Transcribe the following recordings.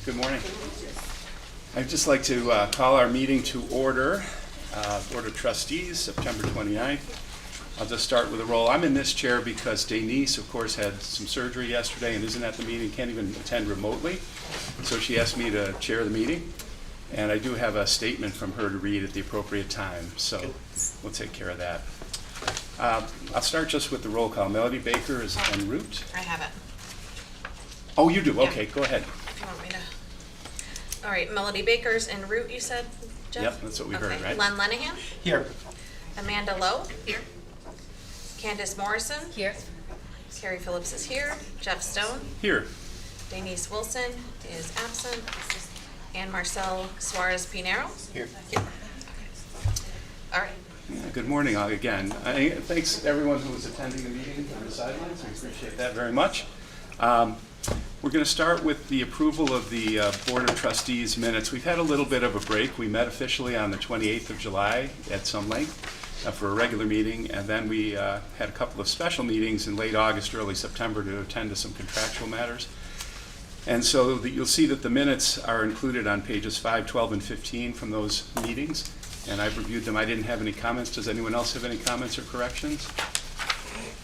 Good morning. I'd just like to call our meeting to order. Board of Trustees, September 29th. I'll just start with a roll. I'm in this chair because Denise, of course, had some surgery yesterday and isn't at the meeting, can't even attend remotely. So she asked me to chair the meeting. And I do have a statement from her to read at the appropriate time. So we'll take care of that. I'll start just with the roll call. Melody Baker is en route. I have it. Oh, you do? Yeah. Okay, go ahead. If you want me to. All right, Melody Baker's en route, you said, Jeff? Yep, that's what we heard, right? Len Lenahan? Here. Amanda Lowe? Here. Candace Morrison? Here. Carrie Phillips is here. Jeff Stone? Here. Denise Wilson is absent. And Marcel Suarez Pinero? Here. All right. Yeah, good morning again. Thanks to everyone who was attending the meeting on the sidelines. We appreciate that very much. We're going to start with the approval of the Board of Trustees minutes. We've had a little bit of a break. We met officially on the 28th of July at some length for a regular meeting, and then we had a couple of special meetings in late August, early September to attend to some contractual matters. And so you'll see that the minutes are included on pages 5, 12, and 15 from those meetings, and I've reviewed them. I didn't have any comments. Does anyone else have any comments or corrections?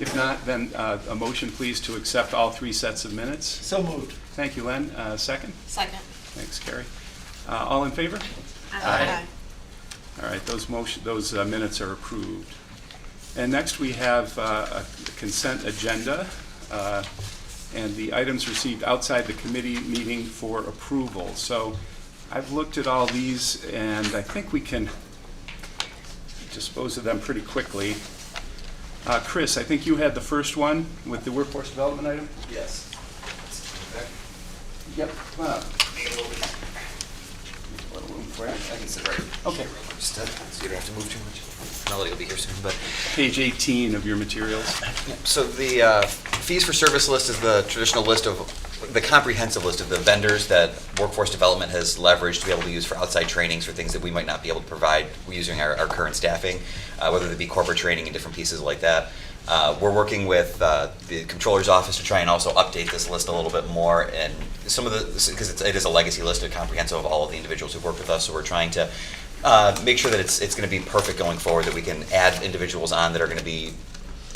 If not, then a motion, please, to accept all three sets of minutes. So moved. Thank you, Len. Second? Second. Thanks, Carrie. All in favor? Aye. All right, those minutes are approved. And next we have a consent agenda and the items received outside the committee meeting for approval. So I've looked at all these and I think we can dispose of them pretty quickly. Chris, I think you had the first one with the workforce development item? Yes. Yep. Come on up. Need a little bit. A little room for you. I can sit right here. Okay. Just, so you don't have to move too much. Melody will be here soon, but. Page 18 of your materials. So the fees for service list is the traditional list of, the comprehensive list of the vendors that workforce development has leveraged to be able to use for outside trainings for things that we might not be able to provide using our current staffing, whether it be corporate training and different pieces like that. We're working with the Comptroller's Office to try and also update this list a little bit more, and some of the, because it is a legacy list, comprehensive of all of the individuals who've worked with us, so we're trying to make sure that it's going to be perfect going forward, that we can add individuals on that are going to be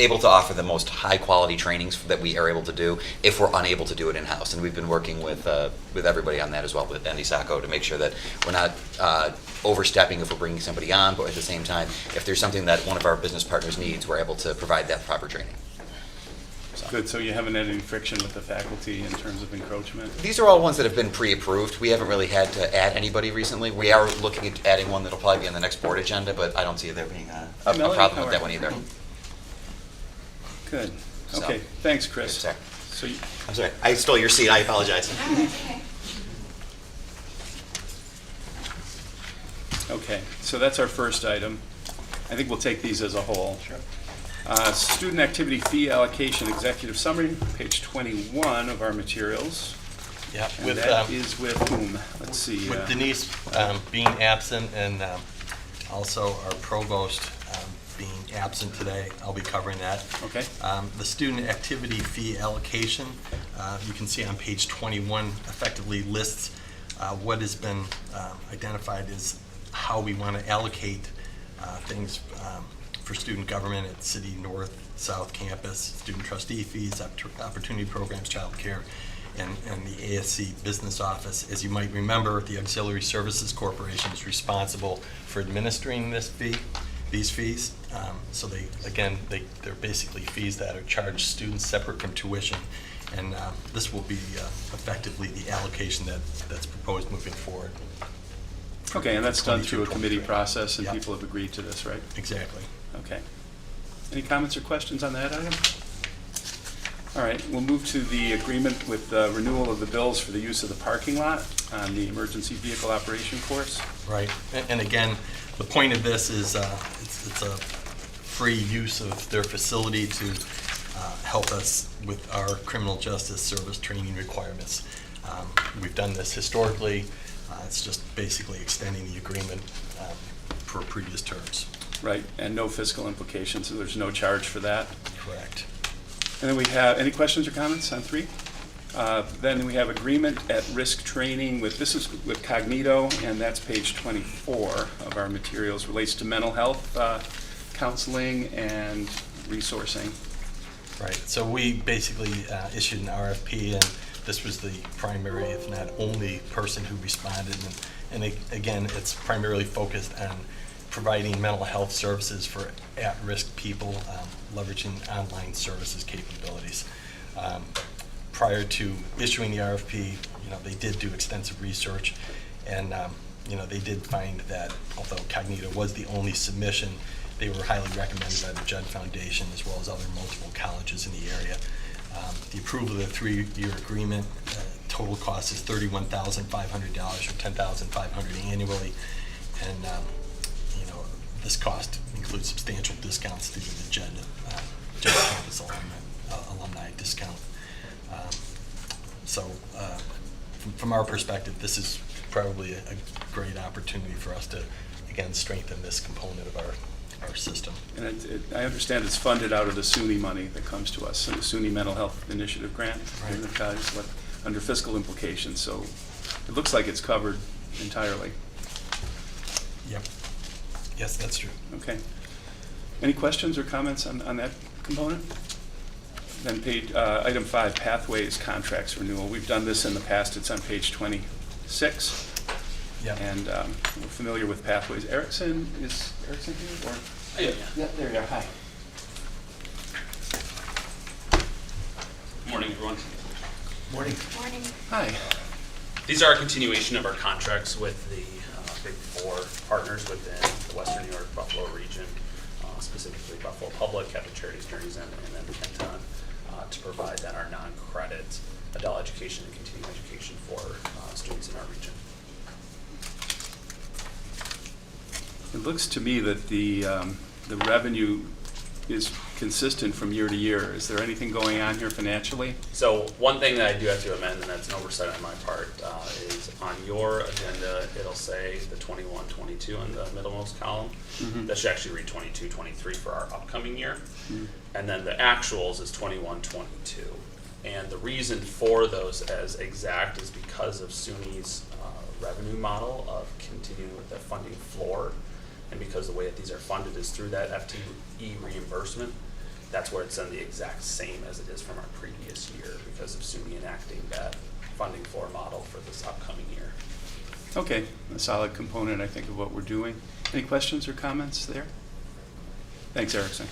able to offer the most high quality trainings that we are able to do if we're unable to do it in-house. And we've been working with everybody on that as well, with Andy Sacco, to make sure that we're not overstepping if we're bringing somebody on, but at the same time, if there's something that one of our business partners needs, we're able to provide that proper training. Good, so you haven't had any friction with the faculty in terms of encroachment? These are all ones that have been pre-approved. We haven't really had to add anybody recently. We are looking at adding one that'll probably be on the next board agenda, but I don't see there being a Melody, problem how with are that you? one either. Good. So- Okay, thanks, Chris. Sorry. So you, I'm sorry, I stole your seat, I apologize. okay, so that's our first item. I think we'll take these as a whole. Sure. Student activity fee allocation executive summary, page 21 of our materials. Yeah, And with that is with whom? Let's see. with Denise being absent and also our provost being absent today, I'll be covering that. Okay. The student activity fee allocation, you can see on page 21, effectively lists what has been identified as how we want to allocate things for student government at City North, South Campus, student trustee fees, opportunity programs, child care, and the ASC Business Office. As you might remember, the Auxiliary Services Corporation is responsible for administering these fees. So they're basically fees that are charged students separate from tuition. And this will be effectively the allocation that's proposed moving forward. Okay, and that's done 22, through a committee 23. process, and Yep. people have agreed to this, right? Exactly. Okay. Any comments or questions on that item? All right, we'll move to the agreement with renewal of the bills for the use of the parking lot on the emergency vehicle operation course. Right, and again, the point of this is it's a free use of their facility to help us with our criminal justice service training requirements. We've done this historically. It's just basically extending the agreement for previous terms. Right, and no fiscal implications, so there's no charge for that. Correct. And then we have, any questions or comments on 3? Then we have agreement at risk training this is with Cognito, and that's page 24 of our materials, relates to mental health counseling and resourcing. Right, so we basically issued an RFP, and this was the primary, if not only, person who responded. And again, it's primarily focused on providing mental health services for at-risk people, leveraging online services capabilities. Prior to issuing the RFP, they did do extensive research, and they did find that although Cognito was the only submission, they were highly recommended by the Judd Foundation as well as other multiple colleges in the area. The approval of the 3-year agreement, total cost is $31,500 or $10,500 annually, and this cost includes substantial discounts through the Judd campus alumni discount. From our perspective, this is probably a great opportunity for us to, again, strengthen this component of our system. And I understand it's funded out of the SUNY money that comes to us, so the SUNY Mental Health Initiative grant, Right. Under fiscal implications. So it looks like it's covered entirely. Yep. Yes, that's true. Okay. Any questions or comments on that component? Then item 5, pathways contracts renewal. We've done this in the past. It's on page 26. Yep. And we're familiar with pathways. Erickson, is Erickson here? Or? Yeah, there you are. Hi. Morning, everyone. Morning. Morning. Hi. These are a continuation of our contracts with the Big Four partners within the Western New York Buffalo region, specifically Buffalo Public, Catholic Charities, Journeys, and then Kenton, to provide that our non-credit adult education and continuing education for students in our region. It looks to me that the revenue is consistent from year to year. Is there anything going on here financially? So one thing that I do have to amend, and that's an oversight on my part, is on your agenda, it'll say the 21-22 in the middlemost column. Mhm. That should actually read 22-23 for our upcoming year. Mhm. And then the actuals is 21-22. And the reason for those as exact is because of SUNY's revenue model of continuing with the funding floor. And because the way that these are funded is through that FTE reimbursement, that's where it's done the exact same as it is from our previous year because of SUNY enacting that funding floor model for this upcoming year. Okay, a solid component, I think, of what we're doing. Any questions or comments there? Thanks, Erickson.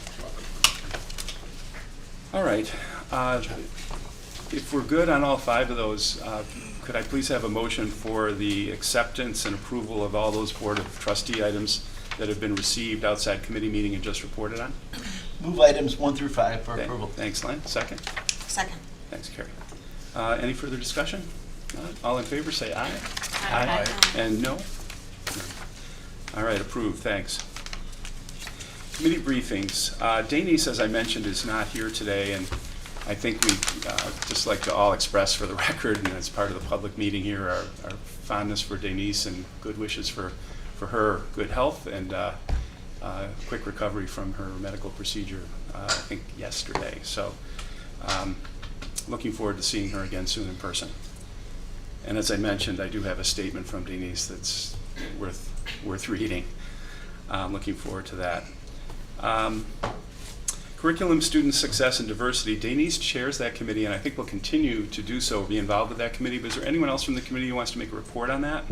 All right. If we're good on all 5 of those, could I please have a motion for the acceptance and approval of all those Board of Trustee items that have been received outside committee meeting and just reported on? Move items 1 through 5 for approval. Thanks, Len. Second? Second. Thanks, Carrie. Any further discussion? All in favor, say aye. Aye. And no? No. All right, approved, thanks. Committee briefings. Denise, as I mentioned, is not here today, and I think we'd just like to all express for the record, and as part of the public meeting here, our fondness for Denise and good wishes for her good health and quick recovery from her medical procedure, I think yesterday. So looking forward to seeing her again soon in person. And as I mentioned, I do have a statement from Denise that's worth reading. Looking forward to that. Curriculum, Student Success, and Diversity. Denise chairs that committee, and I think will continue to do so, be involved with that committee. But is there anyone else from the committee who wants to make a report on that?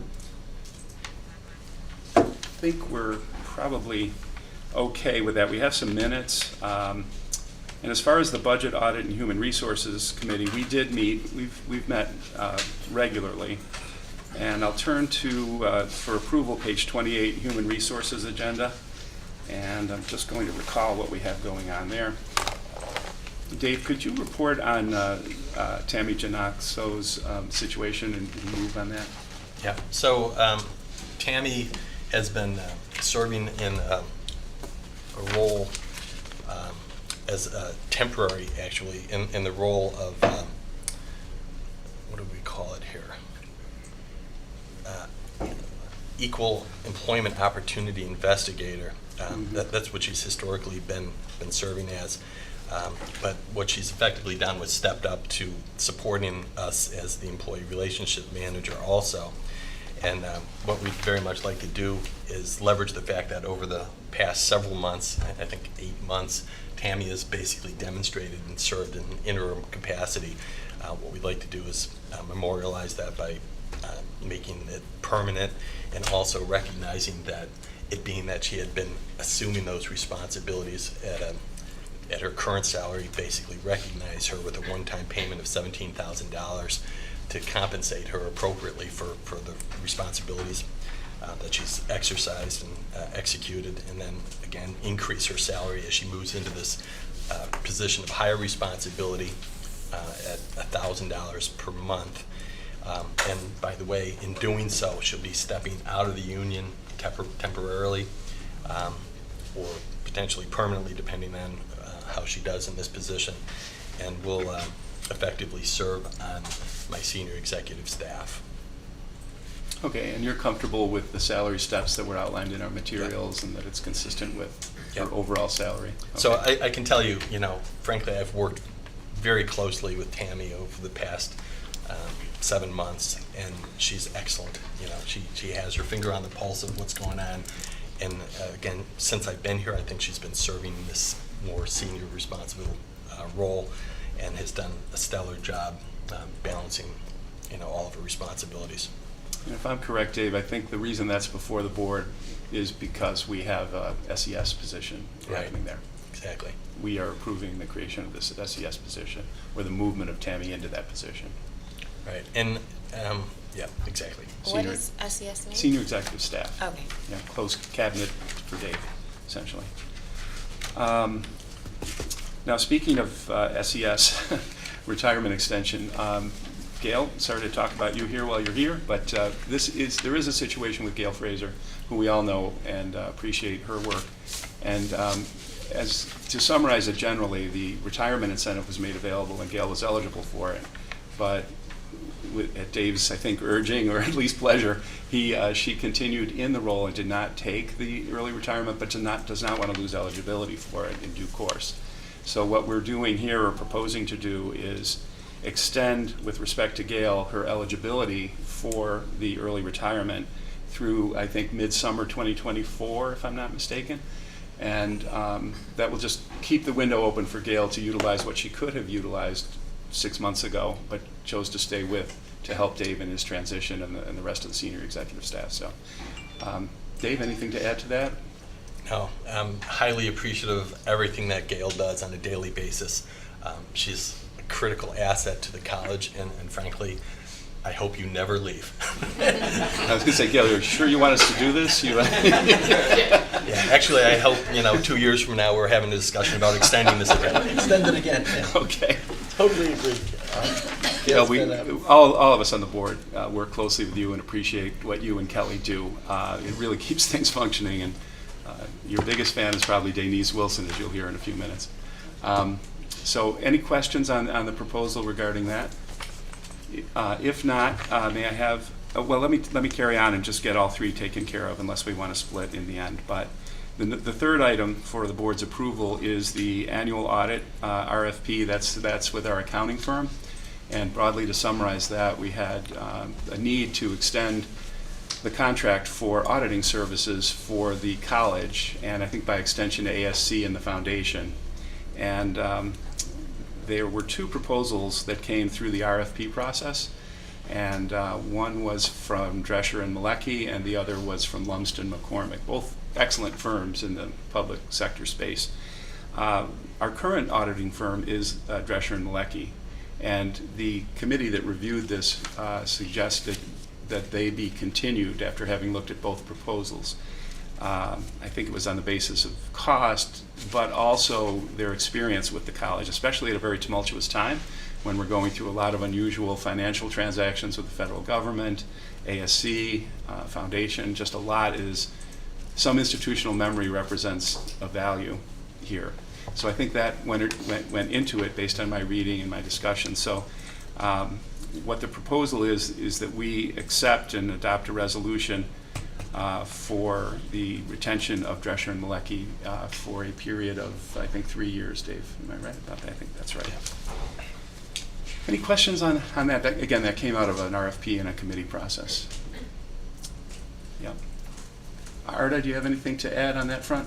I think we're probably okay with that. We have some minutes. And as far as the Budget, Audit, and Human Resources Committee, we did meet. We've met regularly. And I'll turn to, for approval, page 28, Human Resources Agenda. And I'm just going to recall what we have going on there. Dave, could you report on Tammy Janaxo's situation and move on that? Yeah, so Tammy has been serving in a role as temporary, actually, in the role of, what do we call it here? Equal Employment Opportunity Investigator. That's what she's historically been serving as. But what she's effectively done was stepped up to supporting us as the employee relationship manager also. And what we'd very much like to do is leverage the fact that over the past several months, I think 8 months, Tammy has basically demonstrated and served in an interim capacity. What we'd like to do is memorialize that by making it permanent, and also recognizing that it being that she had been assuming those responsibilities at her current salary, basically recognize her with a one-time payment of $17,000 to compensate her appropriately for the responsibilities that she's exercised and executed, and then again increase her salary as she moves into this position of higher responsibility at $1,000 per month. And by the way, in doing so, she'll be stepping out of the union temporarily or potentially permanently, depending on how she does in this position, and will effectively serve on my senior executive staff. Okay, and you're comfortable with the salary steps that were outlined in our materials and that it's consistent with your Yep. overall salary? So Okay. I can tell you, frankly, I've worked very closely with Tammy over the past 7 months, and she's excellent. She has her finger on the pulse of what's going on, and again, since I've been here, I think she's been serving this more senior responsible role, and has done a stellar job balancing, all of her responsibilities. And if I'm correct, Dave, I think the reason that's before the board is because we have a SES position Right. happening there. Exactly. We are approving the creation of this SES position, or the movement of Tammy into that position. Right. And yeah, exactly. What Senior- is SES mean? Senior executive staff. Okay. Yeah, close cabinet for Dave, essentially. Now, speaking of SES, retirement extension, Gail, sorry to talk about you here while you're here, but there is a situation with Gail Fraser, who we all know and appreciate her work. And to summarize it generally, the retirement incentive was made available and Gail was eligible for it. But at Dave's, I think, urging, or at least pleasure, she continued in the role and did not take the early retirement, but does not want to lose eligibility for it in due course. So what we're doing here, or proposing to do, is extend, with respect to Gail, her eligibility for the early retirement through, I think, midsummer 2024, if I'm not mistaken. And that will just keep the window open for Gail to utilize what she could have utilized 6 months ago, but chose to stay with to help Dave in his transition and the rest of the senior executive staff. So, Dave, anything to add to that? No, I'm highly appreciative of everything that Gail does on a daily basis. She's a critical asset to the college, and frankly, I hope you never leave. I was going to say, Gail, you're sure you want us to do this? Yeah, actually, I hope, 2 years from now, we're having a discussion about extending this again. Extend it again. Yeah. Okay. Totally agree. Well, Gail's all of us on the board work closely with you and appreciate what you and Kelly do. It really keeps things functioning, and your biggest fan is probably Denise Wilson, as you'll hear in a few minutes. So any questions on the proposal regarding that? If not, may I have, well, let me carry on and just get all three taken care of, unless we want to split in the end. But the third item for the board's approval is the annual audit RFP. That's with our accounting firm. And broadly, to summarize that, we had a need to extend the contract for auditing services for the college, and I think by extension to ASC and the foundation. And there were two proposals that came through the RFP process, and one was from Drescher and Malecki, and the other was from Lumsden McCormick, both excellent firms in the public sector space. Our current auditing firm is Drescher and Malecki, and the committee that reviewed this suggested that they be continued after having looked at both proposals. I think it was on the basis of cost, but also their experience with the college, especially at a very tumultuous time when we're going through a lot of unusual financial transactions with the federal government, ASC, foundation, just a lot some institutional memory represents a value here. So I think that went into it based on my reading and my discussion. So what the proposal is that we accept and adopt a resolution for the retention of Drescher and Malecki for a period of, I think, 3 years, Dave. Am I right about that? I think that's right. Any questions on that? Again, that came out of an RFP and a committee process. Yep. Arda, do you have anything to add on that front?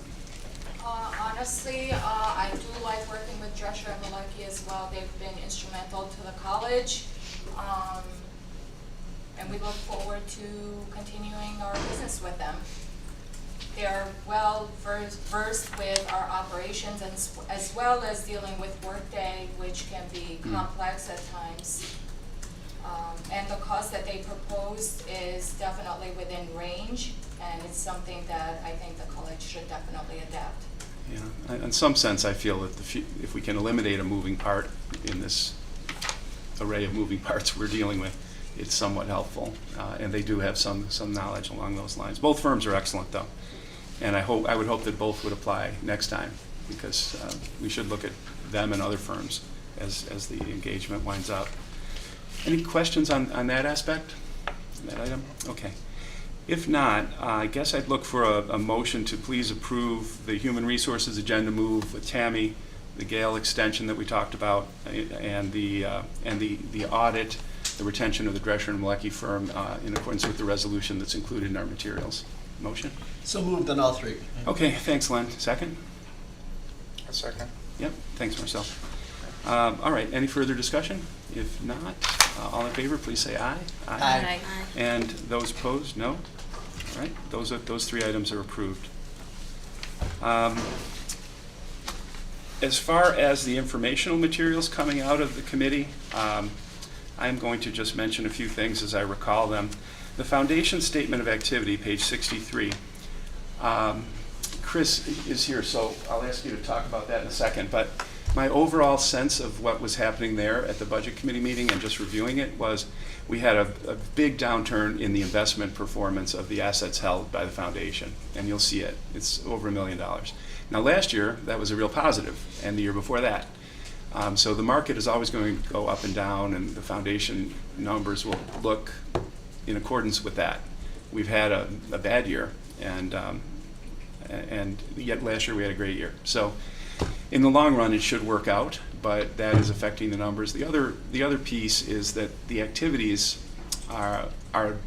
Honestly, I do like working with Drescher and Malecki as well. They've been instrumental to the college. And we look forward to continuing our business with them. They're well versed with our operations and as well as dealing with Workday, which can be complex at times. And the cost that they proposed is definitely within range, and it's something that I think the college should definitely adapt. Yeah, in some sense, I feel that if we can eliminate a moving part in this array of moving parts we're dealing with, it's somewhat helpful. And they do have some knowledge along those lines. Both firms are excellent, though. And I would hope that both would apply next time, because we should look at them and other firms as the engagement winds up. Any questions on that aspect, that item? Okay. If not, I guess I'd look for a motion to please approve the human resources agenda move with Tammy, the Gale extension that we talked about, and the audit, the retention of the Drescher and Malecki firm in accordance with the resolution that's included in our materials. Motion? So moved on all three. Okay, thanks, Len. Second? A second. Yep, thanks, Marcel. All right, any further discussion? If not, all in favor, please say aye. Aye. And those opposed, no? All right, those three items are approved. As far as the informational materials coming out of the committee, I'm going to just mention a few things as I recall them. The foundation statement of activity, page 63. Chris is here, so I'll ask you to talk about that in a second. But my overall sense of what was happening there at the budget committee meeting and just reviewing it was we had a big downturn in the investment performance of the assets held by the foundation, and you'll see it. It's over $1 million. Now last year, that was a real positive, and the year before that. So the market is always going to go up and down, and the foundation numbers will look in accordance with that. We've had a bad year, and yet last year we had a great year. So in the long run, it should work out, but that is affecting the numbers. The other piece is that the activities are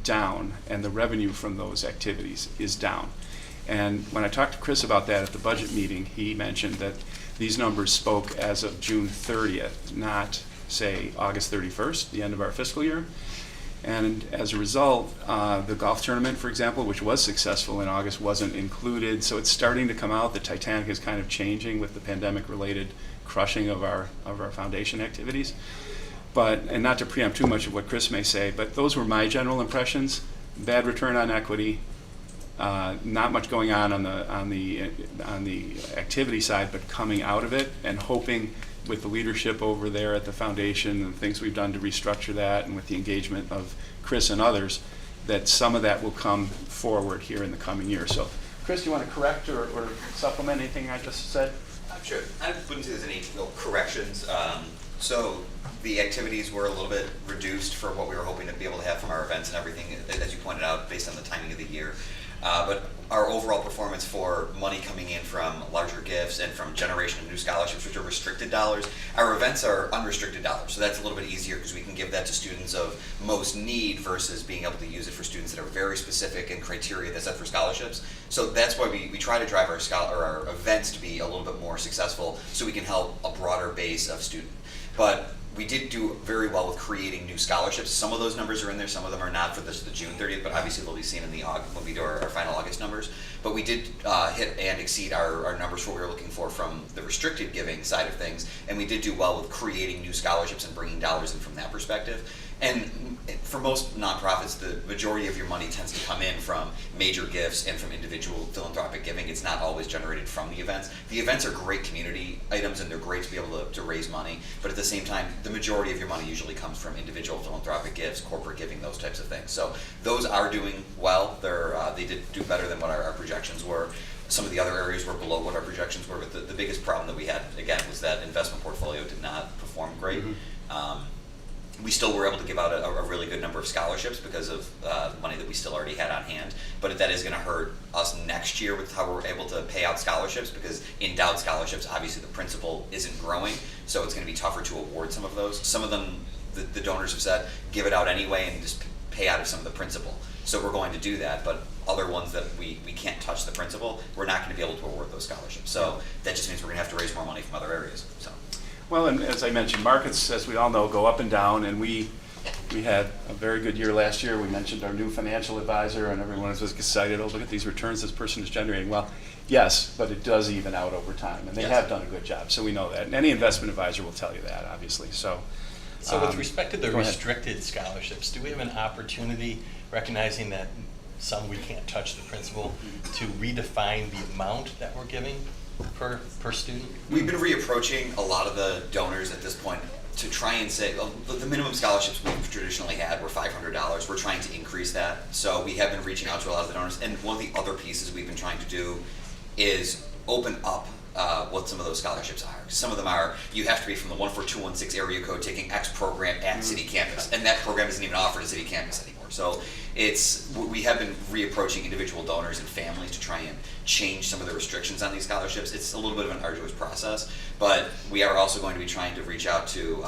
down, and the revenue from those activities is down. And when I talked to Chris about that at the budget meeting, he mentioned that these numbers spoke as of June 30th, not, say, August 31st, the end of our fiscal year. And as a result, the golf tournament, for example, which was successful in August, wasn't included. So it's starting to come out. The Titanic is kind of changing with the pandemic-related crushing of our foundation activities. And not to preempt too much of what Chris may say, but those were my general impressions. Bad return on equity, not much going on the activity side, but coming out of it and hoping with the leadership over there at the foundation and the things we've done to restructure that, and with the engagement of Chris and others, that some of that will come forward here in the coming year. So, Chris, do you want to correct or supplement anything I just said? Sure. I wouldn't say there's any real corrections. So the activities were a little bit reduced for what we were hoping to be able to have from our events and everything, as you pointed out, based on the timing of the year. But our overall performance for money coming in from larger gifts and from generation of new scholarships, which are restricted dollars, our events are unrestricted dollars. So that's a little bit easier because we can give that to students of most need versus being able to use it for students that are very specific in criteria that's set for scholarships. So that's why we try to drive our events to be a little bit more successful so we can help a broader base of students. But we did do very well with creating new scholarships. Some of those numbers are in there, some of them are not for the June 30th, but obviously they'll be seen in the when we do our final August numbers. But we did hit and exceed our numbers for what we were looking for from the restricted giving side of things, and we did do well with creating new scholarships and bringing dollars in from that perspective. And for most nonprofits, the majority of your money tends to come in from major gifts and from individual philanthropic giving. It's not always generated from the events. The events are great community items, and they're great to be able to raise money, but at the same time, the majority of your money usually comes from individual philanthropic gifts, corporate giving, those types of things. So those are doing well. They did do better than what our projections were. Some of the other areas were below what our projections were, but the biggest problem that we had, again, was that investment portfolio did not perform great. Mm-hmm. We still were able to give out a really good number of scholarships because of money that we still already had on hand, but but that is going to hurt us next year with how we're able to pay out scholarships, because endowed scholarships, obviously the principal isn't growing, so it's going to be tougher to award some of those. Some of them, the donors have said, give it out anyway and just pay out of some of the principal. So we're going to do that, but other ones that we can't touch the principal, we're not going to be able to award those scholarships. So that just means we're going to have to raise more money from other areas, so. Well, and as I mentioned, markets, as we all know, go up and down, and we had a very good year last year. We mentioned our new financial advisor, and everyone was excited, oh, look at these returns this person is generating. Well, yes, but it does even out over time, and they Yes. have done a good job, so we know that. And any investment advisor will tell you that, obviously, so. So with respect to the go ahead. restricted scholarships, do we have an opportunity, recognizing that some we can't touch the principal, to redefine the amount that we're giving per student? We've been reapproaching a lot of the donors at this point to try and say, well, the minimum scholarships we've traditionally had were $500. We're trying to increase that. So we have been reaching out to a lot of the donors. And one of the other pieces we've been trying to do is open up what some of those scholarships are. Some of them are, you have to be from the 14216 area code taking X program at city campus. And that program isn't even offered at city campus anymore. So we have been reapproaching individual donors and families to try and change some of the restrictions on these scholarships. It's a little bit of an arduous process, but we are also going to be trying to reach out to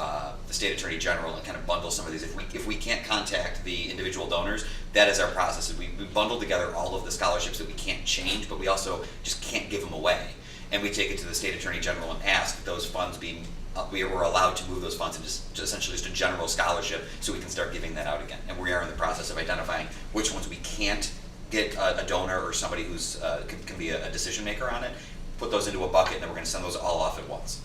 the state attorney general and kind of bundle some of these. If we can't contact the individual donors, that is our process. We bundle together all of the scholarships that we can't change, but we also just can't give them away. And we take it to the state attorney general and ask that those funds be, we were allowed to move those funds into essentially just a general scholarship, so we can start giving that out again. And we are in the process of identifying which ones we can't get a donor or somebody who's can be a decision maker on it, put those into a bucket, and then we're going to send those all off at once.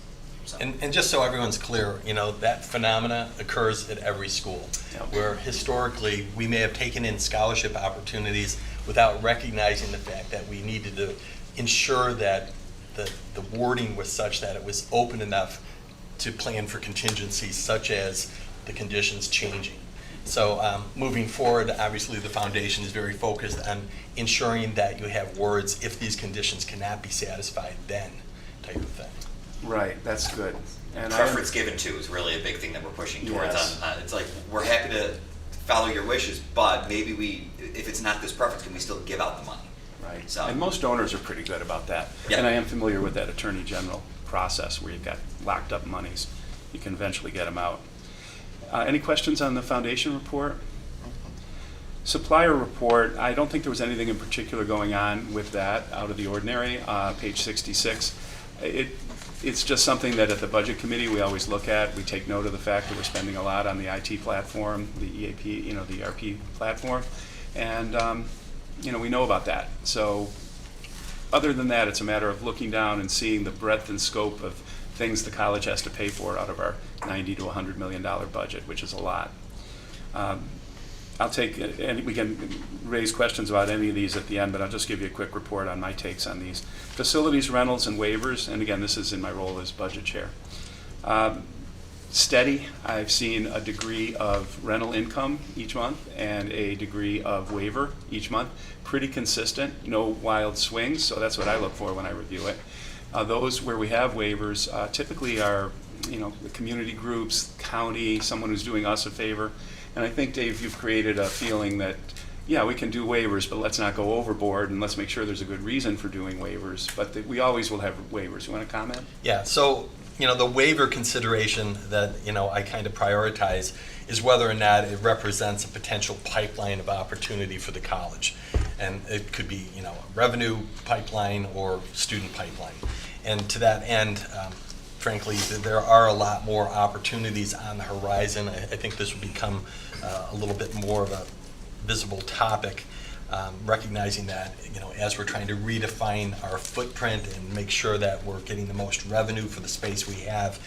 So. And just so everyone's clear, that phenomena occurs at every school, where historically we may have taken in scholarship opportunities without recognizing the fact that we needed to ensure that the wording was such that it was open enough to plan for contingencies such as the conditions changing. So moving forward, obviously the foundation is very focused on ensuring that you have words, if these conditions cannot be satisfied, then type of thing. Right, that's good. And Preference given to is really a big thing that we're pushing towards. Yes. It's like, we're happy to follow your wishes, but maybe if it's not this preference, can we still give out the money? Right, So- and most donors are pretty good about that. Yeah. And I am familiar with that attorney general process where you've got locked up monies. You can eventually get them out. Any questions on the foundation report? Supplier report, I don't think there was anything in particular going on with that out of the ordinary. Page 66. It's just something that at the budget committee we always look at. We take note of the fact that we're spending a lot on the IT platform, the EAP, the ERP platform, and we know about that. So other than that, it's a matter of looking down and seeing the breadth and scope of things the college has to pay for out of our $90 to $100 million budget, which is a lot. I'll take, and we can raise questions about any of these at the end, but I'll just give you a quick report on my takes on these. Facilities, rentals, and waivers, and again, this is in my role as budget chair. Steady. I've seen a degree of rental income each month and a degree of waiver each month. Pretty consistent, no wild swings, so that's what I look for when I review it. Those where we have waivers typically are, the community groups, county, someone who's doing us a favor. And I think, Dave, you've created a feeling that, yeah, we can do waivers, but let's not go overboard, and let's make sure there's a good reason for doing waivers. But we always will have waivers. You want to comment? Yeah, so, the waiver consideration that, I kind of prioritize is whether or not it represents a potential pipeline of opportunity for the college. And it could be, a revenue pipeline or student pipeline. And to that end, frankly, there are a lot more opportunities on the horizon. I think this will become a little bit more of a visible topic, recognizing that, as we're trying to redefine our footprint and make sure that we're getting the most revenue for the space we have,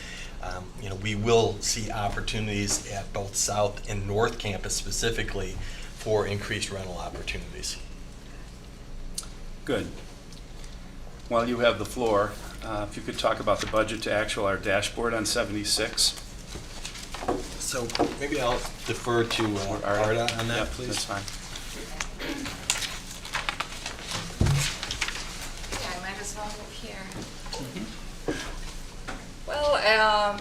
we will see opportunities at both South and North Campus specifically for increased rental opportunities. Good. While you have the floor, if you could talk about the budget to actual, our dashboard on 76. So maybe I'll defer to Arda on that, Yep, please. that's fine. Yeah, I might as well move here. Mm-hmm. Well,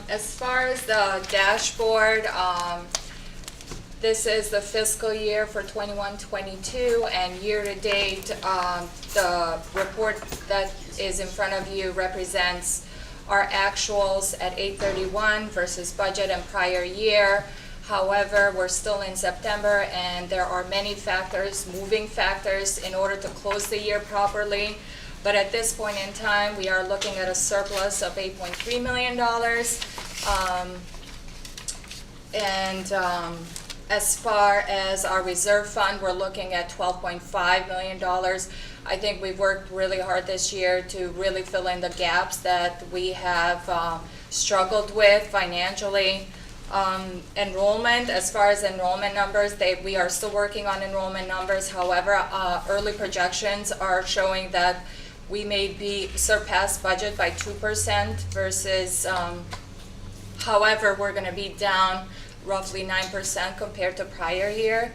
as far as the dashboard, This is the fiscal year for 21-22, and year-to-date, the report that is in front of you represents our actuals at 8/31 versus budget and prior year. However, we're still in September, and there are many factors, moving factors, in order to close the year properly. But at this point in time, we are looking at a surplus of $8.3 million. As far as our reserve fund, we're looking at $12.5 million. I think we've worked really hard this year to really fill in the gaps that we have struggled with financially. Enrollment, as far as enrollment numbers, we are still working on enrollment numbers. However, early projections are showing that we may be surpassed budget by 2% versus, however, we're going to be down roughly 9% compared to prior year.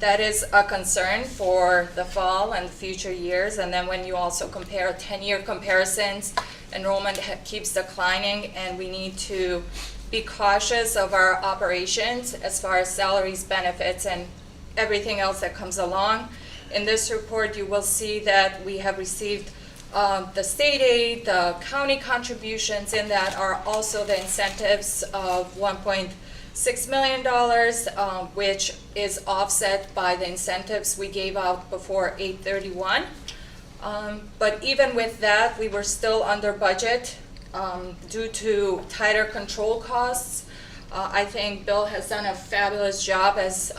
That is a concern for the fall and future years. And then when you also compare 10-year comparisons, enrollment keeps declining, and we need to be cautious of our operations as far as salaries, benefits, and everything else that comes along. In this report, you will see that we have received the state aid, the county contributions in that are also the incentives of $1.6 million, which is offset by the incentives we gave out before 8/31. But even with that, we were still under budget due to tighter control costs. I think Bill has done a fabulous job as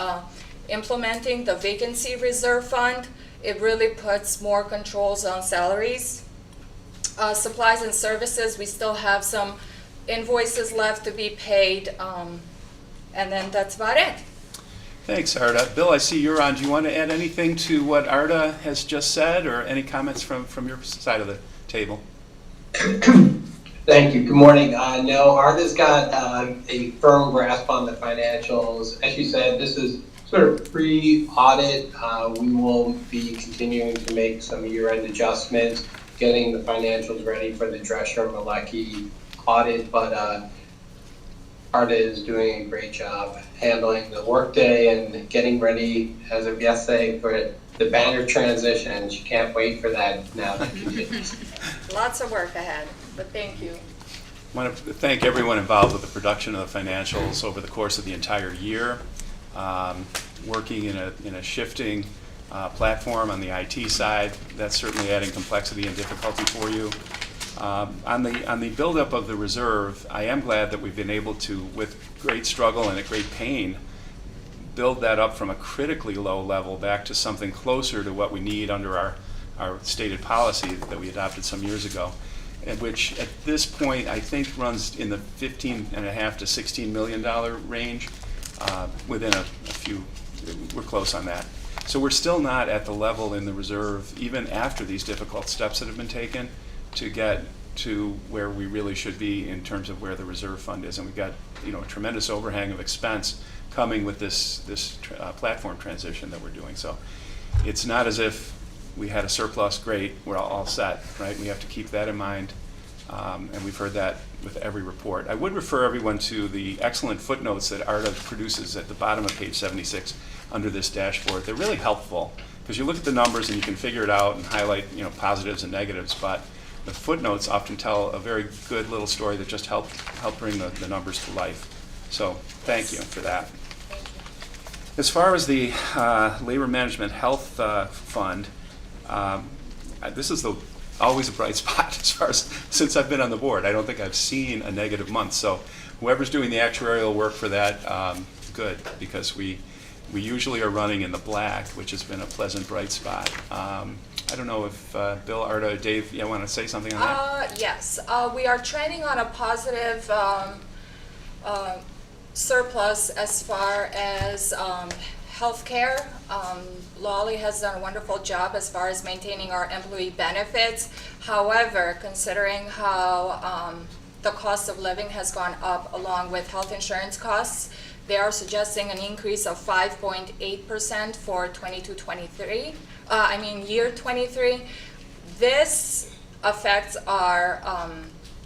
implementing the vacancy reserve fund. It really puts more controls on salaries. Supplies and services, we still have some invoices left to be paid, and then that's about it. Thanks, Arda. Bill, I see you're on. Do you want to add anything to what Arda has just said, or any comments from your side of the table? Thank you. Good morning. No, Arda's got a firm grasp on the financials. As you said, this is sort of pre-audit. We will be continuing to make some year-end adjustments, getting the financials ready for the Drescher-Malecki audit, but Arda is doing a great job handling the workday and getting ready as of yesterday for the banner transition. She can't wait for that now to continue. Lots of work ahead, but thank you. I want to thank everyone involved with the production of the financials over the course of the entire year. Working in a shifting platform on the IT side, that's certainly adding complexity and difficulty for you. On the buildup of the reserve, I am glad that we've been able to, with great struggle and at great pain, build that up from a critically low level back to something closer to what we need under our stated policy that we adopted some years ago, and which at this point I think runs in the $15.5 to $16 million range. Within a few, we're close on that. So we're still not at the level in the reserve, even after these difficult steps that have been taken, to get to where we really should be in terms of where the reserve fund is. And we've got a tremendous overhang of expense coming with this platform transition that we're doing. So it's not as if we had a surplus, great, we're all set, right? We have to keep that in mind, and we've heard that with every report. I would refer everyone to the excellent footnotes that Arda produces at the bottom of page 76 under this dashboard. They're really helpful because you look at the numbers and you can figure it out and highlight positives and negatives, but the footnotes often tell a very good little story that just help bring the numbers to life. So thank you for that. Thank you. As far as the Labor Management Health Fund, this is always a bright spot as far as since I've been on the board. I don't think I've seen a negative month. So whoever's doing the actuarial work for that, good, because we usually are running in the black, which has been a pleasant bright spot. I don't know if Bill, Arda, or Dave, you want to say something on that? Yes, we are trending on a positive surplus as far as healthcare. Lolly has done a wonderful job as far as maintaining our employee benefits. However, considering how the cost of living has gone up along with health insurance costs, they are suggesting an increase of 5.8% for year 23. This affects our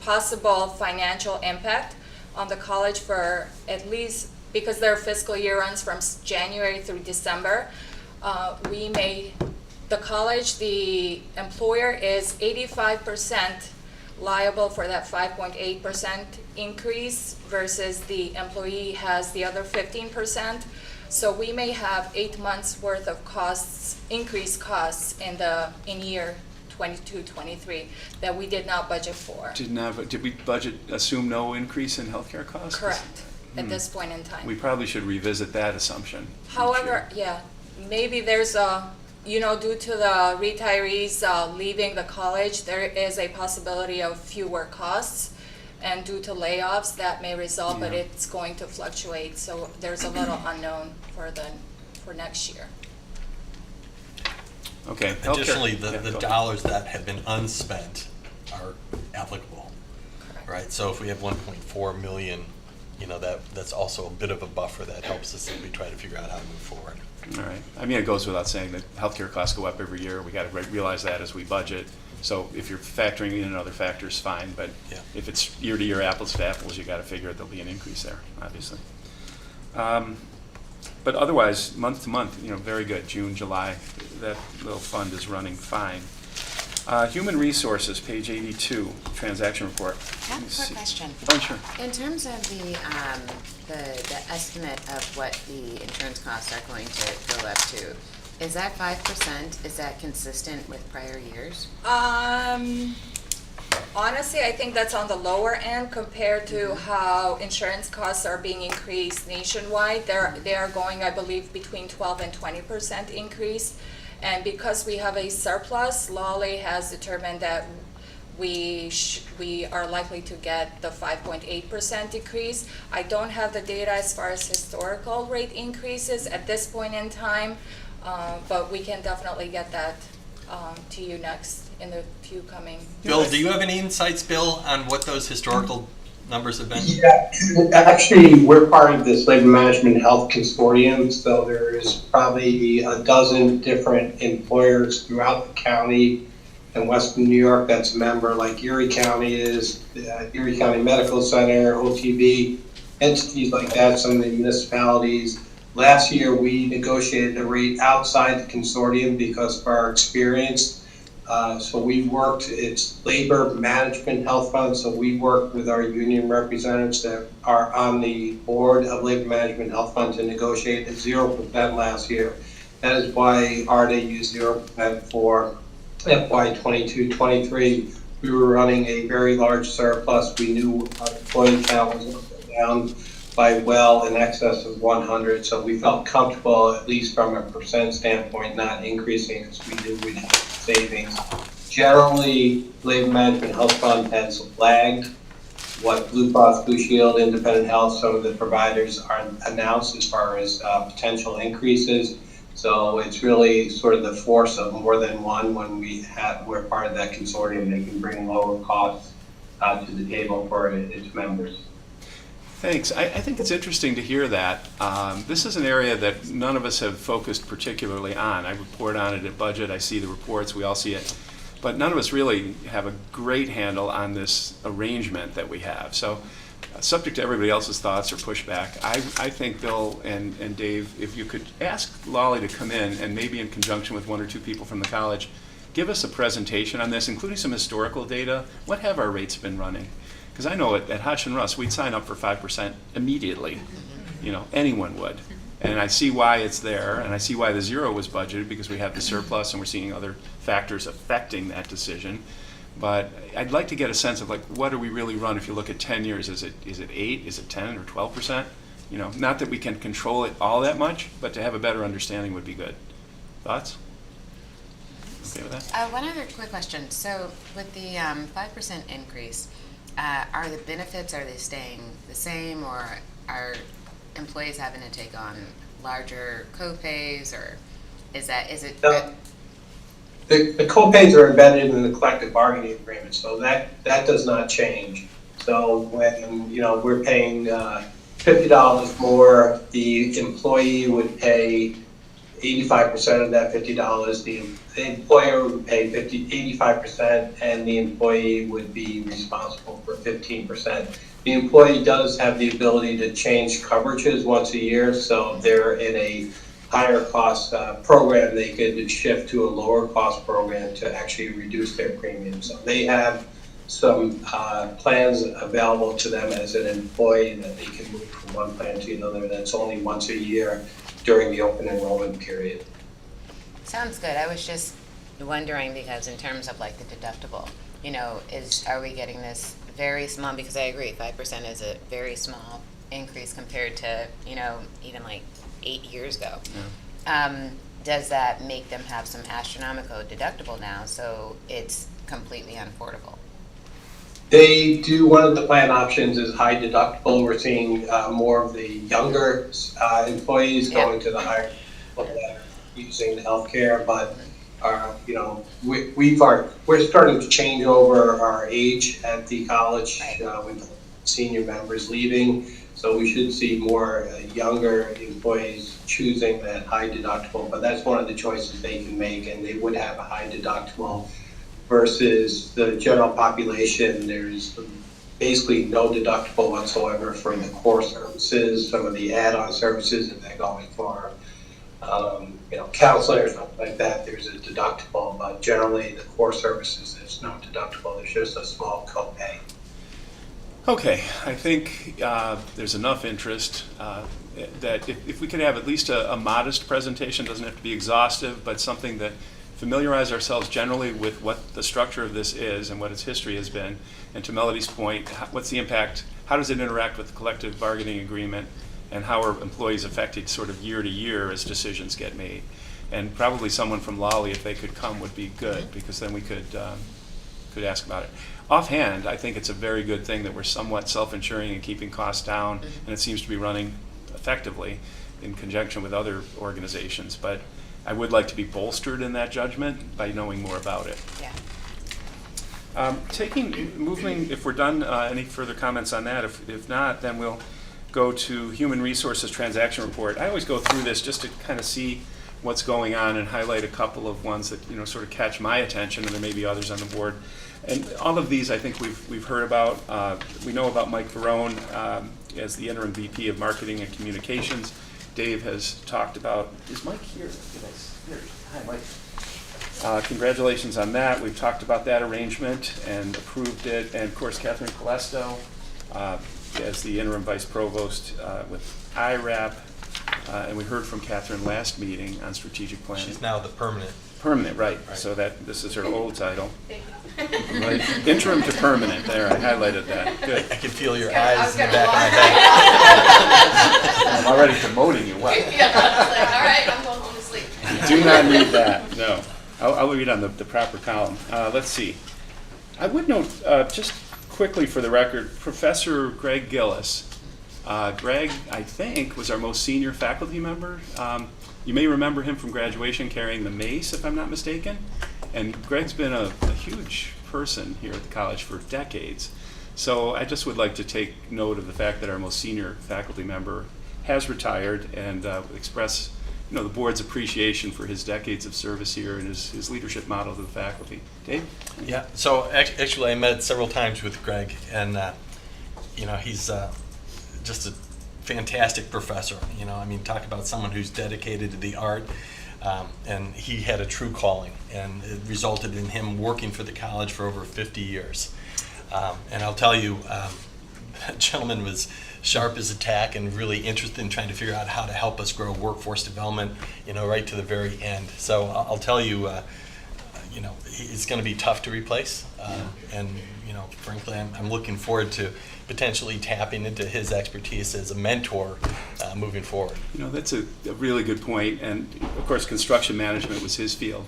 possible financial impact on the college for at least because their fiscal year runs from January through December, the college, the employer is 85% liable for that 5.8% increase versus the employee has the other 15%. So we may have 8 months worth of increased costs in year 22-23 that we did not budget for. Did we assume no increase in healthcare costs? Correct, at this point in time. We probably should revisit that assumption. each However, year. maybe there's due to the retirees leaving the college, there is a possibility of fewer costs. And due to layoffs, that may result, but Yeah. it's going to fluctuate. So there's a little unknown for next year. Okay. healthcare- Additionally, yeah, the go. dollars that have been unspent are applicable, Correct. right? So if we have 1.4 million, that's also a bit of a buffer that helps us as we try to figure out how to move forward. All right. I mean, it goes without saying that healthcare costs go up every year. We got to realize that as we budget. So if you're factoring in other factors, fine. But Yeah. if it's year to year, apples to apples, you got to figure there'll be an increase there, obviously. But otherwise, month to month, very good. June, July, that little fund is running fine. Human resources, page 82, transaction report. I have Let me a see. quick question. Oh, sure. In terms of the estimate of what the insurance costs are going to go up to, is that 5%, is that consistent with prior years? Honestly, I think that's on the lower end compared to how insurance costs are being increased nationwide. They are going, I believe, between 12 and 20% increase. And because we have a surplus, Lolly has determined that we are likely to get the 5.8% decrease. I don't have the data as far as historical rate increases at this point in time, but we can definitely get that to you next in the few coming. Bill, do you have any insights, Bill, on what those historical numbers have been? Yeah, actually, we're part of this labor management health consortium, so there's probably a dozen different employers throughout the county and Western New York that's a member, like Erie County is, Erie County Medical Center, OTB, entities like that, some of the municipalities. Last year, we negotiated a rate outside the consortium because of our experience. So we worked, it's labor management health fund, so we worked with our union representatives that are on the board of labor management health fund to negotiate at 0% last year. That is why ARDA used 0% for FY 22-23. We were running a very large surplus. We knew our employee count was down by well in excess of 100, so we felt comfortable, at least from a percent standpoint, not increasing because we knew we'd have savings. Generally, labor management health fund has lagged what Blue Cross Blue Shield, Independent Health, some of the providers are announced as far as potential increases. So it's really sort of the force of more than one when we're part of that consortium. They can bring lower costs to the table for its members. Thanks. I think it's interesting to hear that. This is an area that none of us have focused particularly on. I report on it at budget. I see the reports. We all see it. But none of us really have a great handle on this arrangement that we have. So subject to everybody else's thoughts or pushback, I think, Bill and Dave, if you could ask Lolly to come in and maybe in conjunction with one or two people from the college, give us a presentation on this, including some historical data. What have our rates been running? Because I know at Hutch and Russ, we'd sign up for 5% immediately. Anyone would. And I see why it's there, and I see why the 0 was budgeted, because we have the surplus and we're seeing other factors affecting that decision. But I'd like to get a sense of what do we really run if you look at 10 years? Is it 8? Is it 10 or 12%? Not that we can control it all that much, but to have a better understanding would be good. Thoughts? Okay with that? One other quick question. So with the 5% increase, are the benefits, are they staying the same, or are employees having to take on larger co-pays, or is it? No. The co-pays are embedded in the collective bargaining agreement, so that does not change. So when we're paying $50 more, the employee would pay 85% of that $50. The employer would pay 85%, and the employee would be responsible for 15%. The employee does have the ability to change coverages once a year, so if they're in a higher cost program, they could shift to a lower cost program to actually reduce their premium. So they have some plans available to them as an employee that they can move from one plan to another. That's only once a year during the open enrollment period. Sounds good. I was just wondering because in terms of like the deductible, are we getting this very small, because I agree, 5% is a very small increase compared to, even like 8 years ago. Yeah. Does that make them have some astronomical deductible now, so it's completely unaffordable? They do, one of the plan options is high deductible. We're seeing more of the younger employees going to the higher level that are using the healthcare, but we're starting to change over our age at the college with senior members leaving. So we should see more younger employees choosing that high deductible, but that's one of the choices they can make, and they would have a high deductible versus the general population. There's basically no deductible whatsoever for the core services, some of the add-on services, if they're going for counseling or something like that, there's a deductible, but generally the core services, there's no deductible, there's just a small copay. Okay, I think there's enough interest that if we could have at least a modest presentation, doesn't have to be exhaustive, but something that familiarize ourselves generally with what the structure of this is and what its history has been. And to Melody's point, what's the impact, how does it interact with the collective bargaining agreement, and how are employees affected sort of year to year as decisions get made? And probably someone from Lolly, if they could come, would be good, because then we could ask about it. Offhand, I think it's a very good thing that we're somewhat self-insuring and keeping costs down, and it seems to be running effectively in conjunction with other organizations. But I would like to be bolstered in that judgment by knowing more about it. Yeah. Moving, if we're done, any further comments on that? If not, then we'll go to Human Resources Transaction Report. I always go through this just to kind of see what's going on and highlight a couple of ones that sort of catch my attention, and there may be others on the board. And all of these I think we've heard about. We know about Mike Verone as the interim VP of Marketing and Communications. Dave has talked about, is Mike here? Here. Hi, Mike. Congratulations on that. We've talked about that arrangement and approved it. And of course, Catherine Colesto as the interim vice provost with IRAP. And we heard from Catherine last meeting on strategic planning. She's now the permanent. Permanent, right. So that this is her old title. Right. Interim to permanent. There, I highlighted that. Good. I can feel your eyes in the back of my head. I'm already promoting you. Well. Yeah, I was like, all right, I'm going home to sleep. You do not need that. No. I'll read on the proper column. Let's see. I would note, just quickly for the record, Professor Greg Gillis. Greg, I think, was our most senior faculty member. You may remember him from graduation carrying the mace, if I'm not mistaken. And Greg's been a huge person here at the college for decades. So I just would like to take note of the fact that our most senior faculty member has retired and express the board's appreciation for his decades of service here and his leadership model to the faculty. Dave? Yeah, so actually I met several times with Greg, and he's just a fantastic professor. Talk about someone who's dedicated to the art, and he had a true calling, and it resulted in him working for the college for over 50 years. And I'll tell you, that gentleman was sharp as a tack and really interested in trying to figure out how to help us grow workforce development, right to the very end. So I'll tell you, it's going to be tough to replace, and frankly, I'm looking forward to potentially tapping into his expertise as a mentor moving forward. That's a really good point, and of course, construction management was his field.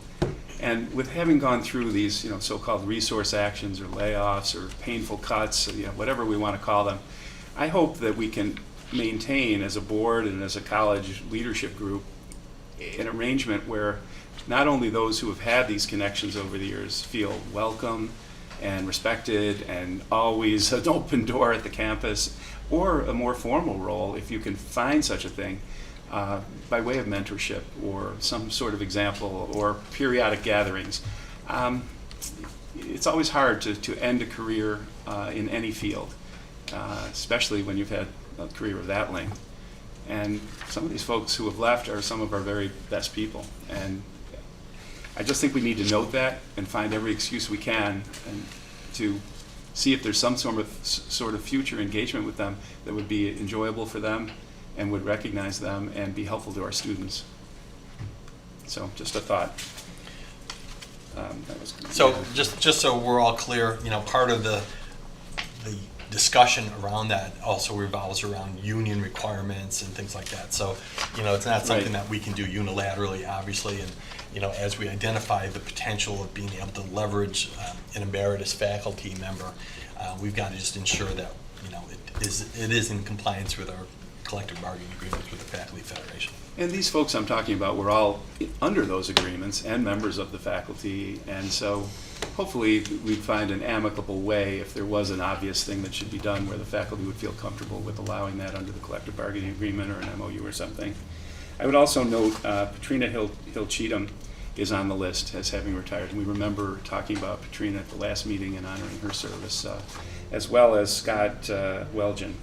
And with having gone through these, so-called resource actions or layoffs or painful cuts, whatever we want to call them, I hope that we can maintain as a board and as a college leadership group an arrangement where not only those who have had these connections over the years feel welcome and respected and always an open door at the campus, or a more formal role, if you can find such a thing, by way of mentorship or some sort of example or periodic gatherings. It's always hard to end a career in any field. especially when you've had a career of that length. And some of these folks who have left are some of our very best people. And I just think we need to note that and find every excuse we can and to see if there's some sort of future engagement with them that would be enjoyable for them and would recognize them and be helpful to our students. So just a thought. That was So yeah. just so we're all clear, part of the discussion around that also revolves around union requirements and things like that. So, it's not something Right. that we can do unilaterally, obviously. And, as we identify the potential of being able to leverage an emeritus faculty member, we've got to just ensure that, it is in compliance with our collective bargaining agreements with the Faculty Federation. And these folks I'm talking about were all under those agreements and members of the faculty, and so hopefully we'd find an amicable way if there was an obvious thing that should be done where the faculty would feel comfortable with allowing that under the collective bargaining agreement or an MOU or something. I would also note Patrina Hill Cheatham is on the list as having retired, and we remember talking about Patrina at the last meeting and honoring her service, as well as Scott Welgen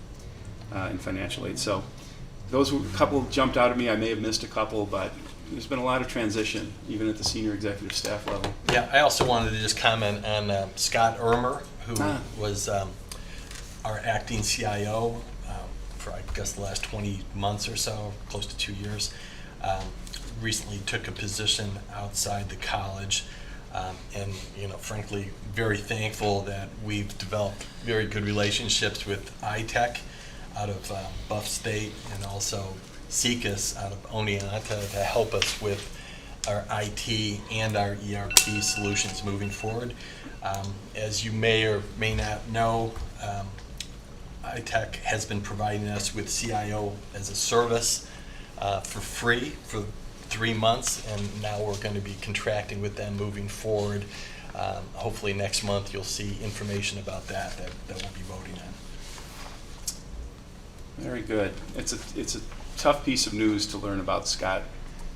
in financial aid. So those were, a couple jumped out at me. I may have missed a couple, but there's been a lot of transition, even at the senior executive staff level. Yeah, I also wanted to just comment on Scott Irmer, who was our acting CIO for, I guess, the last 20 months or so, close to 2 years. Recently took a position outside the college, and frankly, very thankful that we've developed very good relationships with iTech out of Buff State and also SECUS out of Oneonta to help us with our IT and our ERP solutions moving forward. As you may or may not know, iTech has been providing us with CIO as a service for free for 3 months, and now we're going to be contracting with them moving forward. Hopefully next month you'll see information about that we'll be voting on. Very good. It's a tough piece of news to learn about Scott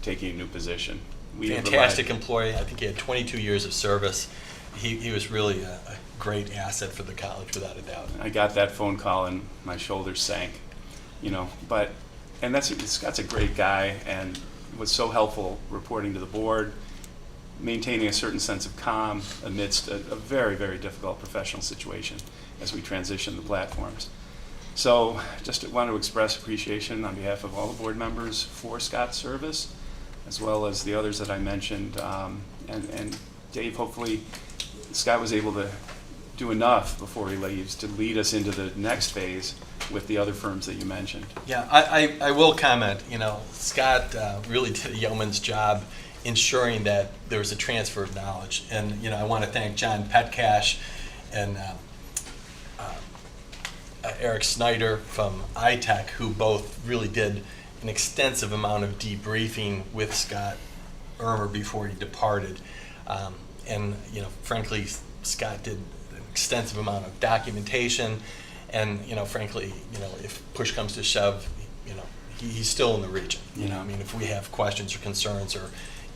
taking a new position. We have Fantastic relied- employee. I think he had 22 years of service. He was really a great asset for the college, without a doubt. I got that phone call and my shoulders sank, but Scott's a great guy and was so helpful reporting to the board, maintaining a certain sense of calm amidst a very, very difficult professional situation as we transition the platforms. So just want to express appreciation on behalf of all the board members for Scott's service, as well as the others that I mentioned. And Dave, hopefully Scott was able to do enough before he leaves to lead us into the next phase with the other firms that you mentioned. Yeah, I will comment. Scott really did a yeoman's job ensuring that there was a transfer of knowledge. And, I want to thank John Petcash and Eric Snyder from iTech, who both really did an extensive amount of debriefing with Scott Irmer before he departed. And, frankly, Scott did an extensive amount of documentation. And, frankly, if push comes to shove, he's still in the region. If we have questions or concerns or,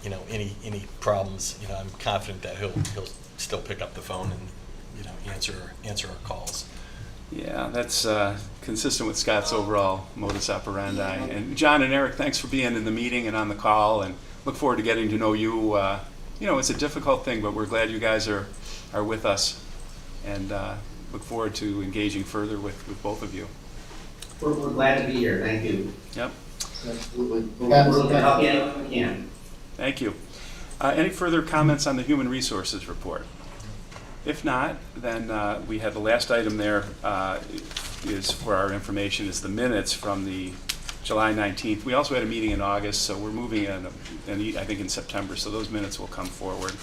any problems, I'm confident that he'll still pick up the phone and, answer our calls. Yeah, that's consistent with Scott's overall modus operandi. And John and Eric, thanks for being in the meeting and on the call, and look forward to getting to know you. It's a difficult thing, but we're glad you guys are with us, and look forward to engaging further with both of you. We're glad to be here. Thank you. Yep, We'll help you out if we can. thank you. Any further comments on the Human Resources report? If not, then we have the last item there is for our information is the minutes from the July 19th. We also had a meeting in August, so we're moving in, I think in September, so those minutes will come forward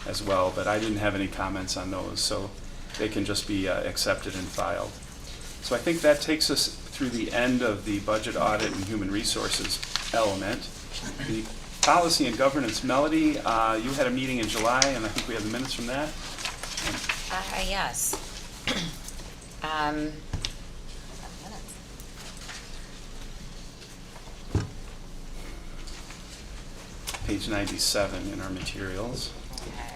as well, but I didn't have any comments on those, so they can just be accepted and filed. So I think that takes us through the end of the budget audit and human resources element. The policy and governance, Melody, you had a meeting in July, and I think we have the minutes from that. Yes. Page 97 in our materials. Okay.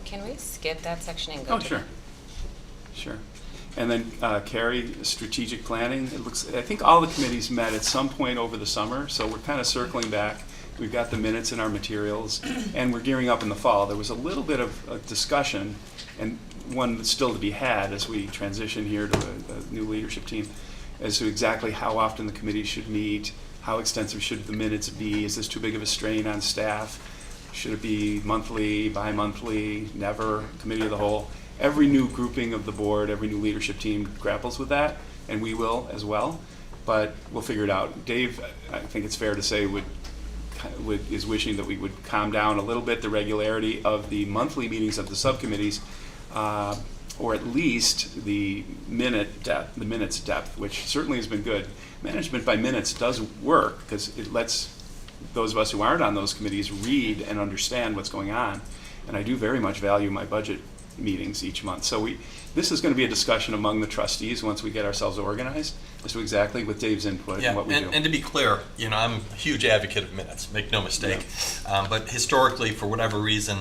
Can we skip that section and go Oh, to? sure. Sure. And then Carrie, strategic planning. I think all the committees met at some point over the summer, so we're kind of circling back. We've got the minutes in our materials, and we're gearing up in the fall. There was a little bit of a discussion, and one that's still to be had as we transition here to a new leadership team, as to exactly how often the committee should meet, how extensive should the minutes be, is this too big of a strain on staff? Should it be monthly, bi-monthly, never, committee of the whole? Every new grouping of the board, every new leadership team grapples with that, and we will as well, but we'll figure it out. Dave, I think it's fair to say, is wishing that we would calm down a little bit the regularity of the monthly meetings of the subcommittees, or at least the minutes depth, which certainly has been good. Management by minutes does work because it lets those of us who aren't on those committees read and understand what's going on. And I do very much value my budget meetings each month. So this is going to be a discussion among the trustees once we get ourselves organized as to exactly with Dave's input and what we do. And to be clear, I'm a huge advocate of minutes, make no mistake. But historically, for whatever reason,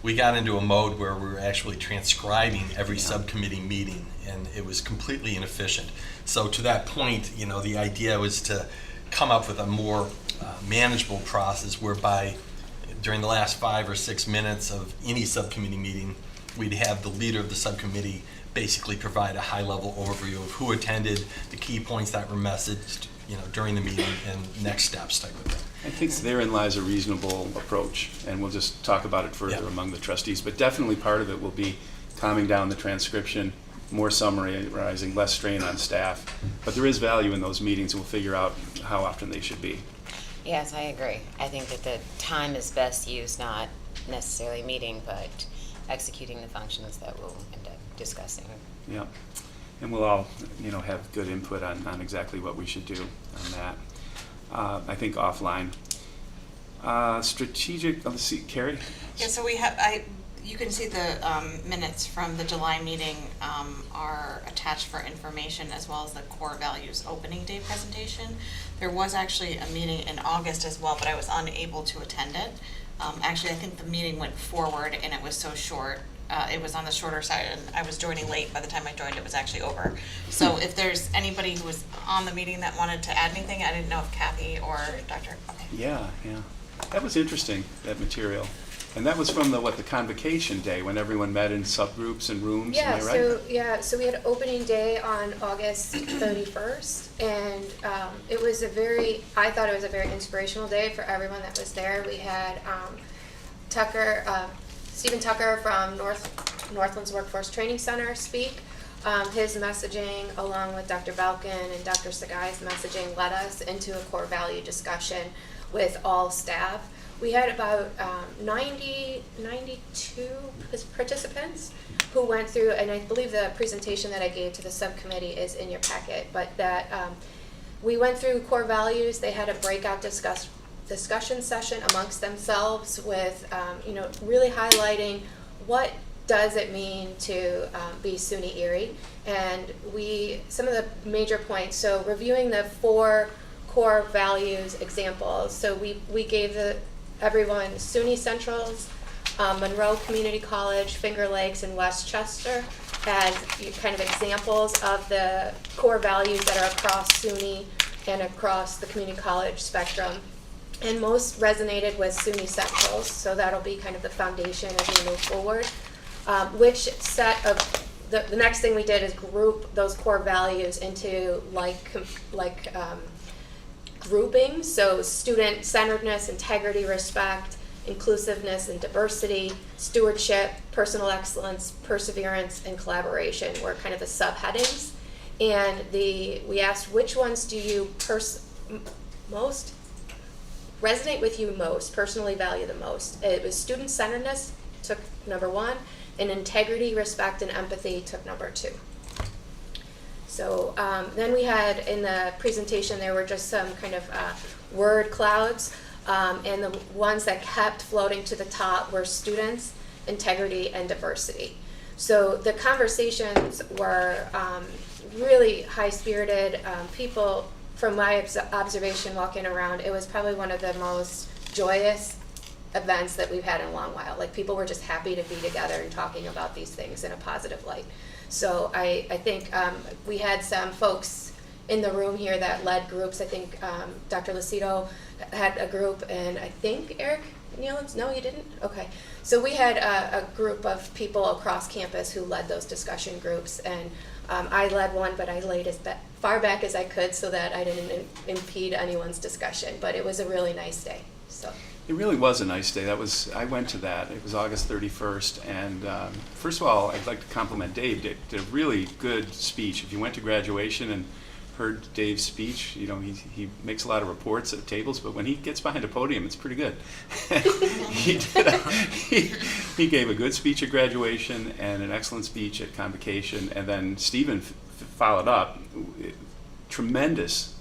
we got into a mode where we were actually transcribing every subcommittee meeting, and it was completely inefficient. So to that point, the idea was to come up with a more manageable process whereby during the last 5 or 6 minutes of any subcommittee meeting, we'd have the leader of the subcommittee basically provide a high-level overview of who attended, the key points that were messaged, during the meeting, and next steps type of thing. I think therein lies a reasonable approach, and we'll just talk about it further among the trustees. But definitely part of it will be calming down the transcription, more summarizing, less strain on staff. But there is value in those meetings, and we'll figure out how often they should be. Yes, I agree. I think that the time is best used, not necessarily meeting, but executing the functions that we'll end up discussing. Yeah, and we'll all, have good input on exactly what we should do on that. I think offline. Strategic, let's see, Carrie? Yeah, so we have, you can see the minutes from the July meeting are attached for information, as well as the core values opening day presentation. There was actually a meeting in August as well, but I was unable to attend it. Actually, I think the meeting went forward and it was so short. It was on the shorter side, and I was joining late. By the time I joined, it was actually over. So if there's anybody who was on the meeting that wanted to add anything, I didn't know if Kathy or Dr. Okay. Yeah. That was interesting, that material. And that was from the convocation day when everyone met in subgroups and rooms, Yeah, am I right? so we had opening day on August 31st, and I thought it was a very inspirational day for everyone that was there. We had Stephen Tucker from Northland's Workforce Training Center speak. His messaging, along with Dr. Balkin and Dr. Sagai's messaging, led us into a core value discussion with all staff. We had about 92 participants who went through, and I believe the presentation that I gave to the subcommittee is in your packet, but that we went through core values. They had a breakout discussion session amongst themselves with, really highlighting what does it mean to be SUNY Erie, and some of the major points. So reviewing the 4 core values examples. So we gave everyone SUNY Central's, Monroe Community College, Finger Lakes, and Westchester as kind of examples of the core values that are across SUNY and across the community college spectrum. And most resonated with SUNY Central's, so that'll be kind of the foundation as we move forward. Which set of the next thing we did is group those core values into groupings. So student-centeredness, integrity, respect, inclusiveness and diversity, stewardship, personal excellence, perseverance, and collaboration were kind of the subheadings. And we asked which ones do you most resonate with you most, personally value the most. It was student-centeredness took number 1, and integrity, respect, and empathy took number 2. So then we had in the presentation, there were just some kind of word clouds, and the ones that kept floating to the top were students, integrity, and diversity. So the conversations were really high-spirited. People, from my observation walking around, it was probably one of the most joyous events that we've had in a long while. Like, people were just happy to be together and talking about these things in a positive light. So I think we had some folks in the room here that led groups. I think Dr. Lucido had a group, and I think Eric Nealons, no, you didn't? Okay. So we had a group of people across campus who led those discussion groups, and I led one, but I laid as far back as I could so that I didn't impede anyone's discussion. But it was a really nice day. So. It really was a nice day. I went to that. It was August 31st, and first of all, I'd like to compliment Dave. Dave did a really good speech. If you went to graduation and heard Dave's speech, you know, he makes a lot of reports at tables, but when he gets behind a podium, it's pretty good. He gave a good speech at graduation and an excellent speech at convocation, and then Stephen followed up. Tremendous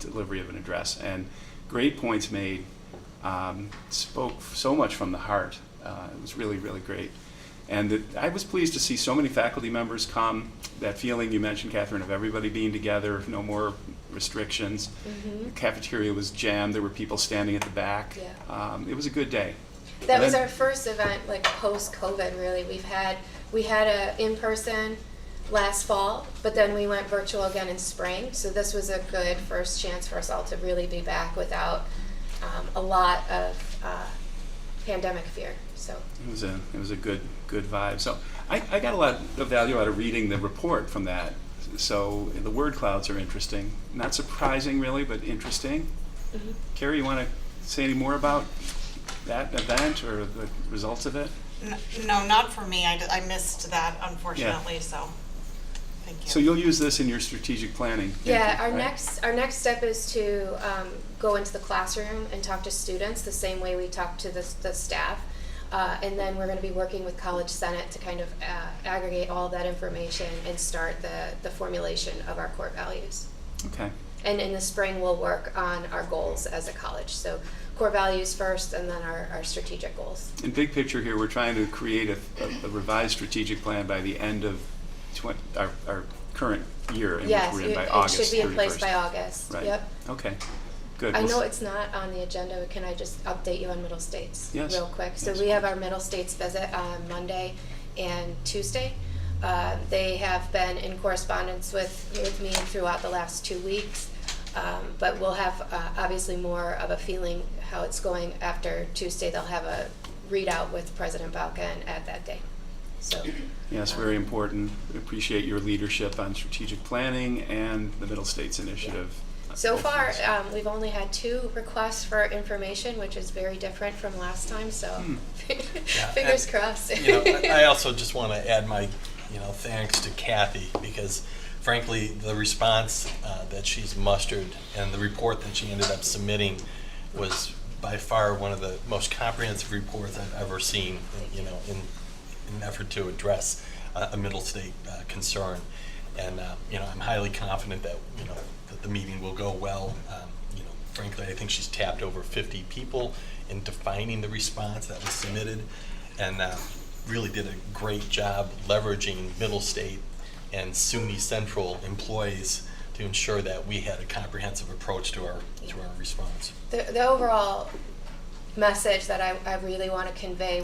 delivery of an address, and great points made. Spoke so much from the heart. It was really, really great. And I was pleased to see so many faculty members come. That feeling you mentioned, Catherine, of everybody being together, no more restrictions. Mm-hmm. The cafeteria was jammed. There were people standing at the back. Yeah. It was a good day. That was our first event, like post-COVID, really. We had a in-person last fall, but then we went virtual again in spring. So this was a good first chance for us all to really be back without a lot of pandemic fear. So It was a good vibe. So I got a lot of value out of reading the report from that. So the word clouds are interesting. Not surprising, really, but interesting. Mm-hmm. Carrie, you want to say any more about that event or the results of it? No, not for me. I missed that, unfortunately, so thank you. So you'll use this in your strategic planning? yeah, our right? next step is to go into the classroom and talk to students the same way we talk to the staff. And then we're going to be working with College Senate to kind of aggregate all of that information and start the formulation of our core values. Okay. And in the spring, we'll work on our goals as a college. So core values first, and then our strategic goals. In big picture here, we're trying to create a revised strategic plan by the end of our current year, in Yes, which we're in by it August 31st. should be in place by August. Right. Yep. Okay. Good. I We'll know s- it's not on the agenda, but can I just update you on Middle States Yes. real quick? So Yes. we have our Middle States visit on Monday and Tuesday. They have been in correspondence with me throughout the last 2 weeks, but we'll have obviously more of a feeling how it's going after Tuesday. They'll have a readout with President Balkan at that day. So. Yes, very important. We appreciate your leadership on strategic planning and the Middle States Initiative. So Both far, things. we've only had 2 requests for information, which is very different from last time, so fingers crossed. I also just want to add my, thanks to Kathy, because frankly, the response that she's mustered and the report that she ended up submitting was by far one of the most comprehensive reports I've ever seen, in an effort to address a middle state concern. And, I'm highly confident that, that the meeting will go well. Frankly, I think she's tapped over 50 people in defining the response that was submitted, and really did a great job leveraging Middle State and SUNY Central employees to ensure that we had a comprehensive approach to our response. The overall message that I really want to convey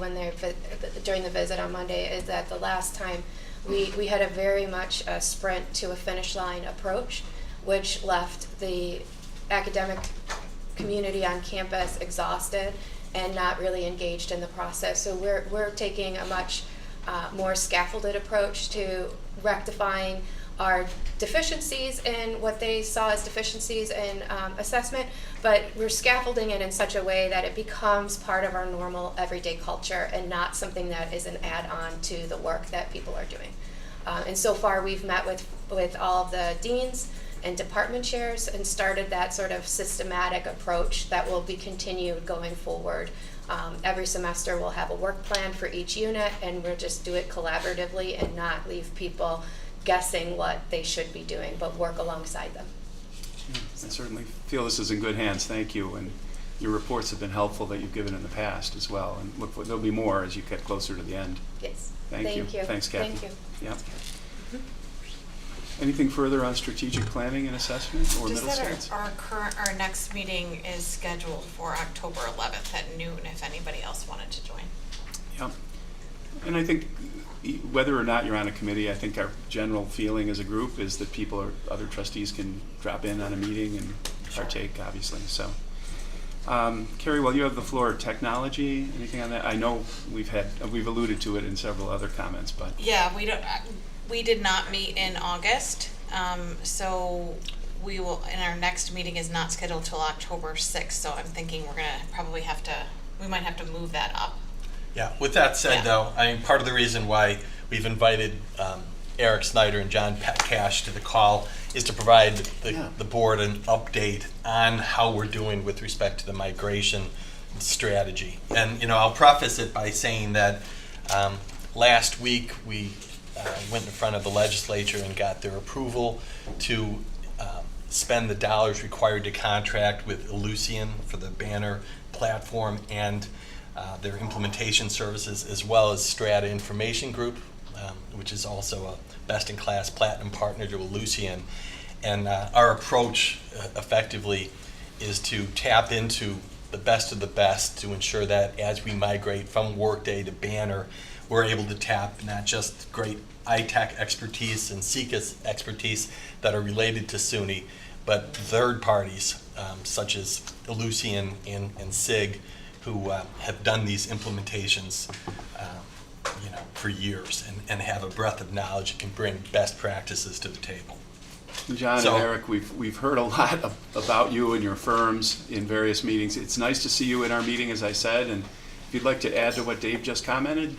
during the visit on Monday is that the last time we had a very much a sprint to a finish line approach, which left the academic community on campus exhausted and not really engaged in the process. So we're taking a much more scaffolded approach to rectifying our deficiencies in what they saw as deficiencies in assessment, but we're scaffolding it in such a way that it becomes part of our normal everyday culture and not something that is an add-on to the work that people are doing. And so far we've met with all of the deans and department chairs and started that sort of systematic approach that will be continued going forward. Every semester we'll have a work plan for each unit, and we'll just do it collaboratively and not leave people guessing what they should be doing, but work alongside them. I certainly feel this is in good hands. Thank you. And your reports have been helpful that you've given in the past as well. And look, there'll be more as you get closer to the end. Yes. Thank you. Thanks, Kathy. Thank you. Yep. Anything further on strategic planning and assessment or Just Middle that States? our next meeting is scheduled for October 11th at noon, if anybody else wanted to join. Yep. And I think whether or not you're on a committee, I think our general feeling as a group is that people or other trustees can drop in on a meeting and partake, obviously. So, Carrie, while you have the floor, technology, anything on that? I know we've alluded to it in several other comments, but Yeah, we did not meet in August, so we will, and our next meeting is not scheduled till October 6th, so I'm thinking we're gonna probably we might have to move that up. Yeah, with that said, Yeah. though, I mean, part of the reason why we've invited Eric Snyder and John Cash to the call is to provide the board an update on how we're doing with respect to the migration strategy. And, I'll preface it by saying that last week we went in front of the legislature and got their approval to spend the dollars required to contract with Ellucian for the banner platform and their implementation services, as well as Strata Information Group, which is also a best-in-class platinum partner to Ellucian. And our approach effectively is to tap into the best of the best to ensure that as we migrate from Workday to Banner, we're able to tap not just great iTech expertise and SECA's expertise that are related to SUNY, but third parties such as Ellucian and SIG, who have done these implementations for years and have a breadth of knowledge and can bring best practices to the table. John So- and Eric, we've heard a lot about you and your firms in various meetings. It's nice to see you in our meeting, as I said, and if you'd like to add to what Dave just commented.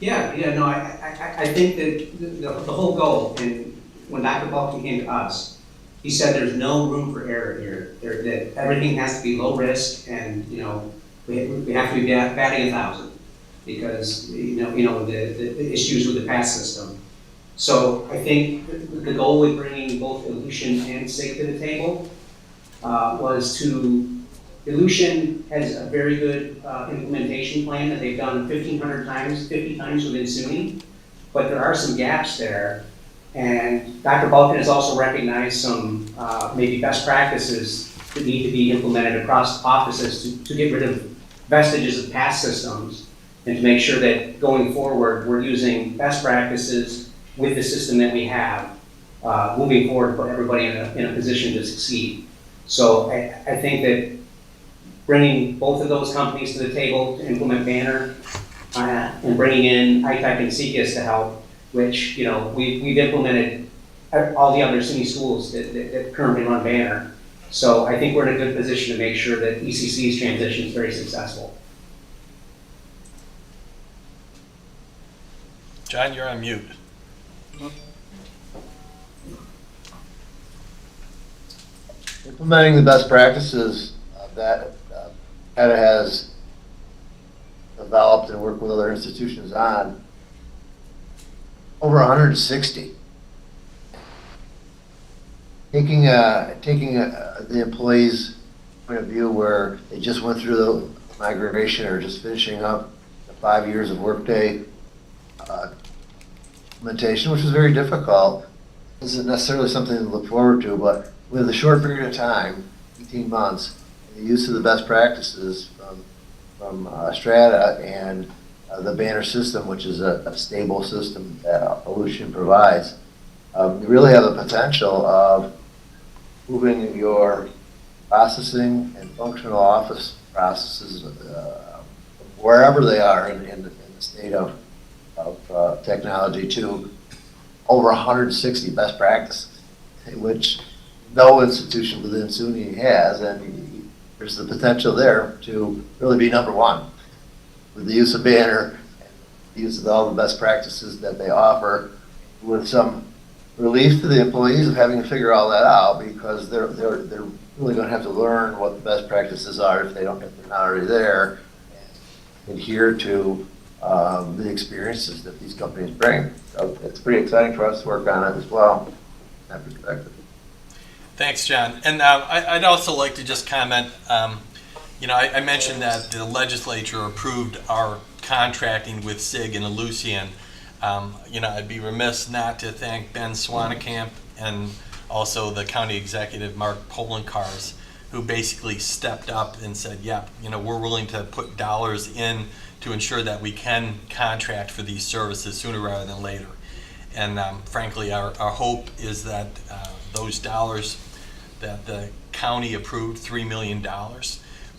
No, I think that the whole goal, and when Dr. Balkin came to us, he said there's no room for error here. That everything has to be low risk, and we have to be batting 1,000 because the issues with the pass system. So I think the goal with bringing both Ellucian and SIG to the table was to. Ellucian has a very good implementation plan that they've done 50 times within SUNY, but there are some gaps there. And Dr. Balkin has also recognized some maybe best practices that need to be implemented across offices to get rid of vestiges of past systems and to make sure that going forward we're using best practices with the system that we have moving forward to put everybody in a position to succeed. So I think that bringing both of those companies to the table to implement Banner and bringing in iTech and SECAS to help, which we've implemented all the other SUNY schools that currently run Banner. So I think we're in a good position to make sure that ECC's transition is very successful. John, you're on mute. Implementing the best practices that ETA has developed and worked with other institutions on, over 160. Taking the employees' point of view where they just went through the migration or just finishing up the 5 years of Workday implementation, which was very difficult, isn't necessarily something to look forward to, but with a short period of time, 18 months, the use of the best practices from Strata and the Banner system, which is a stable system that Ellucian provides, you really have the potential of moving your processing and functional office processes wherever they are in the state of technology to over 160 best practices, which no institution within SUNY has, and there's the potential there to really be number one with the use of Banner and the use of all the best practices that they offer, with some relief to the employees of having to figure all that out, because they're really going to have to learn what the best practices are if they're not already there, and adhere to the experiences that these companies bring. So it's pretty exciting for us to work on it as well, in that perspective. Thanks, John. And I'd also like to just comment, I mentioned that the legislature approved our contracting with SIG and Ellucian. I'd be remiss not to thank Ben Swanekamp and also the county executive, Mark Polenkars, who basically stepped up and said, yeah, we're willing to put dollars in to ensure that we can contract for these services sooner rather than later. And frankly, our hope is that those dollars that the county approved, $3 million,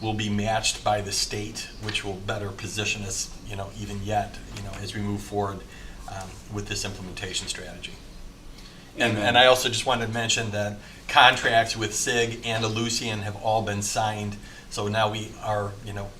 will be matched by the state, which will better position us, even yet, as we move forward with this implementation strategy. And I also just wanted to mention that contracts with SIG and Ellucian have all been signed, so now we are,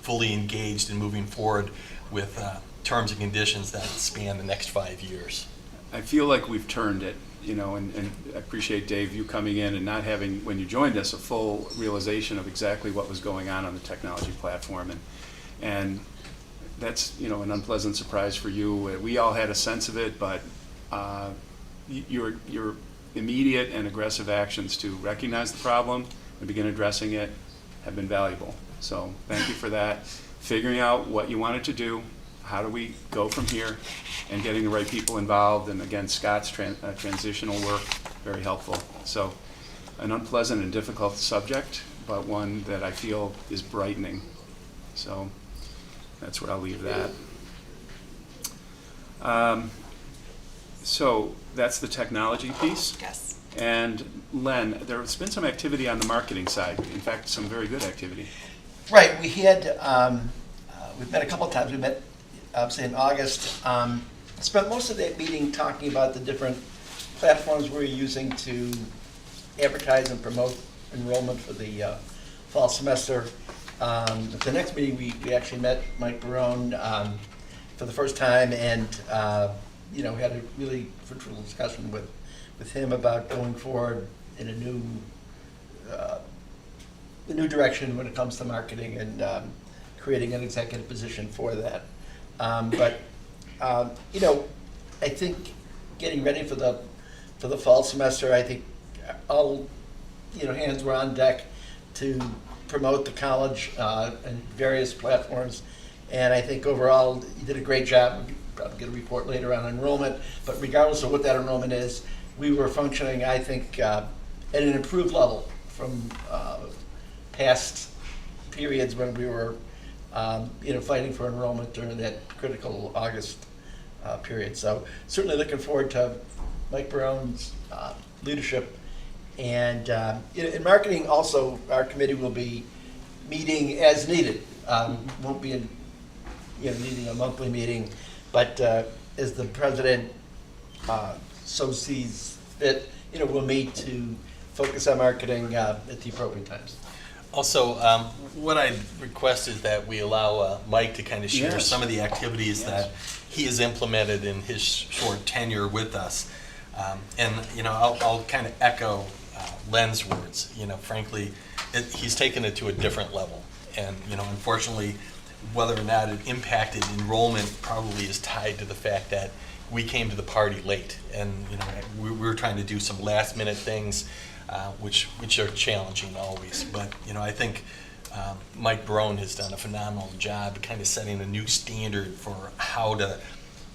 fully engaged in moving forward with terms and conditions that span the next 5 years. I feel like we've turned it, and I appreciate, Dave, you coming in and not having, when you joined us, a full realization of exactly what was going on the technology platform. And that's, an unpleasant surprise for you. We all had a sense of it, but your immediate and aggressive actions to recognize the problem and begin addressing it have been valuable. So thank you for that. Figuring out what you wanted to do, how do we go from here, and getting the right people involved, and again, Scott's transitional work, very helpful. So an unpleasant and difficult subject, but one that I feel is brightening. So that's where I'll leave that. So that's the technology piece. Yes. And Len, there's been some activity on the marketing side. In fact, some very good activity. Right, we had, we've met a couple of times. We met, say, in August. Spent most of that meeting talking about the different platforms we're using to advertise and promote enrollment for the fall semester. At the next meeting, we actually met Mike Barone for the first time, and we had a really fruitful discussion with him about going forward in a new direction when it comes to marketing and creating an executive position for that. I think getting ready for the fall semester, I think all hands were on deck to promote the college and various platforms. And I think overall you did a great job. We'll probably get a report later on enrollment, but regardless of what that enrollment is, we were functioning, I think, at an improved level from past periods when we were fighting for enrollment during that critical August period. So certainly looking forward to Mike Barone's leadership. And in marketing also, our committee will be meeting as needed. Won't be needing a monthly meeting, but as the president so sees fit, we'll meet to focus on marketing at the appropriate times. Also, what I request is that we allow Mike to kind of share Yes. some of the activities Yes. that he has implemented in his short tenure with us. I'll kind of echo Len's words. Frankly, he's taken it to a different level. And, unfortunately, whether or not it impacted enrollment probably is tied to the fact that we came to the party late. And, we were trying to do some last minute things, which are challenging always. But, I think Mike Barone has done a phenomenal job kind of setting a new standard for how to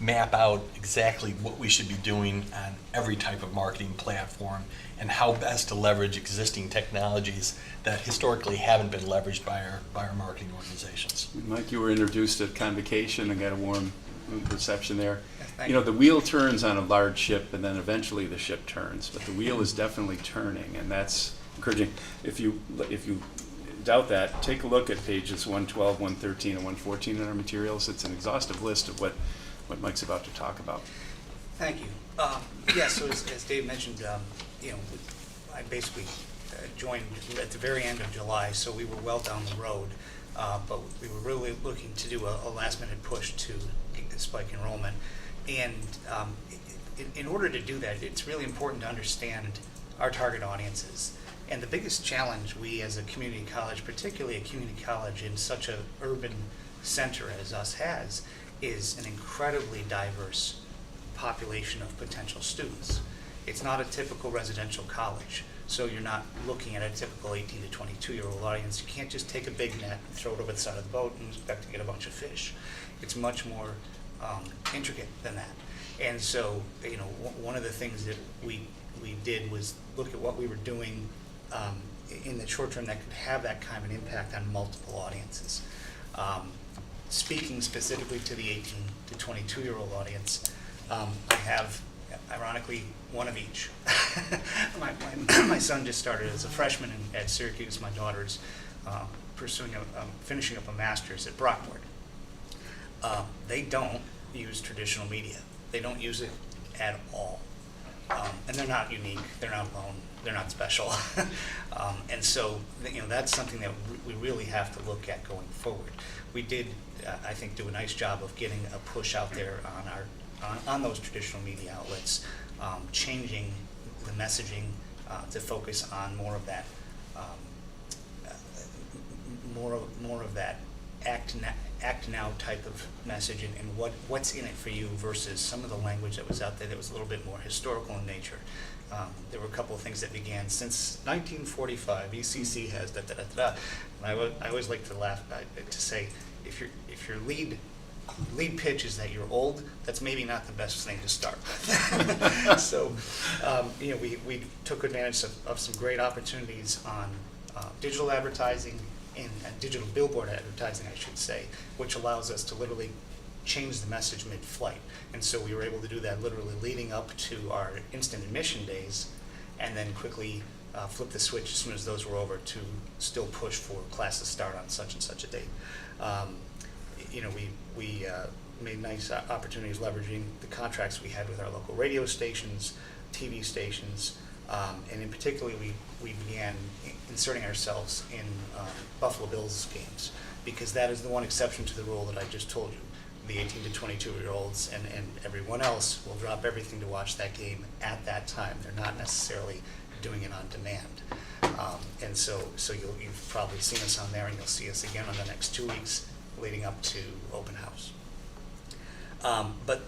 map out exactly what we should be doing on every type of marketing platform and how best to leverage existing technologies that historically haven't been leveraged by our marketing organizations. Mike, you were introduced at Convocation and got a warm reception there. Yes, thank you. The wheel turns on a large ship, and then eventually the ship turns. But the wheel is definitely turning, and that's encouraging. If you doubt that, take a look at pages 112, 113, and 114 in our materials. It's an exhaustive list of what Mike's about to talk about. Thank you. So as Dave mentioned, I basically joined at the very end of July, so we were well down the road. But we were really looking to do a last-minute push to spike enrollment. And in order to do that, it's really important to understand our target audiences. And the biggest challenge we as a community college, particularly a community college in such an urban center as us has, is an incredibly diverse population of potential students. It's not a typical residential college, so you're not looking at a typical 18 to 22-year-old audience. You can't just take a big net and throw it over the side of the boat and expect to get a bunch of fish. It's much more intricate than that. And so, one of the things that we did was look at what we were doing in the short term that could have that kind of an impact on multiple audiences. Speaking specifically to the 18 to 22-year-old audience, I have, ironically, one of each. My son just started as a freshman at Syracuse. My daughter's finishing up a master's at Brockport. They don't use traditional media. They don't use it at all. And they're not unique, they're not alone, they're not special. And so, that's something that we really have to look at going forward. We did, I think, do a nice job of getting a push out there on those traditional media outlets, changing the messaging to focus on more of that, more of that act now type of message, and what's in it for you versus some of the language that was out there that was a little bit more historical in nature. There were a couple of things that began since 1945. ECC has da da da da. And I always like to laugh to say, if your lead pitch is that you're old, that's maybe not the best thing to start with. So, we took advantage of some great opportunities on digital advertising and digital billboard advertising, I should say, which allows us to literally change the message mid-flight. And so we were able to do that literally leading up to our instant admission days, and then quickly flip the switch as soon as those were over to still push for classes start on such and such a date. We made nice opportunities leveraging the contracts we had with our local radio stations, TV stations, and in particular we began inserting ourselves in Buffalo Bills games, because that is the one exception to the rule that I just told you. The 18 to 22-year-olds and everyone else will drop everything to watch that game at that time. They're not necessarily doing it on demand. And so you've probably seen us on there, and you'll see us again on the next 2 weeks leading up to open house. But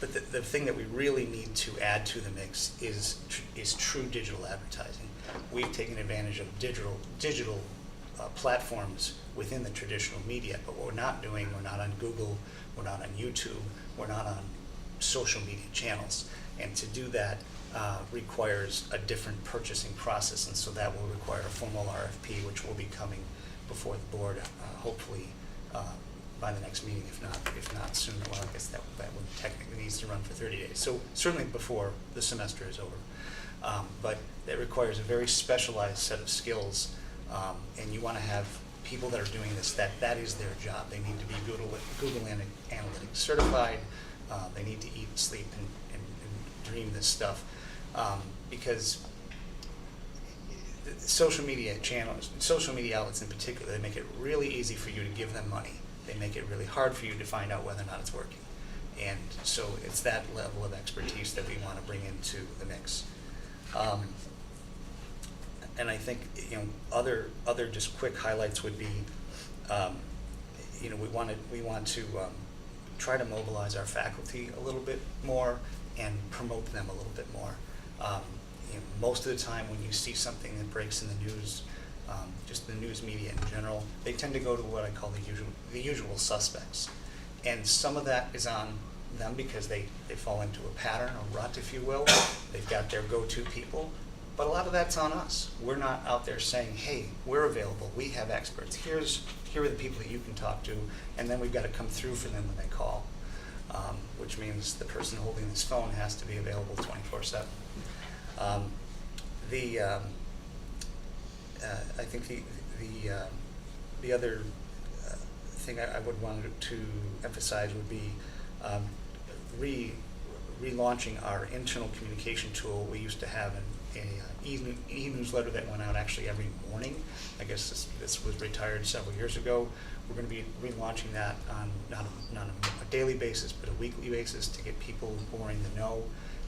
the thing that we really need to add to the mix is true digital advertising. We've taken advantage of digital platforms within the traditional media, but what we're not doing, we're not on Google, we're not on YouTube, we're not on social media channels. And to do that requires a different purchasing process, and so that will require a formal RFP, which will be coming before the board, hopefully by the next meeting, if not sooner. Well, I guess that one technically needs to run for 30 days. So certainly before the semester is over. But that requires a very specialized set of skills, and you want to have people that are doing this, that is their job. They need to be Google Analytics certified. They need to eat, sleep, and dream this stuff, because social media channels, social media outlets in particular, they make it really easy for you to give them money. They make it really hard for you to find out whether or not it's working. And so it's that level of expertise that we want to bring into the mix. And I think other just quick highlights would be, we want to try to mobilize our faculty a little bit more and promote them a little bit more. Most of the time when you see something that breaks in the news, just the news media in general, they tend to go to what I call the usual suspects. And some of that is on them because they fall into a pattern, a rut, if you will. They've got their go-to people. But a lot of that's on us. We're not out there saying, hey, we're available, we have experts. Here are the people that you can talk to, and then we've got to come through for them when they call, which means the person holding this phone has to be available 24/7. I think the other thing I would want to emphasize would be relaunching our internal communication tool. We used to have an e-newsletter that went out actually every morning. I guess this was retired several years ago. We're going to be relaunching that on not a daily basis, but a weekly basis to get people who are in the know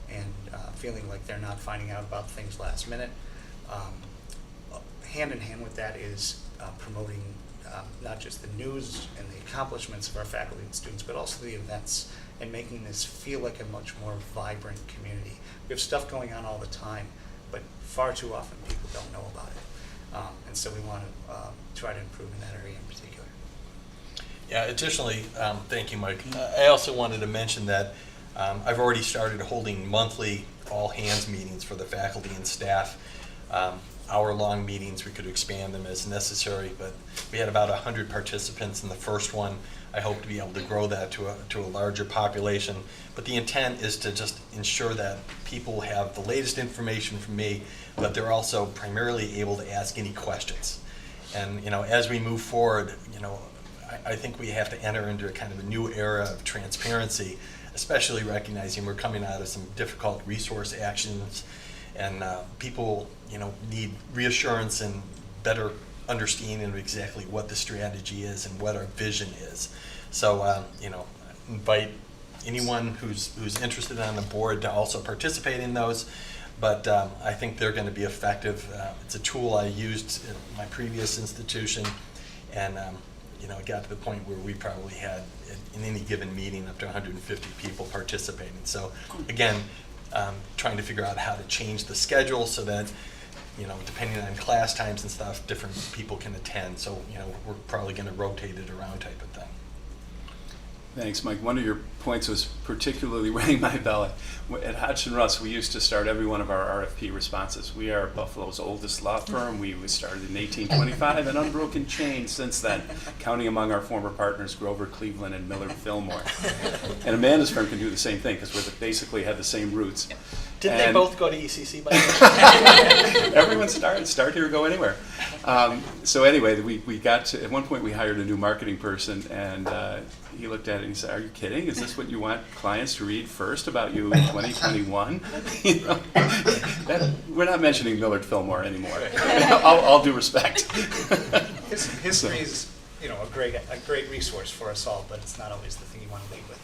and feeling like they're not finding out about things last minute. Hand in hand with that is promoting not just the news and the accomplishments of our faculty and students, but also the events, and making this feel like a much more vibrant community. We have stuff going on all the time, but far too often people don't know about it. And so we want to try to improve in that area in particular. Yeah, additionally, thank you, Mike. I also wanted to mention that I've already started holding monthly all-hands meetings for the faculty and staff. hour-long meetings. We could expand them as necessary, but we had about 100 participants in the first one. I hope to be able to grow that to a larger population. But the intent is to just ensure that people have the latest information from me, but they're also primarily able to ask any questions. And, as we move forward, I think we have to enter into a kind of a new era of transparency, especially recognizing we're coming out of some difficult resource actions, and people, need reassurance and better understanding of exactly what the strategy is and what our vision is. So, invite anyone who's interested on the board to also participate in those. But I think they're going to be effective. It's a tool I used in my previous institution, and it got to the point where we probably had, in any given meeting, up to 150 people participating. So again, trying to figure out how to change the schedule so that, depending on class times and stuff, different people can attend. So, we're probably going to rotate it around type of thing. Thanks, Mike. One of your points was particularly ringing my bell. At Hodgson Russ, we used to start every one of our RFP responses. We are Buffalo's oldest law firm. We started in 1825, an unbroken chain since then, counting among our former partners Grover Cleveland and Millard Fillmore. And Amanda's firm can do the same thing because we basically have the same roots. Didn't they both go to ECC by now? Everyone start here, go anywhere. So anyway, we got to, at one point we hired a new marketing person, and he looked at it and he said, "Are you kidding? Is this what you want clients to read first about you in 2021? We're not mentioning Millard Fillmore anymore. All due respect." History is, a great resource for us all, but it's not always the thing you want to lead with.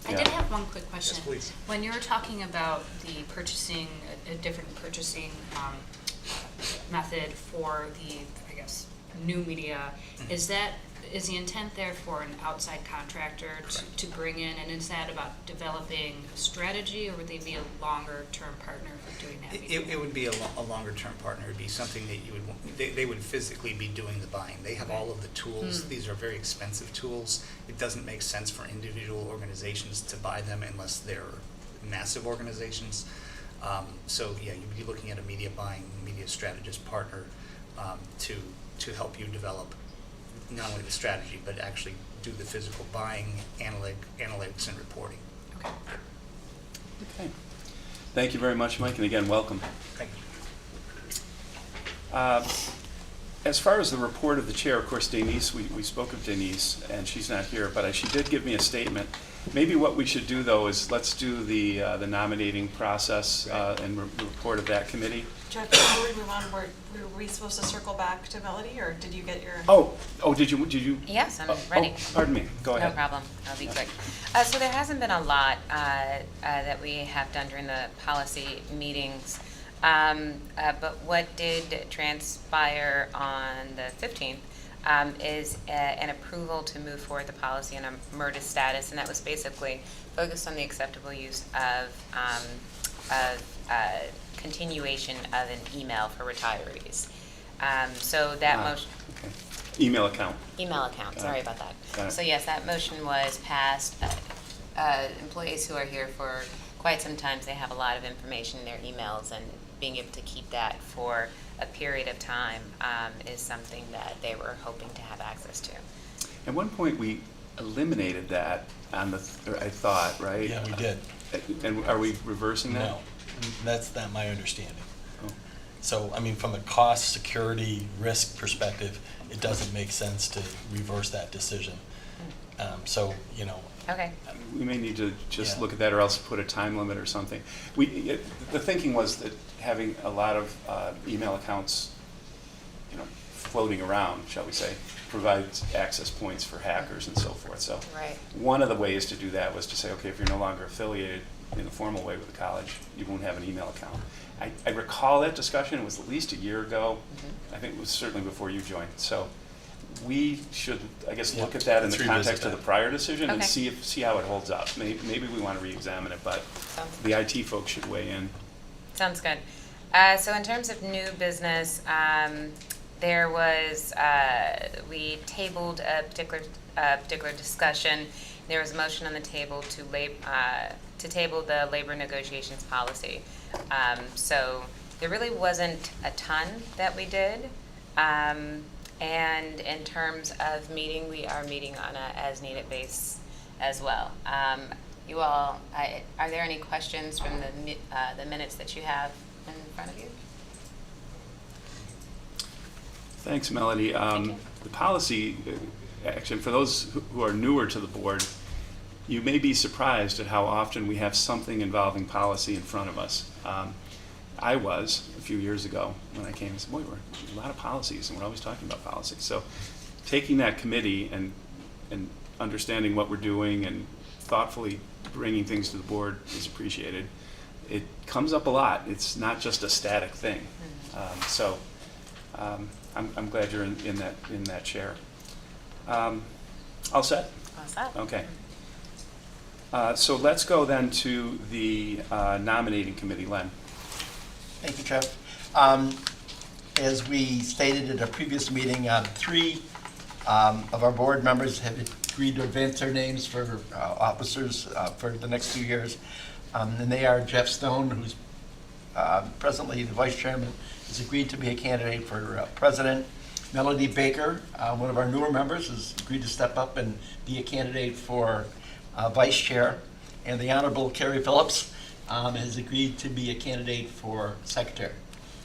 I did have one quick question. Yes, please. When you were talking about the purchasing, a different purchasing method for the, new media, is the intent there for an outside contractor to bring in, and is that about developing a strategy, or would they be a longer-term partner for doing that media? It would be a longer-term partner. It would be something that you would, they would physically be doing the buying. They have all of the tools. These are very expensive tools. It doesn't make sense for individual organizations to buy them unless they're massive organizations. So yeah, you'd be looking at a media strategist partner to help you develop not only the strategy, but actually do the physical buying, analytics, and reporting. Okay. Thank you very much, Mike, and again, welcome. Thank you. As far as the report of the chair, of course, Denise, we spoke of Denise, and she's not here, but she did give me a statement. Maybe what we should do, though, is let's do the nominating process and report of that committee. Jeff, before we move on, were we supposed to circle back to Melody, or did you get your? Oh, did you? Yes, I'm ready. Oh, pardon me. Go ahead. No problem. I'll be quick. So there hasn't been a lot that we have done during the policy meetings, but what did transpire on the 15th is an approval to move forward the policy on a MRTA status, and that was basically focused on the acceptable use of continuation of an email for retirees. So that motion. Okay. Email account. Sorry about that. Got it. So yes, that motion was passed. Employees who are here for quite some time, they have a lot of information in their emails, and being able to keep that for a period of time is something that they were hoping to have access to. At one point, we eliminated that on the, I thought, right? Yeah, we did. And are we reversing that? No, that's not my understanding. Oh. So, from a cost, security, risk perspective, it doesn't make sense to reverse that decision. Okay. We may need to just Yeah. look at that, or else put a time limit or something. The thinking was that having a lot of email accounts, floating around, shall we say, provides access points for hackers and so forth. So Right. one of the ways to do that was to say, okay, if you're no longer affiliated in a formal way with the college, you won't have an email account. I recall that discussion. It was at least a year ago. I think it was certainly before you joined. So we should, I guess, look at that in the Let's revisit context of that. the prior decision and Okay. see how it holds up. Maybe we want to re-examine it, but Sounds the IT folks should weigh in. Sounds good. So in terms of new business, there was, we tabled a particular discussion. There was a motion on the table to table the labor negotiations policy. So there really wasn't a ton that we did. And in terms of meeting, we are meeting on a as-needed base as well. You all, are there any questions from the minutes that you have in front of you? Thanks, Melody. The policy, actually, for those who are newer to the board, you may be surprised at how often we have something involving policy in front of us. I was a few years ago when I came and said, boy, we're a lot of policies and we're always talking about policy. So taking that committee and understanding what we're doing and thoughtfully bringing things to the board is appreciated. It comes up a lot. It's not just a static thing. I'm glad you're in that chair. All set? All set. Okay. So let's go then to the nominating committee. Len. Thank you, Jeff. As we stated at a previous meeting, 3 of our board members have agreed to advance their names for officers for the next 2 years. And they are Jeff Stone, who's presently the vice chairman, has agreed to be a candidate for president. Melody Baker, one of our newer members, has agreed to step up and be a candidate for vice chair. And the Honorable Carrie Phillips has agreed to be a candidate for secretary.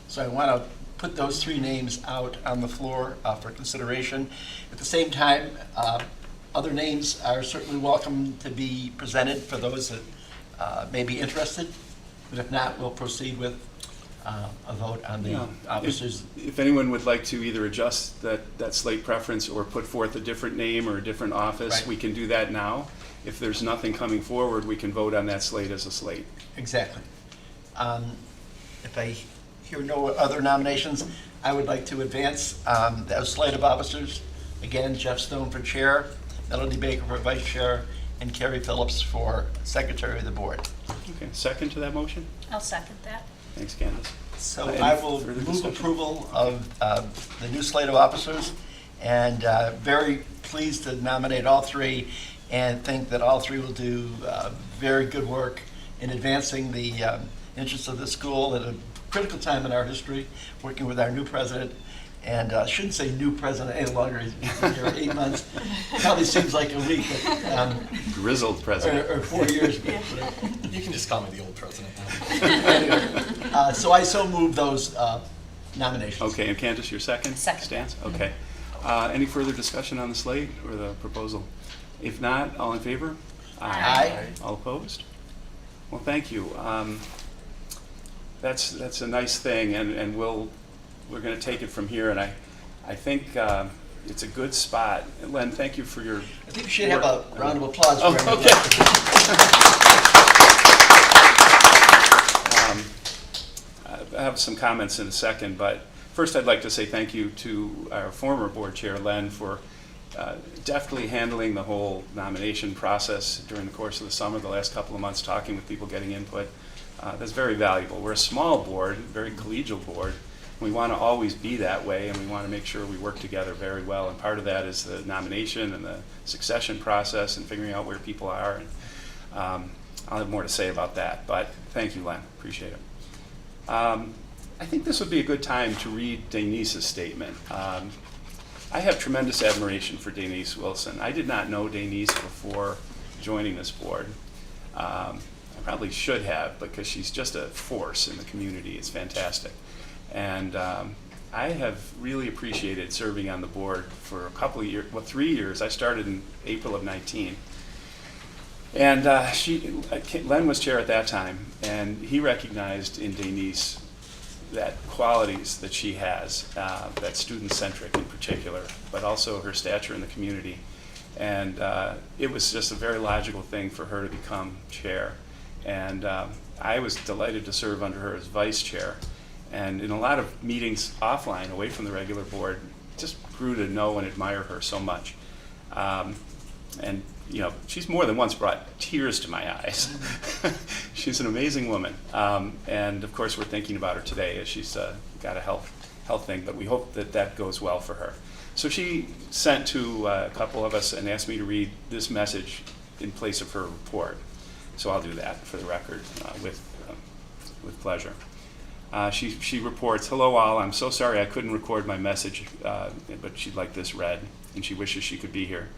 So I want to put those 3 names out on the floor for consideration. At the same time, other names are certainly welcome to be presented for those that may be interested. But if not, we'll proceed with a vote on the officers. If anyone would like to either adjust that slate preference or put forth a different name or a different office, Right. we can do that now. If there's nothing coming forward, we can vote on that slate as a slate. Exactly. If I hear no other nominations, I would like to advance the slate of officers. Again, Jeff Stone for chair, Melody Baker for vice chair, and Carrie Phillips for secretary of the board. Okay, second to that motion? I'll second that. Thanks, Candace. So Any I will further move discussion? approval of the new slate of officers, and very pleased to nominate all 3, and think that all 3 will do very good work in advancing the interests of the school at a critical time in our history, working with our new president. And I shouldn't say new president any longer, he's been here 8 months. Probably seems like a week, but, Grizzled president. or 4 years. You can just call me the old president now. So I move those nominations. Okay, and Candace, your second? Second. Stance? Okay. Any further discussion on the slate or the proposal? If not, all in favor? Aye. All opposed? Well, thank you. That's a nice thing, and we're going to take it from here, and I think it's a good spot. Len, thank you for your I think we should have a round of applause for him. okay. I have some comments in a second, but first I'd like to say thank you to our former board chair, Len, for deftly handling the whole nomination process during the course of the summer, the last couple of months, talking with people, getting input. That's very valuable. We're a small board, very collegial board. We want to always be that way, and we want to make sure we work together very well. And part of that is the nomination and the succession process and figuring out where people are. And I'll have more to say about that, but thank you, Len. Appreciate it. I think this would be a good time to read Denise's statement. I have tremendous admiration for Denise Wilson. I did not know Denise before joining this board. I probably should have, because she's just a force in the community. It's fantastic. And I have really appreciated serving on the board for a couple of years, well, 3 years. I started in April of 19. And Len was chair at that time, and he recognized in Denise that qualities that she has, that student-centric in particular, but also her stature in the community. And it was just a very logical thing for her to become chair. And I was delighted to serve under her as vice chair. And in a lot of meetings offline, away from the regular board, just grew to know and admire her so much. And you know, she's more than once brought tears to my eyes. She's an amazing woman. And of course, we're thinking about her today as she's got a health thing, but we hope that that goes well for her. So she sent to a couple of us and asked me to read this message in place of her report. So I'll do that for the record with pleasure. She reports, "Hello all, I'm so sorry I couldn't record my message, but she'd like this read, and she wishes she could be here.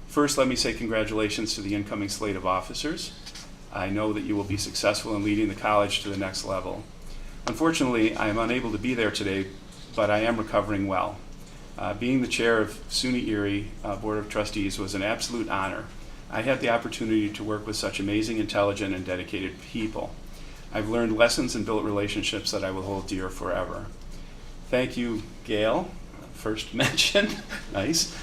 First, let me say congratulations to the incoming slate of officers. I know that you will be successful in leading the college to the next level. Unfortunately, I am unable to be there today, but I am recovering well. Being the chair of SUNY Erie Board of Trustees was an absolute honor. I had the opportunity to work with such amazing, intelligent, and dedicated people. I've learned lessons and built relationships that I will hold dear forever. Thank you, Gail, first mention, nice.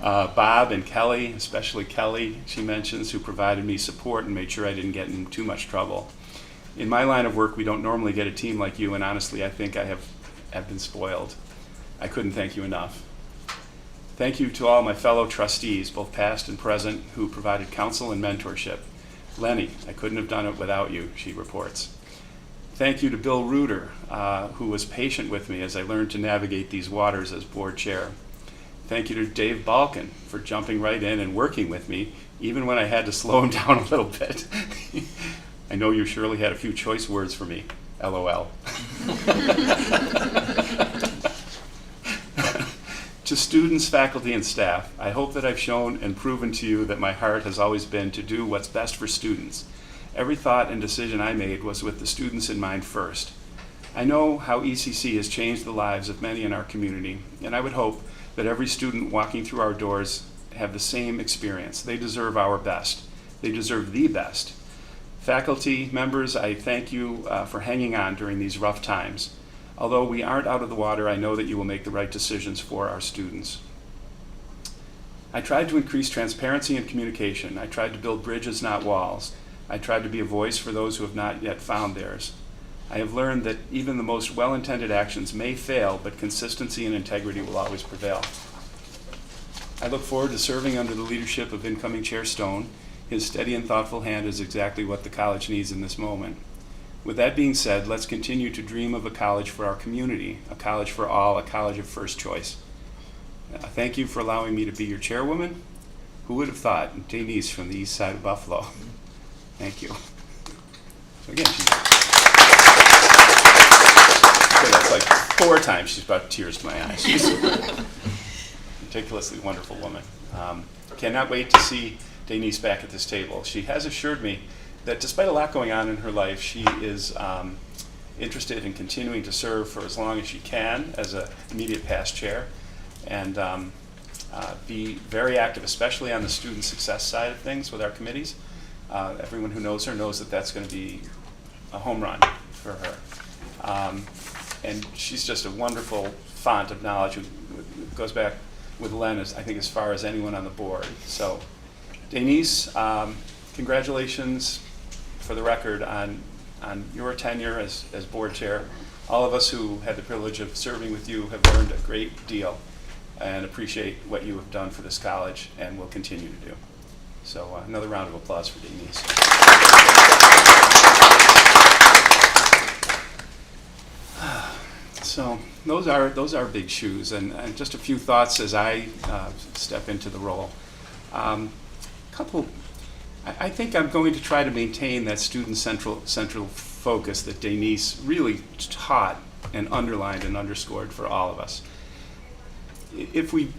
Bob and Kelly, especially Kelly, she mentions, who provided me support and made sure I didn't get in too much trouble. In my line of work, we don't normally get a team like you, and honestly, I think I have been spoiled. I couldn't thank you enough. Thank you to all my fellow trustees, both past and present, who provided counsel and mentorship. Lenny, I couldn't have done it without you, she reports. Thank you to Bill Reuter, who was patient with me as I learned to navigate these waters as board chair. Thank you to Dave Balkin for jumping right in and working with me, even when I had to slow him down a little bit. I know you surely had a few choice words for me, LOL. To students, faculty, and staff, I hope that I've shown and proven to you that my heart has always been to do what's best for students. Every thought and decision I made was with the students in mind first. I know how ECC has changed the lives of many in our community, and I would hope that every student walking through our doors have the same experience. They deserve our best. They deserve the best. Faculty members, I thank you for hanging on during these rough times. Although we aren't out of the water, I know that you will make the right decisions for our students. I tried to increase transparency and communication. I tried to build bridges, not walls. I tried to be a voice for those who have not yet found theirs. I have learned that even the most well-intended actions may fail, but consistency and integrity will always prevail. I look forward to serving under the leadership of incoming Chair Stone. His steady and thoughtful hand is exactly what the college needs in this moment. With that being said, let's continue to dream of a college for our community, a college for all, a college of first choice. Thank you for allowing me to be your chairwoman. Who would have thought? Denise from the east side of Buffalo. Thank you. So again, that's like 4 times she's brought tears to my eyes. She's a ridiculously wonderful woman. Cannot wait to see Denise back at this table. She has assured me that despite a lot going on in her life, she is interested in continuing to serve for as long as she can as an immediate past chair, and be very active, especially on the student success side of things with our committees. Everyone who knows her knows that that's going to be a home run for her. And she's just a wonderful font of knowledge who goes back with Len, I think, as far as anyone on the board. So, Denise, congratulations for the record on your tenure as board chair. All of us who had the privilege of serving with you have learned a great deal and appreciate what you have done for this college and will continue to do. So another round of applause for Denise. So those are big shoes, and just a few thoughts as I step into the role. I think I'm going to try to maintain that student central focus that Denise really taught and underlined and underscored for all of us. If we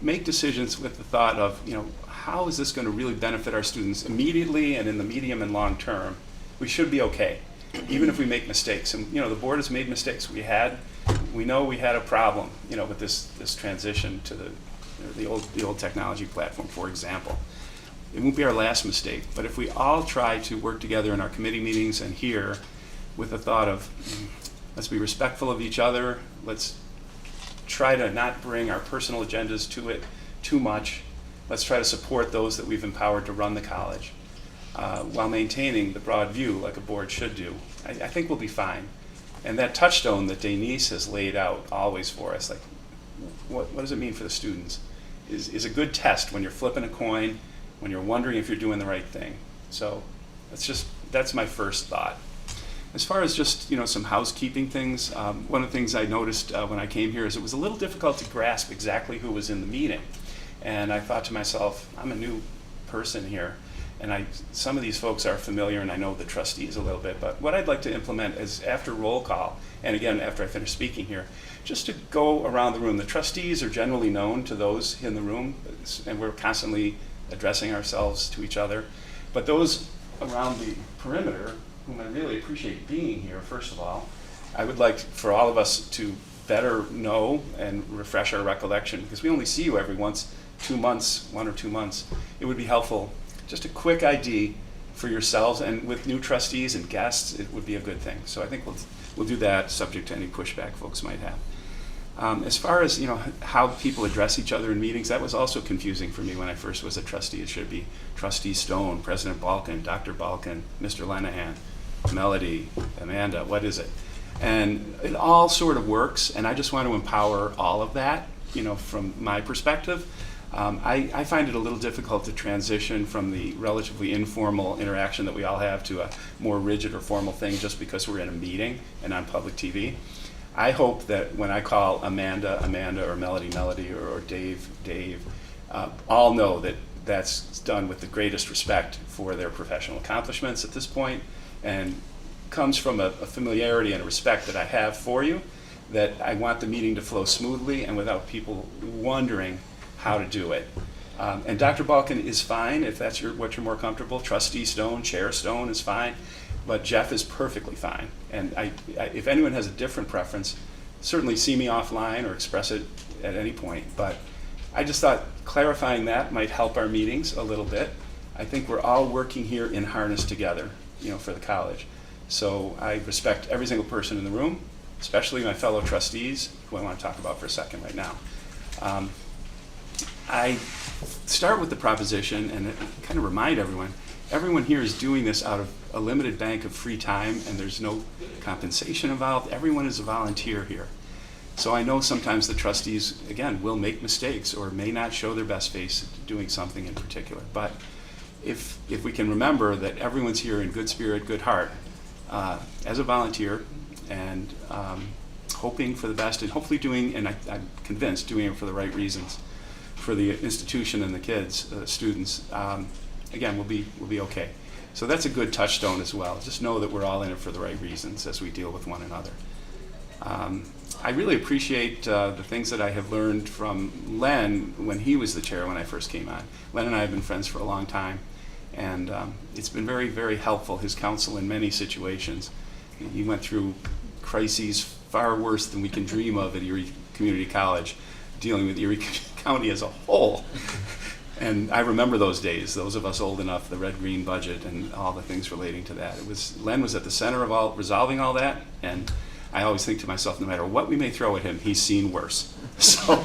make decisions with the thought of, how is this going to really benefit our students immediately and in the medium and long term, we should be okay, even if we make mistakes. And the board has made mistakes. We know we had a problem, with this transition to the old technology platform, for example. It won't be our last mistake, but if we all try to work together in our committee meetings and here with the thought of, let's be respectful of each other, let's try to not bring our personal agendas to it too much, let's try to support those that we've empowered to run the college, while maintaining the broad view like a board should do, I think we'll be fine. And that touchstone that Denise has laid out always for us, like what does it mean for the students, is a good test when you're flipping a coin, when you're wondering if you're doing the right thing. So that's my first thought. As far as just some housekeeping things, one of the things I noticed when I came here is it was a little difficult to grasp exactly who was in the meeting. And I thought to myself, I'm a new person here, And some of these folks are familiar, and I know the trustees a little bit, but what I'd like to implement is after roll call, and again, after I finish speaking here, just to go around the room. The trustees are generally known to those in the room, and we're constantly addressing ourselves to each other. But those around the perimeter, whom I really appreciate being here, first of all, I would like for all of us to better know and refresh our recollection, because we only see you every 1 or 2 months. It would be helpful, just a quick ID for yourselves, and with new trustees and guests, it would be a good thing. So I think we'll do that, subject to any pushback folks might have. As far as how people address each other in meetings, that was also confusing for me when I first was a trustee. It should be Trustee Stone, President Balkin, Dr. Balkin, Mr. Lenahan, Melody, Amanda, what is it? And it all sort of works, and I just want to empower all of that, from my perspective. I find it a little difficult to transition from the relatively informal interaction that we all have to a more rigid or formal thing just because we're in a meeting and on public TV. I hope that when I call Amanda, or Melody, or Dave, all know that that's done with the greatest respect for their professional accomplishments at this point, and comes from a familiarity and a respect that I have for you, that I want the meeting to flow smoothly and without people wondering how to do it. And Dr. Balkin is fine if that's what you're more comfortable. Trustee Stone, Chair Stone is fine. But Jeff is perfectly fine. And if anyone has a different preference, certainly see me offline or express it at any point. But I just thought clarifying that might help our meetings a little bit. I think we're all working here in harness together, for the college. So I respect every single person in the room, especially my fellow trustees, who I want to talk about for a second right now. I start with the proposition and kind of remind everyone here is doing this out of a limited bank of free time, and there's no compensation involved. Everyone is a volunteer here. So I know sometimes the trustees, again, will make mistakes or may not show their best face doing something in particular. But if we can remember that everyone's here in good spirit, good heart, as a volunteer, and hoping for the best, and hopefully doing, and I'm convinced, doing it for the right reasons, for the institution and the kids, students, again, we'll be okay. So that's a good touchstone as well. Just know that we're all in it for the right reasons as we deal with one another. I really appreciate the things that I have learned from Len when he was the chair when I first came on. Len and I have been friends for a long time, and it's been very, very helpful, his counsel in many situations. He went through crises far worse than we can dream of at Erie Community College, dealing with Erie County as a whole. And I remember those days, those of us old enough, the red-green budget and all the things relating to that. Len was at the center of resolving all that, and I always think to myself, no matter what we may throw at him, he's seen worse. So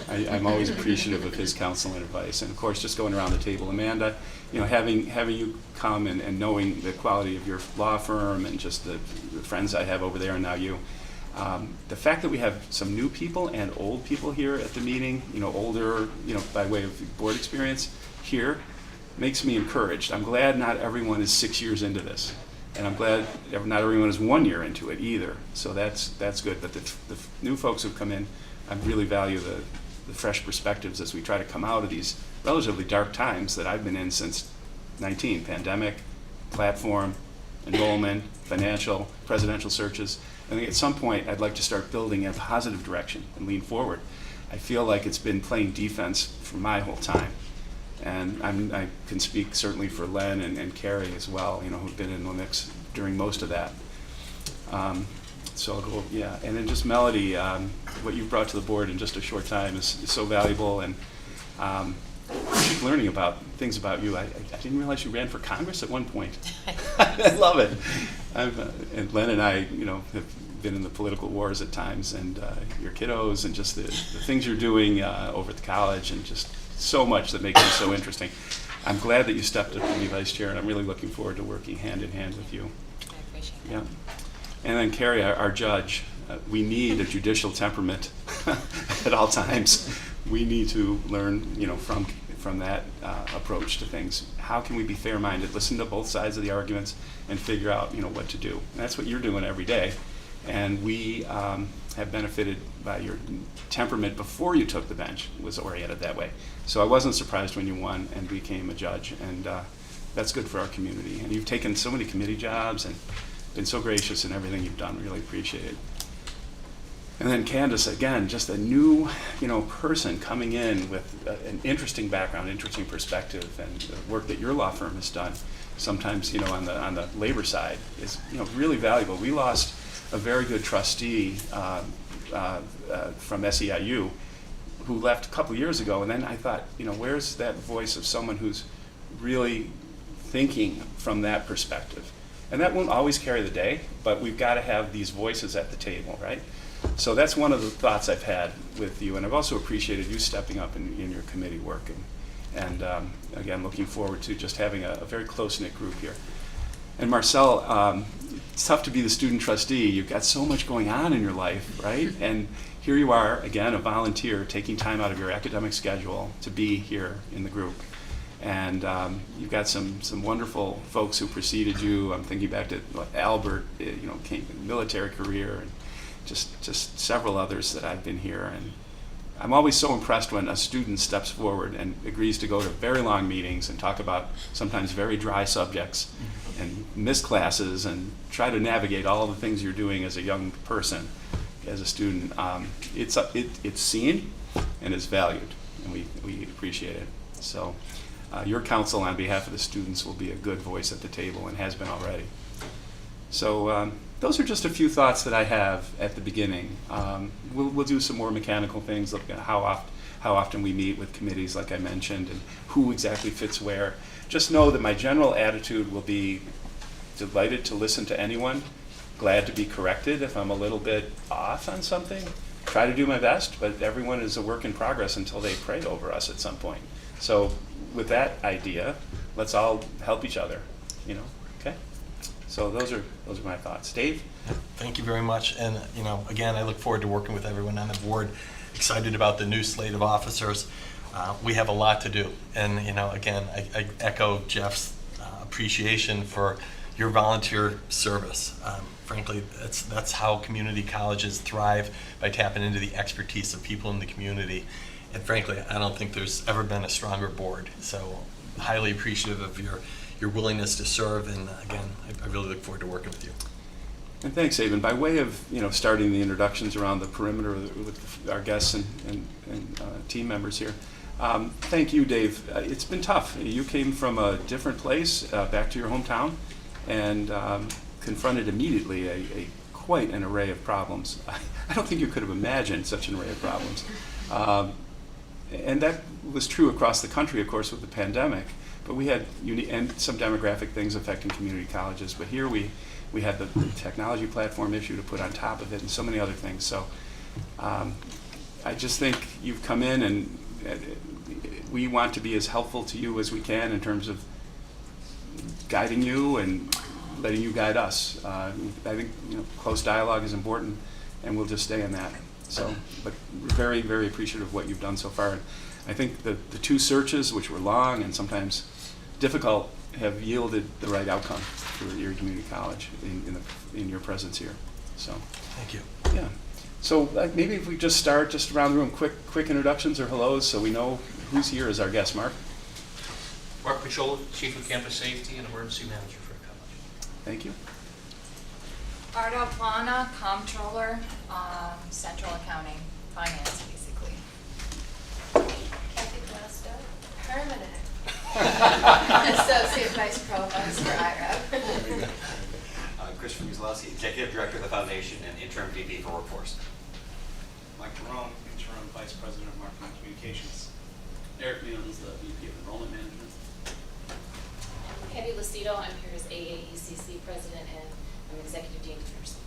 I'm always appreciative of his counsel and advice. And of course, just going around the table, Amanda, having you come and knowing the quality of your law firm and just the friends I have over there and now you. The fact that we have some new people and old people here at the meeting, older, by way of board experience here, makes me encouraged. I'm glad not everyone is 6 years into this, and I'm glad not everyone is 1 year into it either. So that's good. But the new folks who've come in, I really value the fresh perspectives as we try to come out of these relatively dark times that I've been in since 19, pandemic, platform, enrollment, financial, presidential searches. I think at some point I'd like to start building in a positive direction and lean forward. I feel like it's been playing defense for my whole time. And I can speak certainly for Len and Carrie as well, who've been in the mix during most of that. So I'll go, yeah. And then just Melody, what you've brought to the board in just a short time is so valuable, and I keep learning about things about you. I didn't realize you ran for Congress at one point. I love it. And Len and I, have been in the political wars at times, and your kiddos, and just the things you're doing over at the college, and just so much that makes it so interesting. I'm glad that you stepped up to be vice chair, and I'm really looking forward to working hand in hand with you. I appreciate that. Yeah. And then Carrie, our judge, we need a judicial temperament at all times. We need to learn, from that approach to things. How can we be fair-minded, listen to both sides of the arguments, and figure out, what to do? And that's what you're doing every day. And we have benefited by your temperament before you took the bench, was oriented that way. So I wasn't surprised when you won and became a judge. And that's good for our community. And you've taken so many committee jobs and been so gracious in everything you've done. Really appreciate it. And then Candace, again, just a new, person coming in with an interesting background, interesting perspective, and the work that your law firm has done. Sometimes, on the labor side is, really valuable. We lost a very good trustee from SEIU who left a couple years ago, and then I thought, where's that voice of someone who's really thinking from that perspective? And that won't always carry the day, but we've got to have these voices at the table, right? So that's one of the thoughts I've had with you, and I've also appreciated you stepping up in your committee work, and again, looking forward to just having a very close-knit group here. And Marcel, it's tough to be the student trustee. You've got so much going on in your life, right? And here you are, again, a volunteer, taking time out of your academic schedule to be here in the group. And you've got some wonderful folks who preceded you. I'm thinking back to Albert, came in military career, and just several others that I've been here. And I'm always so impressed when a student steps forward and agrees to go to very long meetings and talk about sometimes very dry subjects and miss classes and try to navigate all the things you're doing as a young person, as a student. It's seen and it's valued, and we appreciate it. So your counsel on behalf of the students will be a good voice at the table and has been already. So those are just a few thoughts that I have at the beginning. We'll do some more mechanical things, look at how often we meet with committees, like I mentioned, and who exactly fits where. Just know that my general attitude will be delighted to listen to anyone, glad to be corrected if I'm a little bit off on something. Try to do my best, but everyone is a work in progress until they pray over us at some point. So with that idea, let's all help each other, okay? So those are my thoughts. Dave? Thank you very much. And, again, I look forward to working with everyone on the board. Excited about the new slate of officers. We have a lot to do. And, again, I echo Jeff's appreciation for your volunteer service. Frankly, that's how community colleges thrive, by tapping into the expertise of people in the community. And frankly, I don't think there's ever been a stronger board. So highly appreciative of your willingness to serve, and again, I really look forward to working with you. And thanks, Aben. By way of starting the introductions around the perimeter with our guests and team members here, thank you, Dave. It's been tough. You came from a different place back to your hometown and confronted immediately quite an array of problems. I don't think you could have imagined such an array of problems. And that was true across the country, of course, with the pandemic. But we had and some demographic things affecting community colleges. But here we had the technology platform issue to put on top of it, and so many other things. So I just think you've come in, and we want to be as helpful to you as we can in terms of guiding you and letting you guide us. I think close dialogue is important, and we'll just stay in that. So, but we're very, very appreciative of what you've done so far. And I think the two searches, which were long and sometimes difficult, have yielded the right outcome for your community college in your presence here. So, thank you. Yeah. So maybe if we just start just around the room, quick introductions or hellos, so we know who's here as our guest. Mark. Mark Pichola, Chief of Campus Safety and Emergency Manager for the college. Thank you. Arda Plana, Comptroller, Central Accounting, Finance, basically. Kathy Blasto, permanent Associate Vice Provost for IREP. Christopher Muslowski, Executive Director of the Foundation and Interim VP for Workforce. Mike Jerome, Interim Vice President of Marketing and Communications. Eric Munoz, the VP of Enrollment Management. Kelly Lucido, I'm here as AAECC President and I'm Executive Dean of Nursing.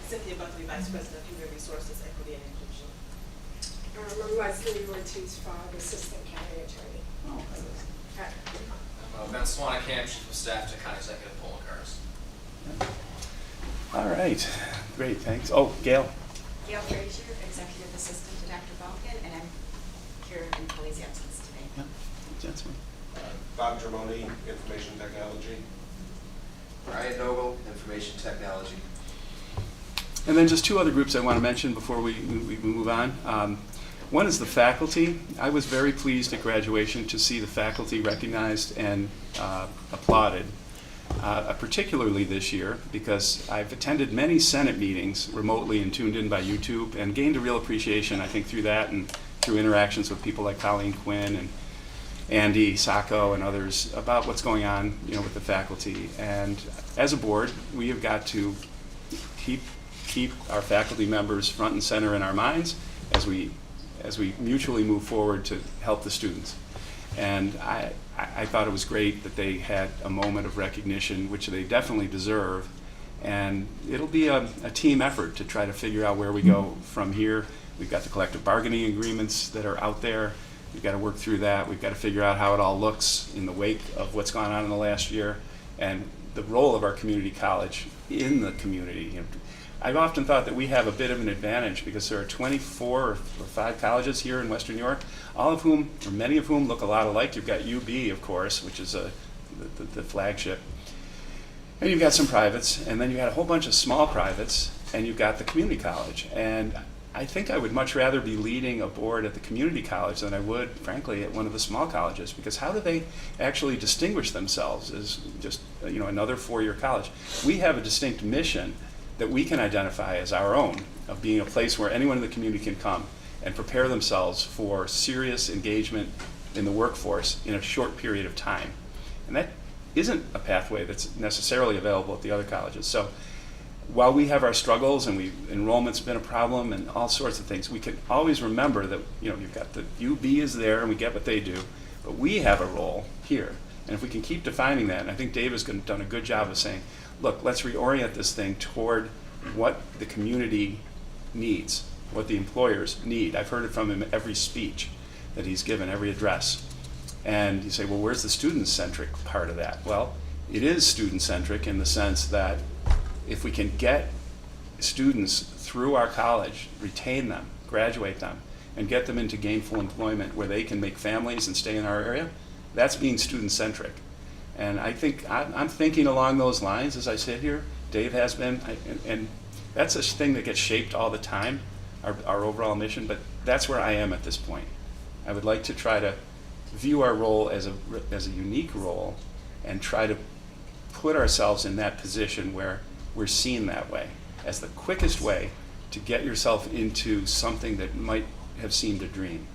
Cynthia Buckley, Vice President of Human Resources, Equity and Inclusion. Leslie Ortiz Fogg, Assistant County Attorney. Oh, I'm Ben Swanacamp, Chief of Staff to County Executive Paul Cars. All right. Great. Thanks. Oh, Gail. Gail Frazier, Executive Assistant to Dr. Balkin, and I'm here in Kelly's absence today. Yeah. Gentlemen. Bob Germoni, Information Technology. Brian Noble, Information Technology. And then just two other groups I want to mention before we move on. One is the faculty. I was very pleased at graduation to see the faculty recognized and applauded, particularly this year, because I've attended many Senate meetings remotely and tuned in by YouTube and gained a real appreciation, I think, through that and through interactions with people like Colleen Quinn and Andy Sacco and others about what's going on, with the faculty. And as a board, we have got to keep our faculty members front and center in our minds as we mutually move forward to help the students. And I thought it was great that they had a moment of recognition, which they definitely deserve. And it'll be a team effort to try to figure out where we go from here. We've got the collective bargaining agreements that are out there. We've got to work through that. We've got to figure out how it all looks in the wake of what's gone on in the last year and the role of our community college in the community. I've often thought that we have a bit of an advantage because there are 24 or 5 colleges here in Western New York, all of whom, or many of whom, look a lot alike. You've got UB, of course, which is the flagship. And you've got some privates, and then you've got a whole bunch of small privates, and you've got the community college. And I think I would much rather be leading a board at the community college than I would, frankly, at one of the small colleges, because how do they actually distinguish themselves as just another 4-year college? We have a distinct mission that we can identify as our own, of being a place where anyone in the community can come and prepare themselves for serious engagement in the workforce in a short period of time. And that isn't a pathway that's necessarily available at the other colleges. So while we have our struggles and enrollment's been a problem and all sorts of things, we can always remember that you've got the UB is there and we get what they do, but we have a role here. And if we can keep defining that, and I think Dave has done a good job of saying, look, let's reorient this thing toward what the community needs, what the employers need. I've heard it from him every speech that he's given, every address. And you say, well, where's the student-centric part of that? Well, it is student-centric in the sense that if we can get students through our college, retain them, graduate them, and get them into gainful employment where they can make families and stay in our area, that's being student-centric. And I think I'm thinking along those lines as I sit here. Dave has been, and that's a thing that gets shaped all the time, our overall mission, but that's where I am at this point. I would like to try to view our role as a unique role and try to put ourselves in that position where we're seen that way as the quickest way to get yourself into something that might have seemed a dream.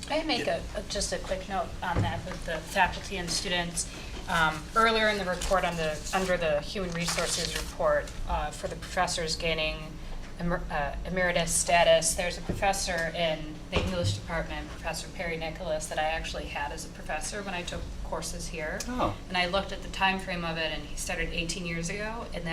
May I make just a quick note on that with the faculty and students? Earlier in the report under the Human Resources report for the professors gaining emeritus status, there's a professor in the English department, Professor Perry Nicholas, that I actually had as a professor when I took courses here. Oh. And I looked at the time frame of it, and he started 18 years ago, and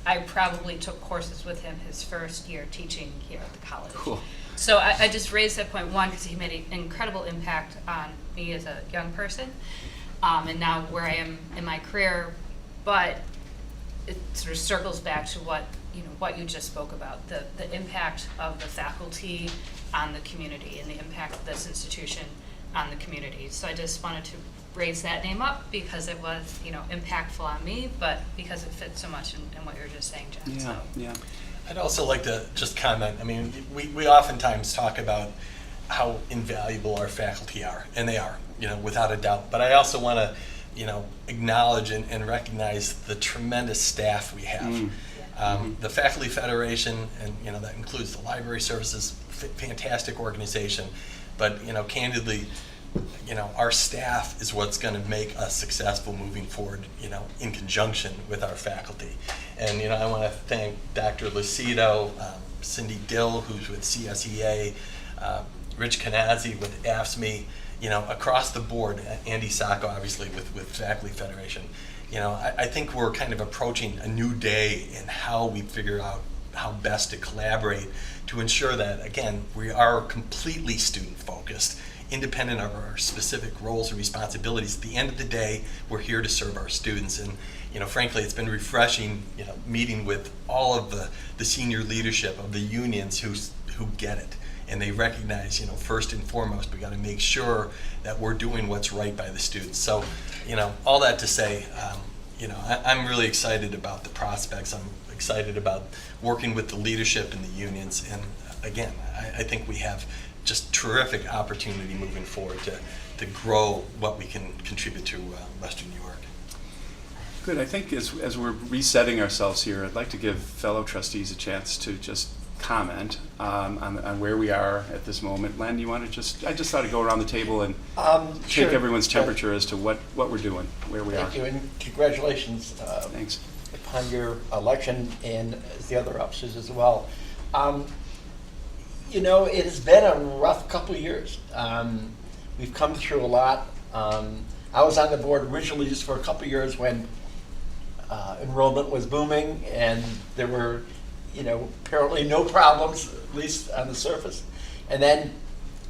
I probably took courses with him his first year teaching here at the college. Cool. So I just raised that point, one, because he made an incredible impact on me as a young person, and now where I am in my career, but it sort of circles back to what you just spoke about, the impact of the faculty on the community and the impact of this institution on the community. So I just wanted to raise that name up because it was, impactful on me, but because it fits so much in what you were just saying, Jeff. Yeah, yeah. I'd also like to just comment, we oftentimes talk about how invaluable our faculty are, and they are, without a doubt. But I also want to, acknowledge and recognize the tremendous staff we have. The Faculty Federation, and that includes the library services, fantastic organization. But candidly, our staff is what's going to make us successful moving forward. In conjunction with our faculty. And I want to thank Dr. Lucido, Cindy Dill, who's with CSEA, Rich Canazzi with AFSCME. Across the board. Andy Sacco, obviously, with Faculty Federation. I think we're kind of approaching a new day in how we figure out how best to collaborate to ensure that, again, we are completely student-focused, independent of our specific roles and responsibilities. At the end of the day, we're here to serve our students. And, frankly, it's been refreshing, meeting with all of the senior leadership of the unions who get it. And they recognize, first and foremost, we got to make sure that we're doing what's right by the students. So, all that to say, I'm really excited about the prospects. I'm excited about working with the leadership and the unions, and again, I think we have just terrific opportunity moving forward to grow what we can contribute to Western New York. Good. I think as we're resetting ourselves here, I'd like to give fellow trustees a chance to just comment on where we are at this moment. Len, you want to I just thought I'd go around the table and Sure. take everyone's temperature as to what we're doing, where we are. Thank you, and congratulations Thanks. upon your election and the other officers as well. You know, it has been a rough couple of years. We've come through a lot. I was on the board originally just for a couple of years when enrollment was booming and there were, you know, apparently no problems, at least on the surface. And then